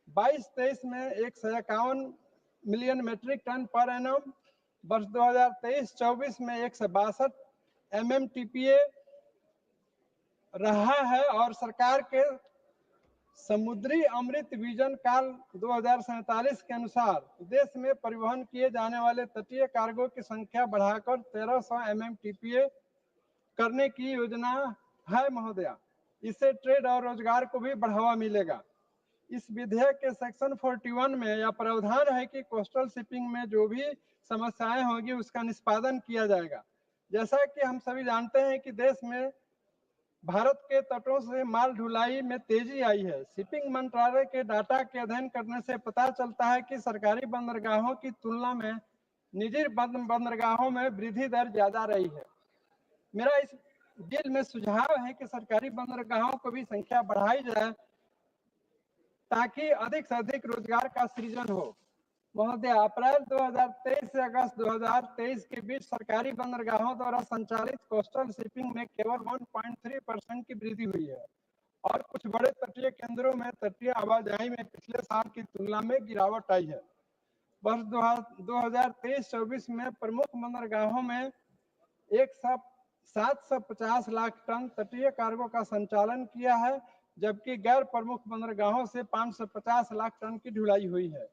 22-23 में 151 million metric ton per annum, वर्ष 2023-24 में 162 MMTPA रहा है और सरकार के समुद्री अमृत विजन काल 2047 के अनुसार देश में परिवहन किए जाने वाले तटीय कार्गो की संख्या बढ़ाकर 1300 MMTPA करने की योजना है महोदया। इससे ट्रेड और रोजगार को भी बढ़ावा मिलेगा। इस विधेयक के सेक्शन 41 में यह प्रावधान है कि कोस्टल शिपिंग में जो भी समस्याएं होगी उसका निष्पादन किया जाएगा। जैसा कि हम सभी जानते हैं कि देश में भारत के तटों से माल ढुलाई में तेजी आई है। शिपिंग मंत्रालय के डाटा के अध्ययन करने से पता चलता है कि सरकारी बंदरगाहों की तुलना में निजी बंदरगाहों में वृद्धि दर ज्यादा रही है। मेरा इस बिल में सुझाव है कि सरकारी बंदरगाहों को भी संख्या बढ़ाई जाए ताकि अधिक से अधिक रोजगार का सृजन हो। महोदय, अप्रैल 2023 से अगस्त 2023 के बीच सरकारी बंदरगाहों द्वारा संचालित कोस्टल शिपिंग में केवल 1.3% की वृद्धि हुई है और कुछ बड़े तटीय केंद्रों में तटीय आवाजाही में पिछले साल की तुलना में गिरावट आई है। वर्ष 2023-24 में प्रमुख बंदरगाहों में 750 लाख टन तटीय कार्गो का संचालन किया है, जबकि गैर प्रमुख बंदरगाहों से 550 लाख टन की ढुलाई हुई है।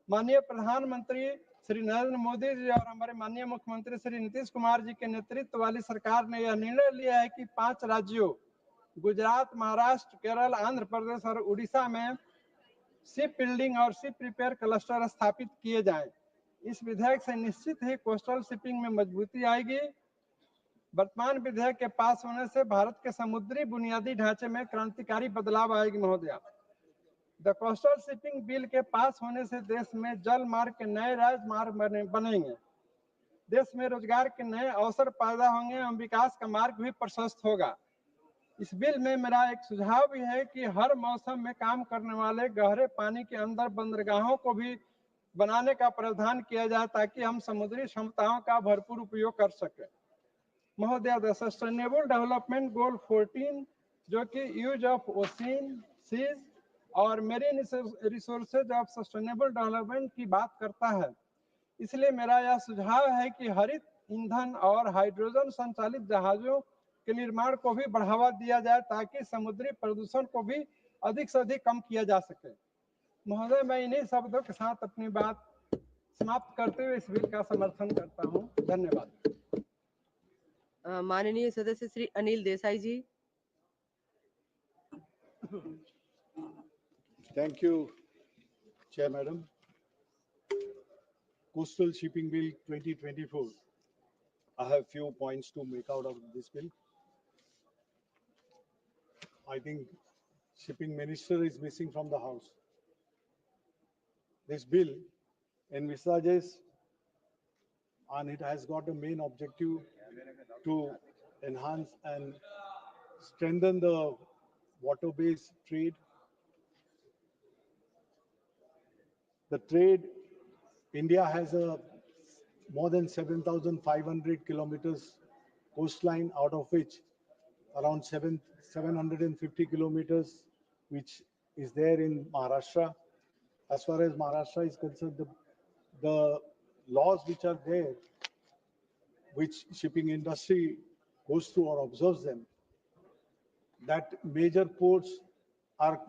माननीय प्रधानमंत्री श्री नरेंद्र मोदी जी और हमारे माननीय मुख्यमंत्री श्री नीतीश कुमार जी के नेतृत्व वाली सरकार ने यह निर्णय लिया है कि 5 राज्यों गुजरात, महाराष्ट्र, केरल, आंध्र प्रदेश और उड़ीसा में शिप बिल्डिंग और शिप रिपेयर क्लस्टर स्थापित किए जाएं। इस विधेयक से निश्चित ही कोस्टल शिपिंग में मजबूती आएगी। वर्तमान विधेयक के पास होने से भारत के समुद्री बुनियादी ढांचे में क्रांतिकारी बदलाव आएगी महोदया। द कोस्टल शिपिंग बिल के पास होने से देश में जल मार्ग के नए राजमार्ग बनेंगे, देश में रोजगार के नए अवसर पैदा होंगे एवं विकास का मार्ग भी प्रशस्त होगा। इस बिल में मेरा एक सुझाव भी है कि हर मौसम में काम करने वाले गहरे पानी के अंदर बंदरगाहों को भी बनाने का प्रावधान किया जाए ताकि हम समुद्री क्षमताओं का भरपूर उपयोग कर सकें। महोदया, द सस्टेनेबल डेवलपमेंट गोल 14 जो कि यूज ऑफ ओशियन, सीज और marine resources of sustainable development की बात करता है, इसलिए मेरा यह सुझाव है कि हरित ईंधन और हाइड्रोजन संचालित जहाजों के निर्माण को भी बढ़ावा दिया जाए ताकि समुद्री प्रदूषण को भी अधिक से अधिक कम किया जा सके। महोदय, मैं इन्हीं शब्दों के साथ अपनी बात समाप्त करते हुए इस बिल का समर्थन करता हूँ। धन्यवाद। माननीय सदस्य श्री अनिल देसाई जी। Thank you, Chair Madam. Coastal Shipping Bill 2024. I have few points to make out of this bill. I think shipping minister is missing from the house. This bill envisages, and it has got a main objective to enhance and strengthen the water-based trade. The trade, India has a more than 7,500 kilometers coastline, out of which around 750 kilometers, which is there in Maharashtra. As far as Maharashtra is concerned, the laws which are there, which shipping industry goes through or observes them, that major ports are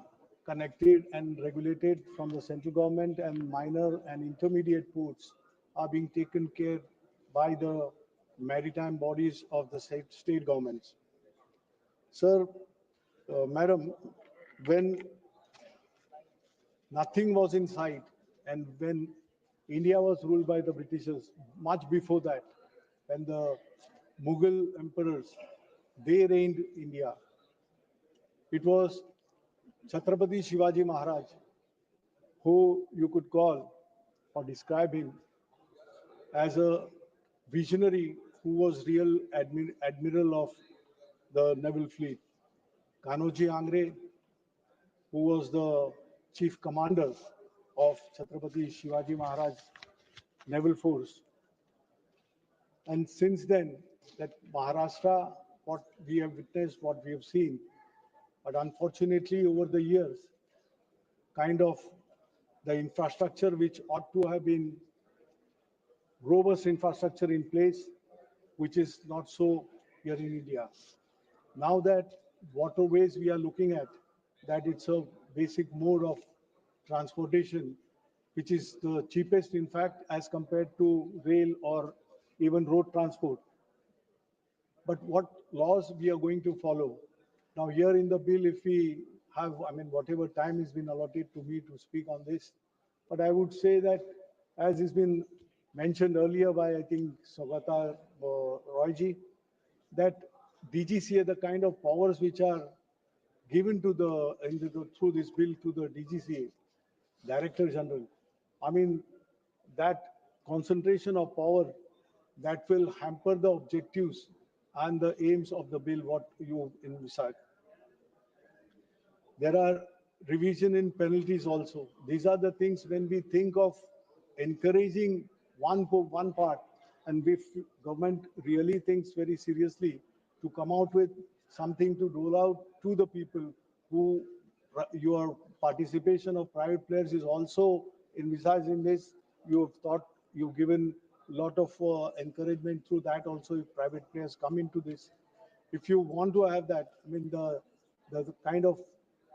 connected and regulated from the central government, and minor and intermediate ports are being taken care by the maritime bodies of the state governments. Sir, madam, when nothing was in sight and when India was ruled by the Britishers, much before that, when the Mughal emperors, they reigned India, it was Chhatrapati Shivaji Maharaj, who you could call or describe him as a visionary who was real admiral of the naval fleet. Kanoji Angre, who was the chief commander of Chhatrapati Shivaji Maharaj naval force. And since then, that Maharashtra, what we have witnessed, what we have seen, but unfortunately over the years, kind of the infrastructure which ought to have been robust infrastructure in place, which is not so here in India. Now that waterways we are looking at, that it's a basic mode of transportation, which is the cheapest, in fact, as compared to rail or even road transport. But what laws we are going to follow? Now here in the bill, if we have, I mean, whatever time has been allotted to me to speak on this, but I would say that, as has been mentioned earlier by, I think, Saugata Royji, that DGCA, the kind of powers which are given to through this bill to the DGCA, Director General, I mean, that concentration of power, that will hamper the objectives and the aims of the bill, what you envisage. There are revision in penalties also. These are the things when we think of encouraging one part, and if government really thinks very seriously to come out with something to roll out to the people who your participation of private players is also envisaged in this. You've given a lot of encouragement through that also, if private players come into this. If you want to have that, I mean, the kind of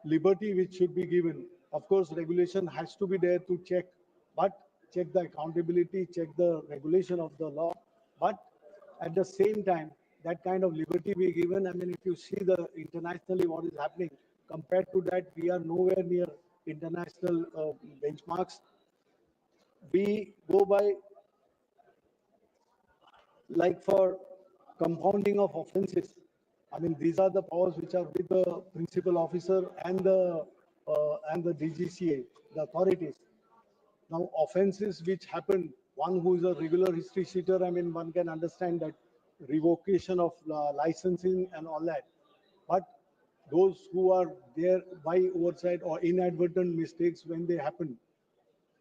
liberty which should be given, of course, regulation has to be there to check, but check the accountability, check the regulation of the law. But at the same time, that kind of liberty be given. I mean, if you see the internationally what is happening, compared to that, we are nowhere near international benchmarks. We go by, like for compounding of offenses, I mean, these are the powers which are with the principal officer and the DGCA, the authorities. Now, offenses which happen, one who is a regular history sheeter, I mean, one can understand that revocation of licensing and all that. But those who are there by oversight or inadvertent mistakes when they happen,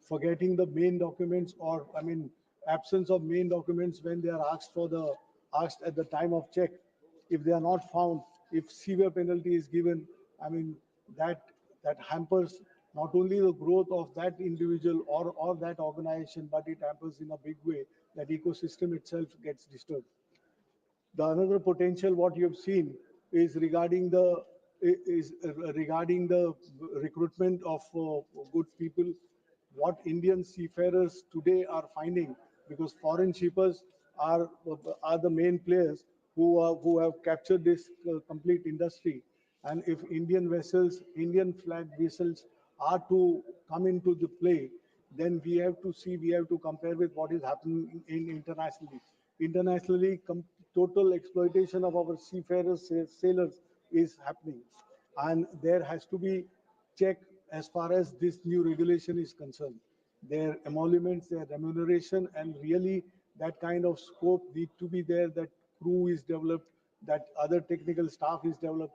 forgetting the main documents, or I mean, absence of main documents when they are asked at the time of check, if they are not found, if severe penalty is given, I mean, that hampers not only the growth of that individual or that organization, but it hampers in a big way that ecosystem itself gets disturbed. The another potential what you have seen is regarding the recruitment of good people. What Indian seafarers today are finding, because foreign shippers are the main players who have captured this complete industry. And if Indian vessels, Indian flag vessels are to come into the play, then we have to compare with what is happening internationally. Internationally, total exploitation of our seafarers, sailors is happening. and there has to be check as far as this new regulation is concerned. Their emoluments, their remuneration, and really that kind of scope need to be there, that crew is developed, that other technical staff is developed.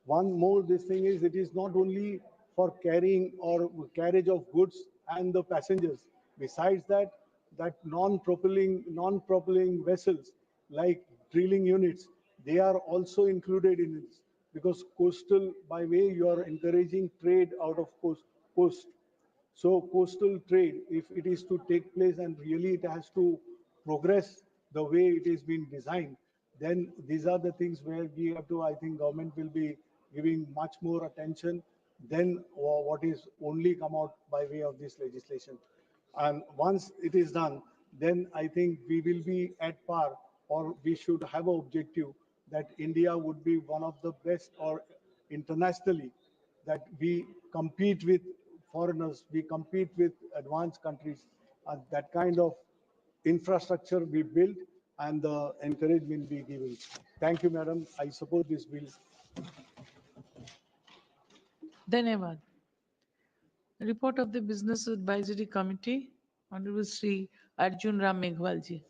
One more, this thing is, it is not only for carrying or carriage of goods and the passengers. Besides that, that non-propelling vessels like drilling units, they are also included in this, because coastal, by way you are encouraging trade out of coast. So coastal trade, if it is to take place and really it has to progress the way it is being designed, then these are the things where we have to, I think government will be giving much more attention than what is only come out by way of this legislation. And once it is done, then I think we will be at par, or we should have an objective that India would be one of the best, or internationally, that we compete with foreigners, we compete with advanced countries, and that kind of infrastructure we build and the encouragement we given. Thank you, madam. I support this bill. Dhanyavad. Report of the Business Advisory Committee, Honorable Sri Arjun Ram Meghwal ji.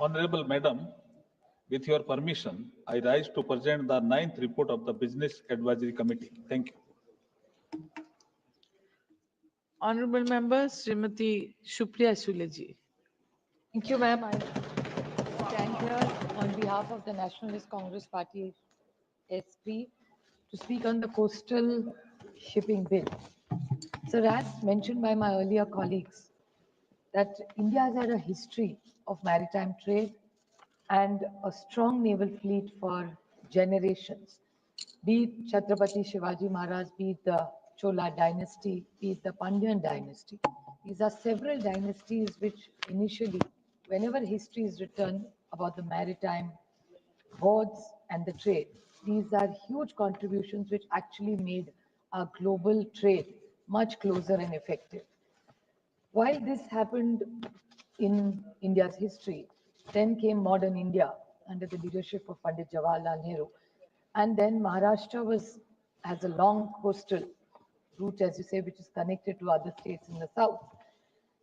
Honorable Madam, with your permission, I rise to present the 9th report of the Business Advisory Committee. Thank you. Honorable Member Srimati Supriya Sule ji. Thank you, ma'am. I stand here on behalf of the Nationalist Congress Party, SP, to speak on the coastal shipping bill. So as mentioned by my earlier colleagues, that India has had a history of maritime trade and a strong naval fleet for generations, be it Chhatrapati Shivaji Maharaj, be it the Chola dynasty, be it the Pandyan dynasty. These are several dynasties which initially, whenever history is written about the maritime boards and the trade, these are huge contributions which actually made our global trade much closer and effective. While this happened in India's history, then came modern India under the leadership of Pandit Jawaharlal Nehru. And then Maharashtra has a long coastal route, as you say, which is connected to other states in the south.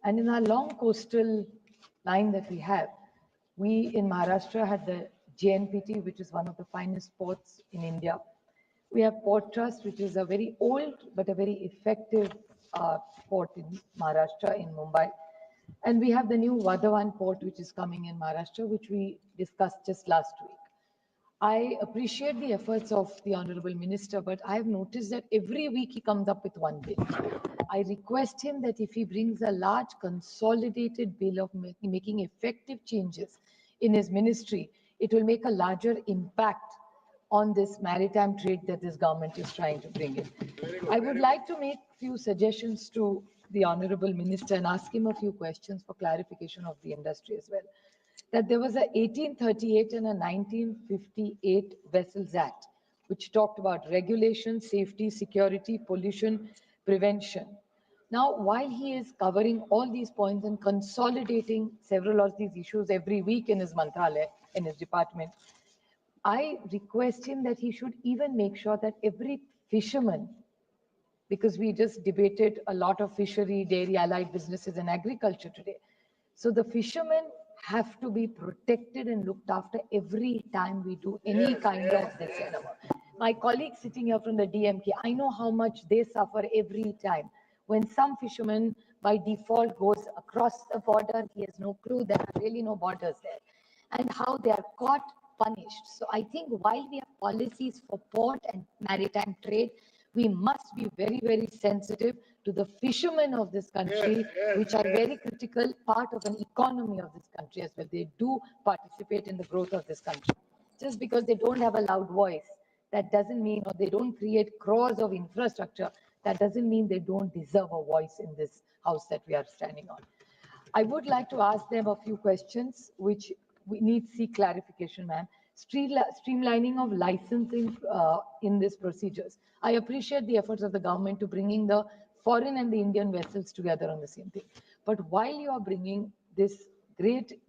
And in our long coastal line that we have, we in Maharashtra had the JNPT, which is one of the finest ports in India. We have Port Trust, which is a very old but a very effective port in Maharashtra, in Mumbai. And we have the new Vadhavan port, which is coming in Maharashtra, which we discussed just last week. I appreciate the efforts of the Honorable Minister, but I have noticed that every week he comes up with one bill. I request him that if he brings a large consolidated bill of making effective changes in his ministry, it will make a larger impact on this maritime trade that this government is trying to bring in. I would like to make a few suggestions to the Honorable Minister and ask him a few questions for clarification of the industry as well. That there was a 1838 and a 1958 Vessels Act, which talked about regulation, safety, security, pollution, prevention. Now, while he is covering all these points and consolidating several of these issues every week in his mantralaya, in his department, I request him that he should even make sure that every fisherman, because we just debated a lot of fishery, dairy, allied businesses and agriculture today. So the fishermen have to be protected and looked after every time we do any kind of this. My colleague sitting here from the DMK, I know how much they suffer every time. When some fisherman by default goes across the border, he has no clue, there are really no borders there. And how they are caught, punished. So I think while we have policies for port and maritime trade, we must be very, very sensitive to the fishermen of this country, which are very critical part of an economy of this country as well. They do participate in the growth of this country. Just because they don't have a loud voice, that doesn't mean, or they don't create crores of infrastructure, that doesn't mean they don't deserve a voice in this house that we are standing on. I would like to ask them a few questions, which we need to seek clarification, ma'am. Streamlining of licensing in these procedures. I appreciate the efforts of the government to bringing the foreign and the Indian vessels together on the same thing. But while you are bringing this great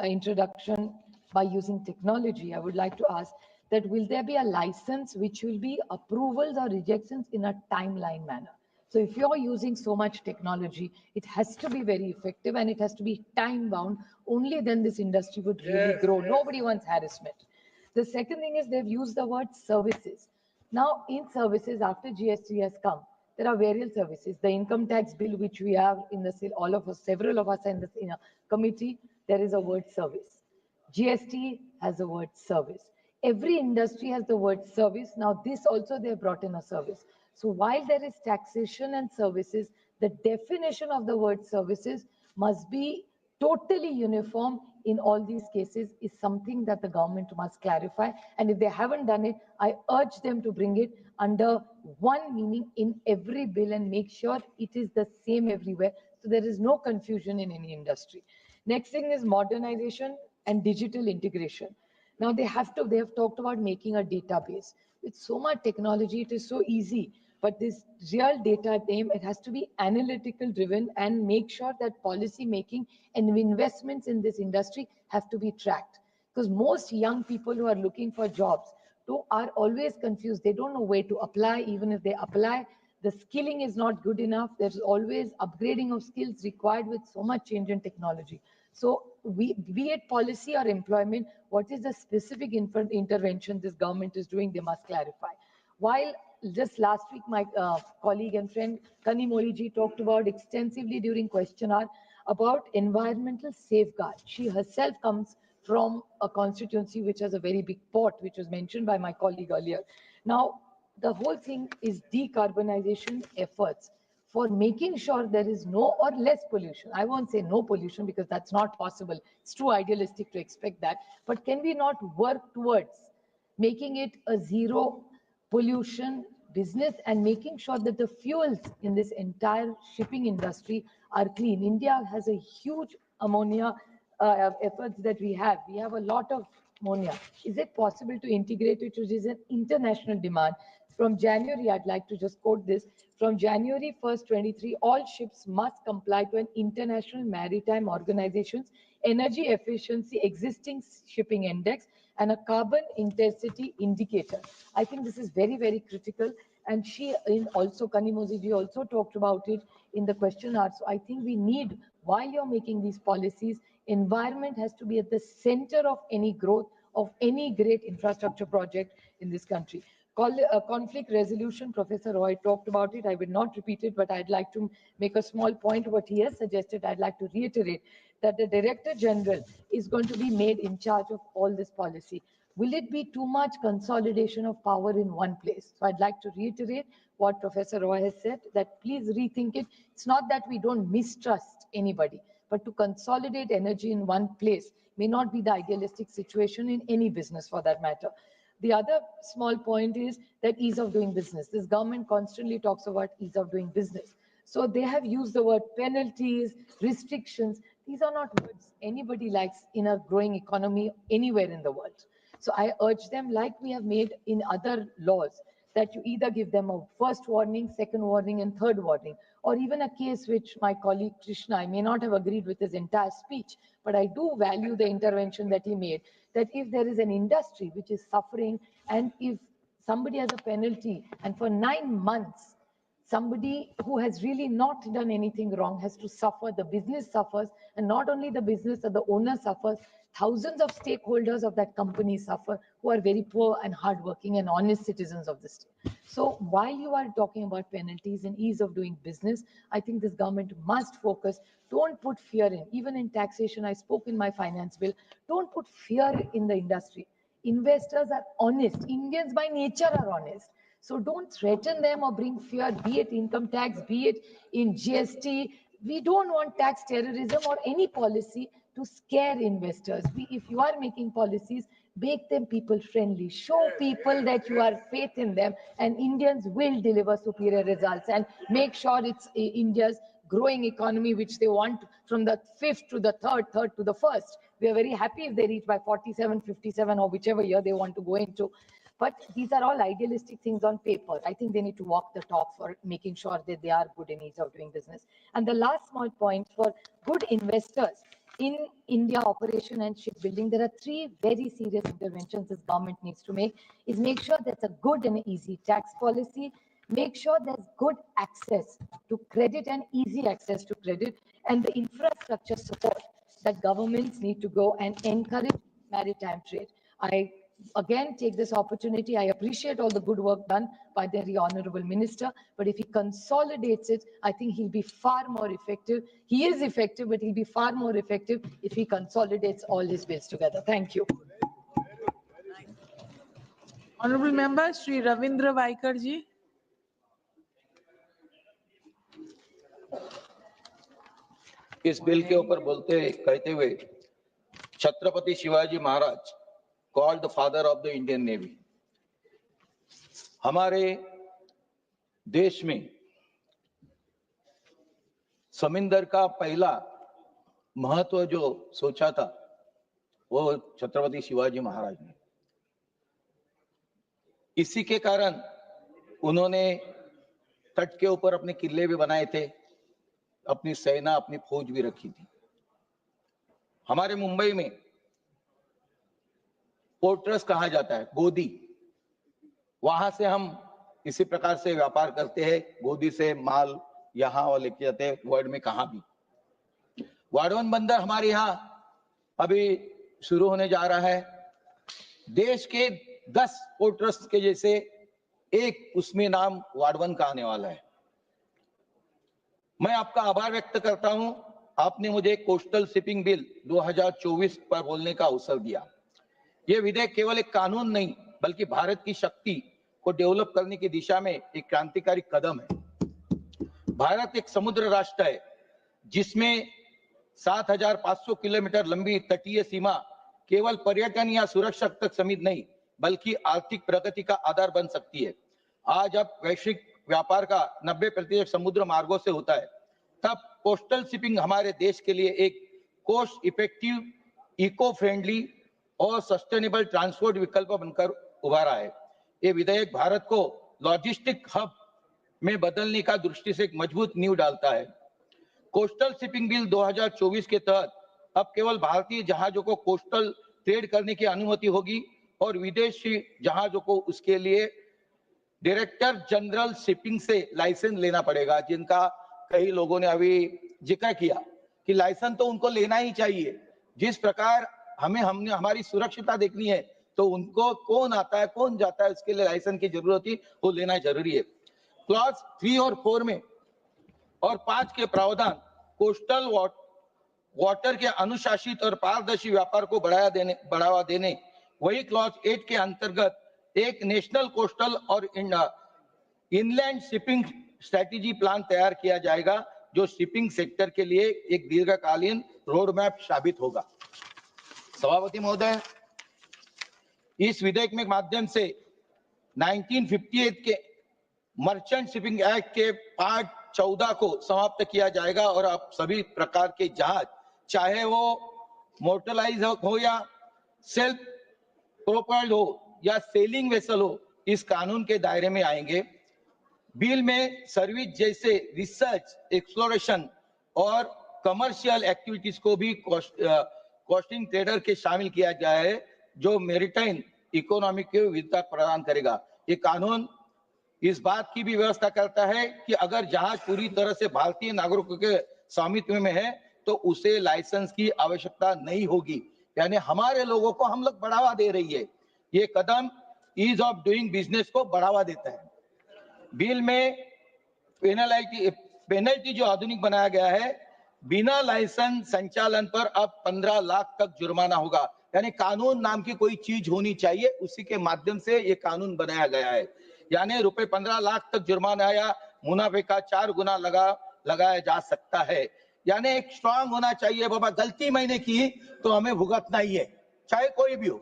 introduction by using technology, I would like to ask that will there be a license which will be approvals or rejections in a timeline manner. So if you're using so much technology, it has to be very effective and it has to be time bound. Only then this industry would really grow. Nobody wants harassment. The second thing is they've used the word services. Now in services, after GST has come, there are various services. The income tax bill, which we have in the, all of us, several of us in a committee, there is a word service. GST has the word service. Every industry has the word service. Now this also they have brought in a service. So while there is taxation and services, the definition of the word services must be totally uniform in all these cases is something that the government must clarify. And if they haven't done it, I urge them to bring it under one meaning in every bill and make sure it is the same everywhere. So there is no confusion in any industry. Next thing is modernization and digital integration. Now they have talked about making a database. With so much technology, it is so easy. But this real data name, it has to be analytical driven and make sure that policy making and investments in this industry have to be tracked. Because most young people who are looking for jobs are always confused. They don't know where to apply. Even if they apply, the skilling is not good enough. There's always upgrading of skills required with so much change in technology. So be it policy or employment, what is the specific intervention this government is doing, they must clarify. While just last week, my colleague and friend Kanimoli ji talked about extensively during question hour about environmental safeguard. She herself comes from a constituency which has a very big port, which was mentioned by my colleague earlier. Now, the whole thing is decarbonization efforts for making sure there is no or less pollution. I won't say no pollution because that's not possible. It's too idealistic to expect that. But can we not work towards making it a zero pollution business and making sure that the fuels in this entire shipping industry are clean? India has a huge ammonia efforts that we have. We have a lot of ammonia. Is it possible to integrate it, which is an international demand? From January, I'd like to just quote this. From January 1st, 23, all ships must comply to an International Maritime Organization's energy efficiency existing shipping index and a carbon intensity indicator. I think this is very, very critical. And she also, Kanimoli ji also talked about it in the question hour. So I think we need, while you're making these policies, environment has to be at the center of any growth of any great infrastructure project in this country. Conflict resolution, Professor Roy talked about it. I will not repeat it, but I'd like to make a small point. What he has suggested, I'd like to reiterate that the Director General is going to be made in charge of all this policy. Will it be too much consolidation of power in one place? So I'd like to reiterate what Professor Roy has said, that please rethink it. It's not that we don't mistrust anybody, but to consolidate energy in one place may not be the idealistic situation in any business for that matter. The other small point is that ease of doing business. This government constantly talks about ease of doing business. So they have used the word penalties, restrictions. These are not words anybody likes in a growing economy anywhere in the world. So I urge them, like we have made in other laws, that you either give them a first warning, second warning, and third warning, or even a case which my colleague Krishna, I may not have agreed with his entire speech, but I do value the intervention that he made, that if there is an industry which is suffering and if somebody has a penalty and for 9 months, somebody who has really not done anything wrong has to suffer, the business suffers, and not only the business, but the owner suffers, thousands of stakeholders of that company suffer who are very poor and hardworking and honest citizens of the state. So while you are talking about penalties and ease of doing business, I think this government must focus. Don't put fear in. Even in taxation, I spoke in my finance bill, don't put fear in the industry. Investors are honest. Indians by nature are honest. So don't threaten them or bring fear, be it income tax, be it in GST. We don't want tax terrorism or any policy to scare investors. If you are making policies, make them people friendly. Show people that you have faith in them and Indians will deliver superior results and make sure it's India's growing economy, which they want from the 5th to the 3rd to the 1st. We are very happy if they reach by 47, 57 or whichever year they want to go into. But these are all idealistic things on paper. I think they need to walk the talk for making sure that they are good in ease of doing business. And the last small point for good investors, in India operation and shipbuilding, there are three very serious interventions this government needs to make. Is make sure there's a good and easy tax policy, make sure there's good access to credit and easy access to credit, and the infrastructure support that governments need to go and encourage maritime trade. I again take this opportunity. I appreciate all the good work done by the very honorable minister, but if he consolidates it, I think he'll be far more effective. He is effective, but he'll be far more effective if he consolidates all his bills together. Thank you. Honorable member Shri Ravindra Vaikar ji. इस bill के ऊपर कहते हुए Chhatrapati Shivaji Maharaj called the father of the Indian Navy. हमारे देश में समुद्र का पहला महत्व जो सोचा था वो छत्रपति शिवाजी महाराज ने, इसी के कारण उन्होंने तट के ऊपर अपने किले भी बनाए थे, अपनी सेना अपनी फौज भी रखी थी। हमारे मुंबई में पोर्ट्रस कहा जाता है, गोदी, वहां से हम इसी प्रकार से व्यापार करते हैं, गोदी से माल यहाँ और लेके जाते हैं वर्ल्ड में कहां भी। वाडवन बंदर हमारे यहाँ अभी शुरू होने जा रहा है। देश के 10 पोर्ट्रस के जैसे एक उसमें नाम वाडवन का आने वाला है। मैं आपका आभार व्यक्त करता हूं, आपने मुझे कोस्टल शिपिंग बिल 2024 पर बोलने का अवसर दिया। यह विधेयक केवल एक कानून नहीं बल्कि भारत की शक्ति को डेवलप करने की दिशा में एक क्रांतिकारी कदम है। भारत एक समुद्र राष्ट्र है जिसमें 7,500 किलोमीटर लंबी तटीय सीमा केवल पर्यटन या सुरक्षा तक सीमित नहीं बल्कि आर्थिक प्रगति का आधार बन सकती है। आज अब वैश्विक व्यापार का 90% समुद्र मार्गों से होता है, तब कोस्टल शिपिंग हमारे देश के लिए एक कोस्ट इफेक्टिव, इको फ्रेंडली और सस्टेनेबल ट्रांसपोर्ट विकल्प बनकर उभारा है। ये विधेयक भारत को लॉजिस्टिक हब में बदलने का दृष्टि से एक मजबूत नींव डालता है। कोस्टल शिपिंग बिल 2024 के तहत अब केवल भारतीय जहाजों को कोस्टल ट्रेड करने की अनुमति होगी और विदेशी जहाजों को उसके लिए डायरेक्टर जनरल शिपिंग से लाइसेंस लेना पड़ेगा, जिनका कई लोगों ने अभी जिक्र किया कि लाइसेंस तो उनको लेना ही चाहिए। जिस प्रकार हमने हमारी सुरक्षितता देखनी है तो उनको कौन आता है कौन जाता है उसके लिए लाइसेंस की जरूरत ही वो लेना जरूरी है। क्लॉज 3 और 4 में और 5 के प्रावधान कोस्टल वाटर के अनुशासित और पारदर्शी व्यापार को बढ़ावा देने, वही क्लॉज 8 के अंतर्गत एक नेशनल कोस्टल और इनलैंड शिपिंग स्ट्रेटेजी प्लान तैयार किया जाएगा जो शिपिंग सेक्टर के लिए एक दीर्घकालीन रोड मैप साबित होगा। सभापति महोदय, इस विधेयक के माध्यम से 1958 के मर्चेंट शिपिंग एक्ट के पार्ट 14 को समाप्त किया जाएगा और अब सभी प्रकार के जहाज, चाहे वो मोटराइज हो या सेल्फ प्रोपेल्ड हो या सेलिंग वेसल हो, इस कानून के दायरे में आएंगे। बिल में सर्विस जैसे रिसर्च, एक्सप्लोरेशन और कमर्शियल एक्टिविटीज को भी कोस्टिंग ट्रेडर के शामिल किया गया है जो मैरीटाइम इकोनॉमी को विविधता प्रदान करेगा। ये कानून इस बात की भी व्यवस्था करता है कि अगर जहाज पूरी तरह से भारतीय नागरिकों के स्वामित्व में है तो उसे लाइसेंस की आवश्यकता नहीं होगी, यानी हमारे लोगों को हम लोग बढ़ावा दे रही है। ये कदम ईज ऑफ डूइंग बिजनेस को बढ़ावा देता है। बिल में पेनल्टी जो आधुनिक बनाया गया है, बिना लाइसेंस संचालन पर अब 15 लाख तक जुर्माना होगा, यानी कानून नाम की कोई चीज होनी चाहिए, उसी के माध्यम से ये कानून बनाया गया है। यानी रुपए 15 लाख तक जुर्माना या मुनाफे का 4 गुना लगाया जा सकता है। यानी एक स्ट्रांग होना चाहिए, बाबा गलती मैंने की तो हमें भुगतना ही है, चाहे कोई भी हो।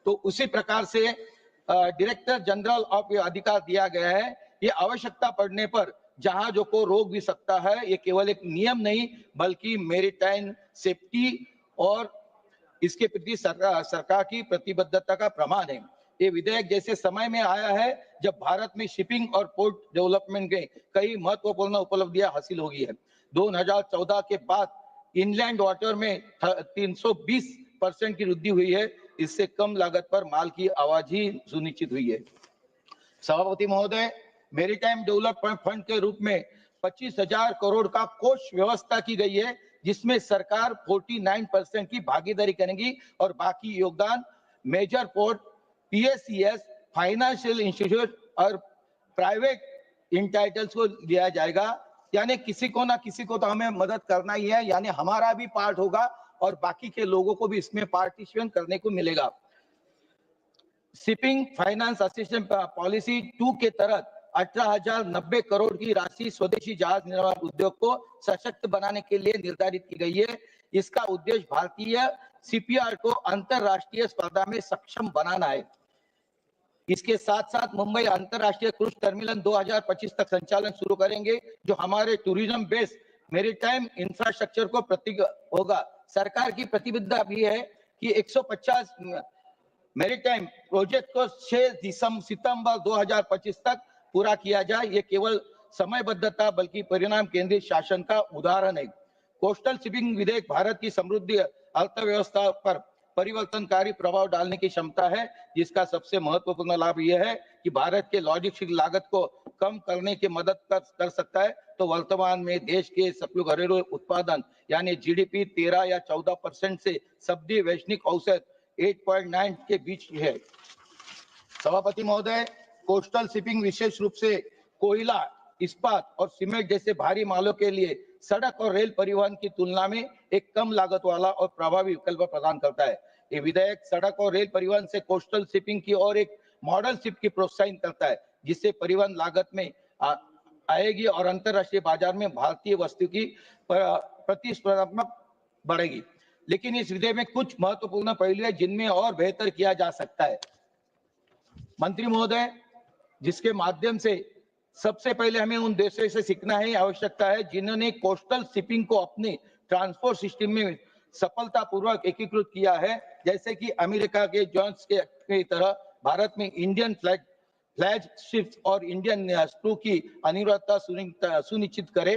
तो उसी प्रकार से डायरेक्टर जनरल ऑफ अधिकार दिया गया है। ये आवश्यकता पड़ने पर जहाजों को रोक भी सकता है। ये केवल एक नियम नहीं बल्कि मैरीटाइम सेफ्टी और इसके प्रति सरकार की प्रतिबद्धता का प्रमाण है। ये विधेयक जैसे समय में आया है जब भारत में शिपिंग और पोर्ट डेवलपमेंट के कई महत्वपूर्ण उपलब्धियां हासिल हो गई है। 2014 के बाद इनलैंड वाटर में 320% की वृद्धि हुई है। इससे कम लागत पर माल की आवाजाही सुनिश्चित हुई है। सभापति महोदय, मैरीटाइम डेवलपमेंट फंड के रूप में 25,000 करोड़ का कोष व्यवस्था की गई है, जिसमें सरकार 49% की भागीदारी करेगी और बाकी योगदान major port, PSES, financial institute और प्राइवेट इंटाइटल्स को दिया जाएगा। यानी किसी को ना किसी को तो हमें मदद करना ही है, यानी हमारा भी पार्ट होगा और बाकी के लोगों को भी इसमें पार्टिसिपेट करने को मिलेगा। शिपिंग फाइनेंस असिस्टेंस पॉलिसी 2 के तहत 18,090 करोड़ की राशि स्वदेशी जहाज निर्माण उद्योग को सशक्त बनाने के लिए निर्धारित की गई है। इसका उद्देश्य भारतीय CPR को अंतरराष्ट्रीय स्पर्धा में सक्षम बनाना है। इसके साथ साथ मुंबई अंतरराष्ट्रीय क्रूज टर्मिनल 2025 तक संचालन शुरू करेंगे, जो हमारे टूरिज्म बेस्ड मैरीटाइम इंफ्रास्ट्रक्चर को प्रतीक होगा। सरकार की प्रतिबद्धता भी है कि 150 मैरीटाइम प्रोजेक्ट को 6 सितंबर 2025 तक पूरा किया जाए। ये केवल समयबद्धता बल्कि परिणाम केंद्रित शासन का उदाहरण है। कोस्टल शिपिंग विधेयक भारत की समृद्ध अर्थव्यवस्था पर परिवर्तनकारी प्रभाव डालने की क्षमता है, जिसका सबसे महत्वपूर्ण लाभ यह है कि भारत के लॉजिस्टिक लागत को कम करने की मदद कर सकता है। तो वर्तमान में देश के सकल घरेलू उत्पादन यानी GDP 13 या 14% से सब्दी वैश्विक औसत 8.9 के बीच है। सभापति महोदय, कोस्टल शिपिंग विशेष रूप से कोयला, इस्पात और सीमेंट जैसे भारी मालों के लिए सड़क और रेल परिवहन की तुलना में एक कम लागत वाला और प्रभावी विकल्प प्रदान करता है। ये विधेयक सड़क और रेल परिवहन से कोस्टल शिपिंग की और एक मॉडल शिप की प्रोत्साहित करता है, जिससे परिवहन लागत में आएगी और अंतरराष्ट्रीय बाजार में भारतीय वस्तु की प्रतिस्पर्धात्मक बढ़ेगी। लेकिन इस विधेयक में कुछ महत्वपूर्ण पहलू है जिनमें और बेहतर किया जा सकता है। मंत्री महोदय, जिसके माध्यम से सबसे पहले हमें उन देशों से सीखना है, आवश्यकता है जिन्होंने कोस्टल शिपिंग को अपने ट्रांसपोर्ट सिस्टम में सफलतापूर्वक एकीकृत किया है, जैसे कि अमेरिका के जॉन्स के तरह भारत में इंडियन फ्लैग शिप्स और इंडियन क्रू की अनिवार्यता सुनिश्चित करे।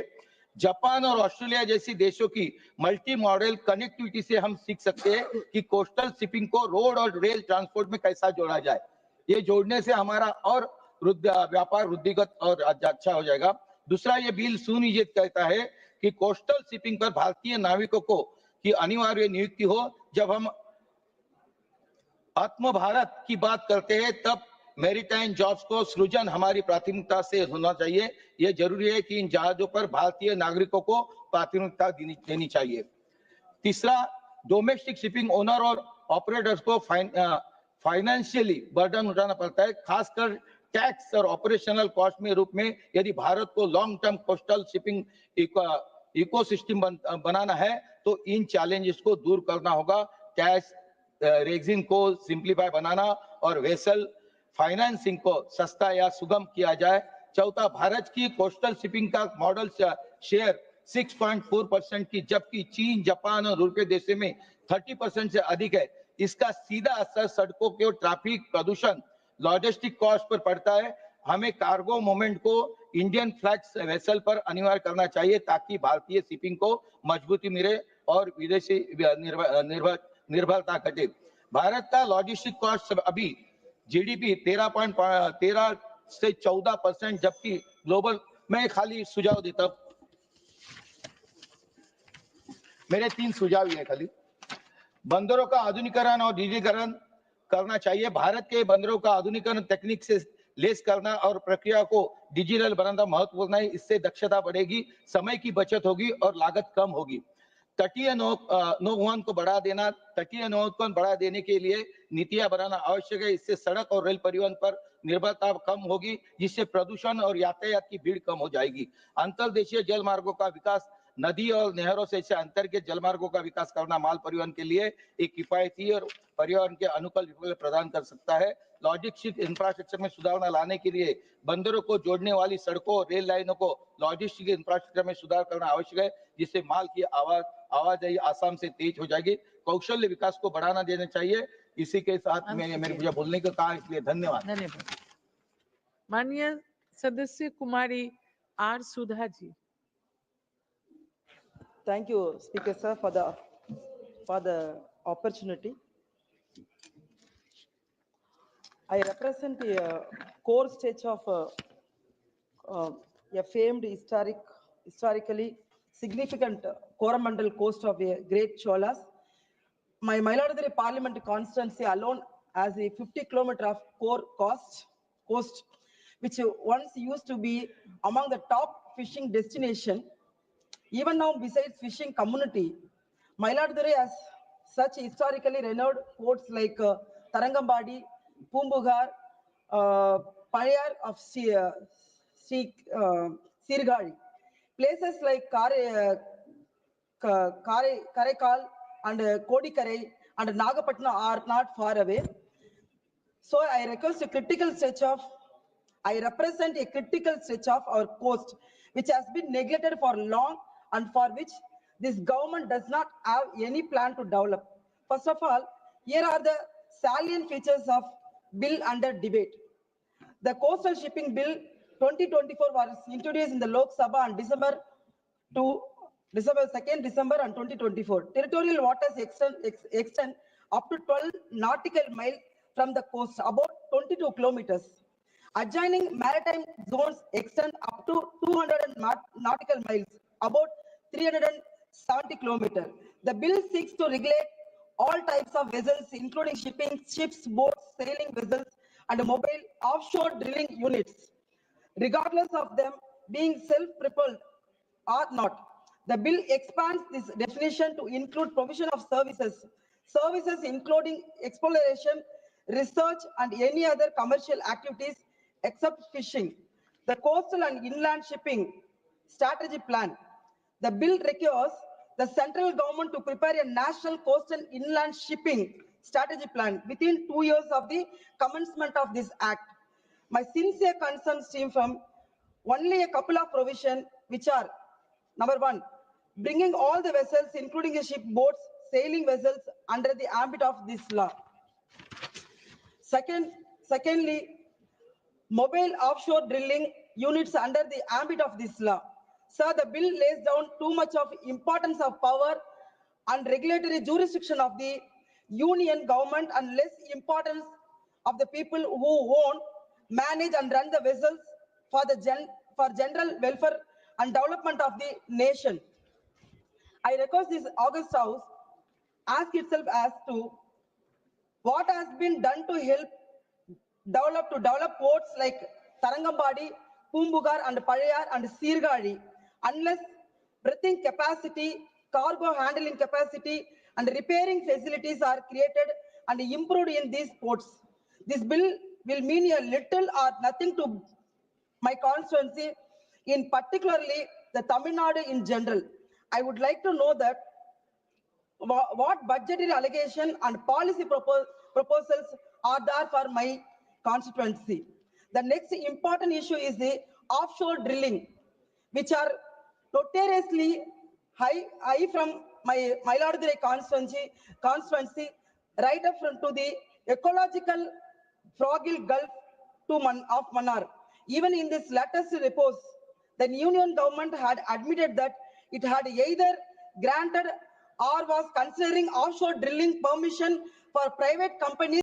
जापान और ऑस्ट्रेलिया जैसी देशों की मल्टी मॉडल कनेक्टिविटी से हम सीख सकते हैं कि कोस्टल शिपिंग को रोड और रेल ट्रांसपोर्ट में कैसा जोड़ा जाए। ये जोड़ने से हमारा और व्यापार वृद्धिगत और अच्छा हो जाएगा। दूसरा, ये बिल सुनिश्चित करता है कि कोस्टल शिपिंग पर भारतीय नाविकों को की अनिवार्य नियुक्ति हो। जब हम आत्म भारत की बात करते हैं तब मैरीटाइम जॉब्स को सृजन हमारी प्राथमिकता से होना चाहिए। यह जरूरी है कि इन जहाजों पर भारतीय नागरिकों को प्राथमिकता देनी चाहिए। तीसरा, डोमेस्टिक शिपिंग ओनर और ऑपरेटर्स को फाइनेंशियली बर्डन उठाना पड़ता है, खासकर टैक्स और ऑपरेशनल कॉस्ट में रूप में। यदि भारत को long term coastal shipping ecosystem बनाना है तो इन चैलेंजेस को दूर करना होगा। टैक्स रेजिंग को सिंप्लीफाई बनाना और वेसल फाइनेंसिंग को सस्ता या सुगम किया जाए। चौथा, भारत की कोस्टल शिपिंग का मॉडल शेयर 6.4% की, जबकि चीन, जापान और यूरोपीय देशों में 30% से अधिक है। इसका सीधा असर सड़कों के ट्रैफिक प्रदूषण, लॉजिस्टिक कॉस्ट पर पड़ता है। हमें कार्गो मूवमेंट को इंडियन फ्लैग वेसल पर अनिवार्य करना चाहिए ताकि भारतीय शिपिंग को मजबूती मिले और विदेशी निर्भरता घटे। भारत का लॉजिस्टिक कॉस्ट अभी GDP 13 से 14%, जबकि ग्लोबल में खाली सुझाव देता, मेरे 3 सुझाव है खाली। बंदरों का आधुनिकीकरण और डिजिटलीकरण करना चाहिए। भारत के बंदरों का आधुनिकीकरण तकनीक से लेस करना और प्रक्रिया को डिजिटल बनाना महत्वपूर्ण है। इससे दक्षता बढ़ेगी, समय की बचत होगी और लागत कम होगी। तटीय नौवहन को बढ़ा देना, तटीय नौवहन को बढ़ा देने के लिए नीतियां बनाना आवश्यक है। इससे सड़क और रेल परिवहन पर निर्भरता कम होगी, जिससे प्रदूषण और यातायात की भीड़ कम हो जाएगी। अंतर्देशीय जल मार्गों का विकास, नदी और नहरों से अंतर्गत जलमार्गों का विकास करना माल परिवहन के लिए एक किफायती और पर्यावरण के अनुकूल विकल्प प्रदान कर सकता है। लॉजिस्टिक इंफ्रास्ट्रक्चर में सुधार लाने के लिए बंदरों को जोड़ने वाली सड़कों और रेल लाइनों को लॉजिस्टिक इंफ्रास्ट्रक्चर में सुधार करना आवश्यक है, जिससे माल की आवाजाही आसाम से तेज हो जाएगी। कौशल्य विकास को बढ़ाना देना चाहिए। इसी के साथ में मेरे मुझे बोलने को कहा, इसलिए धन्यवाद। धन्यवाद। माननीय सदस्य कुमारी R Sudha ji. Thank you, Speaker sir, for the opportunity. I represent a core stage of a famed historically significant Coromandel coast of a great Cholas. My Mailaduri Parliament constituency alone has a 50-kilometer of core coast, which once used to be among the top fishing destination. Even now, besides fishing community, Mailaduri has such historically renowned ports like Tarangambadi, Pumbugar, Payar of Sirgari. Places like Karekal and Kodikarai and Nagapatna are not far away. So I represent a critical stretch of our coast, which has been neglected for long and for which this government does not have any plan to develop. First of all, here are the salient features of bill under debate. The Coastal Shipping Bill 2024 was introduced in the Lok Sabha on December 2nd, December and 2024. Territorial waters extend up to 12 nautical miles from the coast, about 22 kilometers. Adjoining maritime zones extend up to 200 nautical miles, about 370 kilometers. The bill seeks to regulate all types of vessels, including shipping, ships, boats, sailing vessels, and mobile offshore drilling units, regardless of them being self-propelled or not. The bill expands this definition to include provision of services including exploration, research, and any other commercial activities except fishing. The Coastal and Inland Shipping Strategy Plan. The bill requires the central government to prepare a national coastal inland shipping strategy plan within 2 years of the commencement of this act. My sincere concerns stem from only a couple of provisions, which are: number one, bringing all the vessels, including the ship, boats, sailing vessels, under the ambit of this law. Secondly, mobile offshore drilling units under the ambit of this law. Sir, the bill lays down too much of importance of power and regulatory jurisdiction of the union government and less importance of the people who own, manage and run the vessels for general welfare and development of the nation. I request this August House ask itself as to what has been done to help develop ports like Tarangambadi, Pumbugar and Payar and Sirgari, unless berthing capacity, cargo handling capacity and repairing facilities are created and improved in these ports. This bill will mean a little or nothing to my constituency, in particularly the Tamil Nadu in general. I would like to know that what budgetary allocation and policy proposals are there for my constituency. The next important issue is the offshore drilling, which are notoriously high from my Mailaduri constituency right up front to the ecological Froggill Gulf of Mannar. Even in this latest report, the union government had admitted that it had either granted or was considering offshore drilling permission for private companies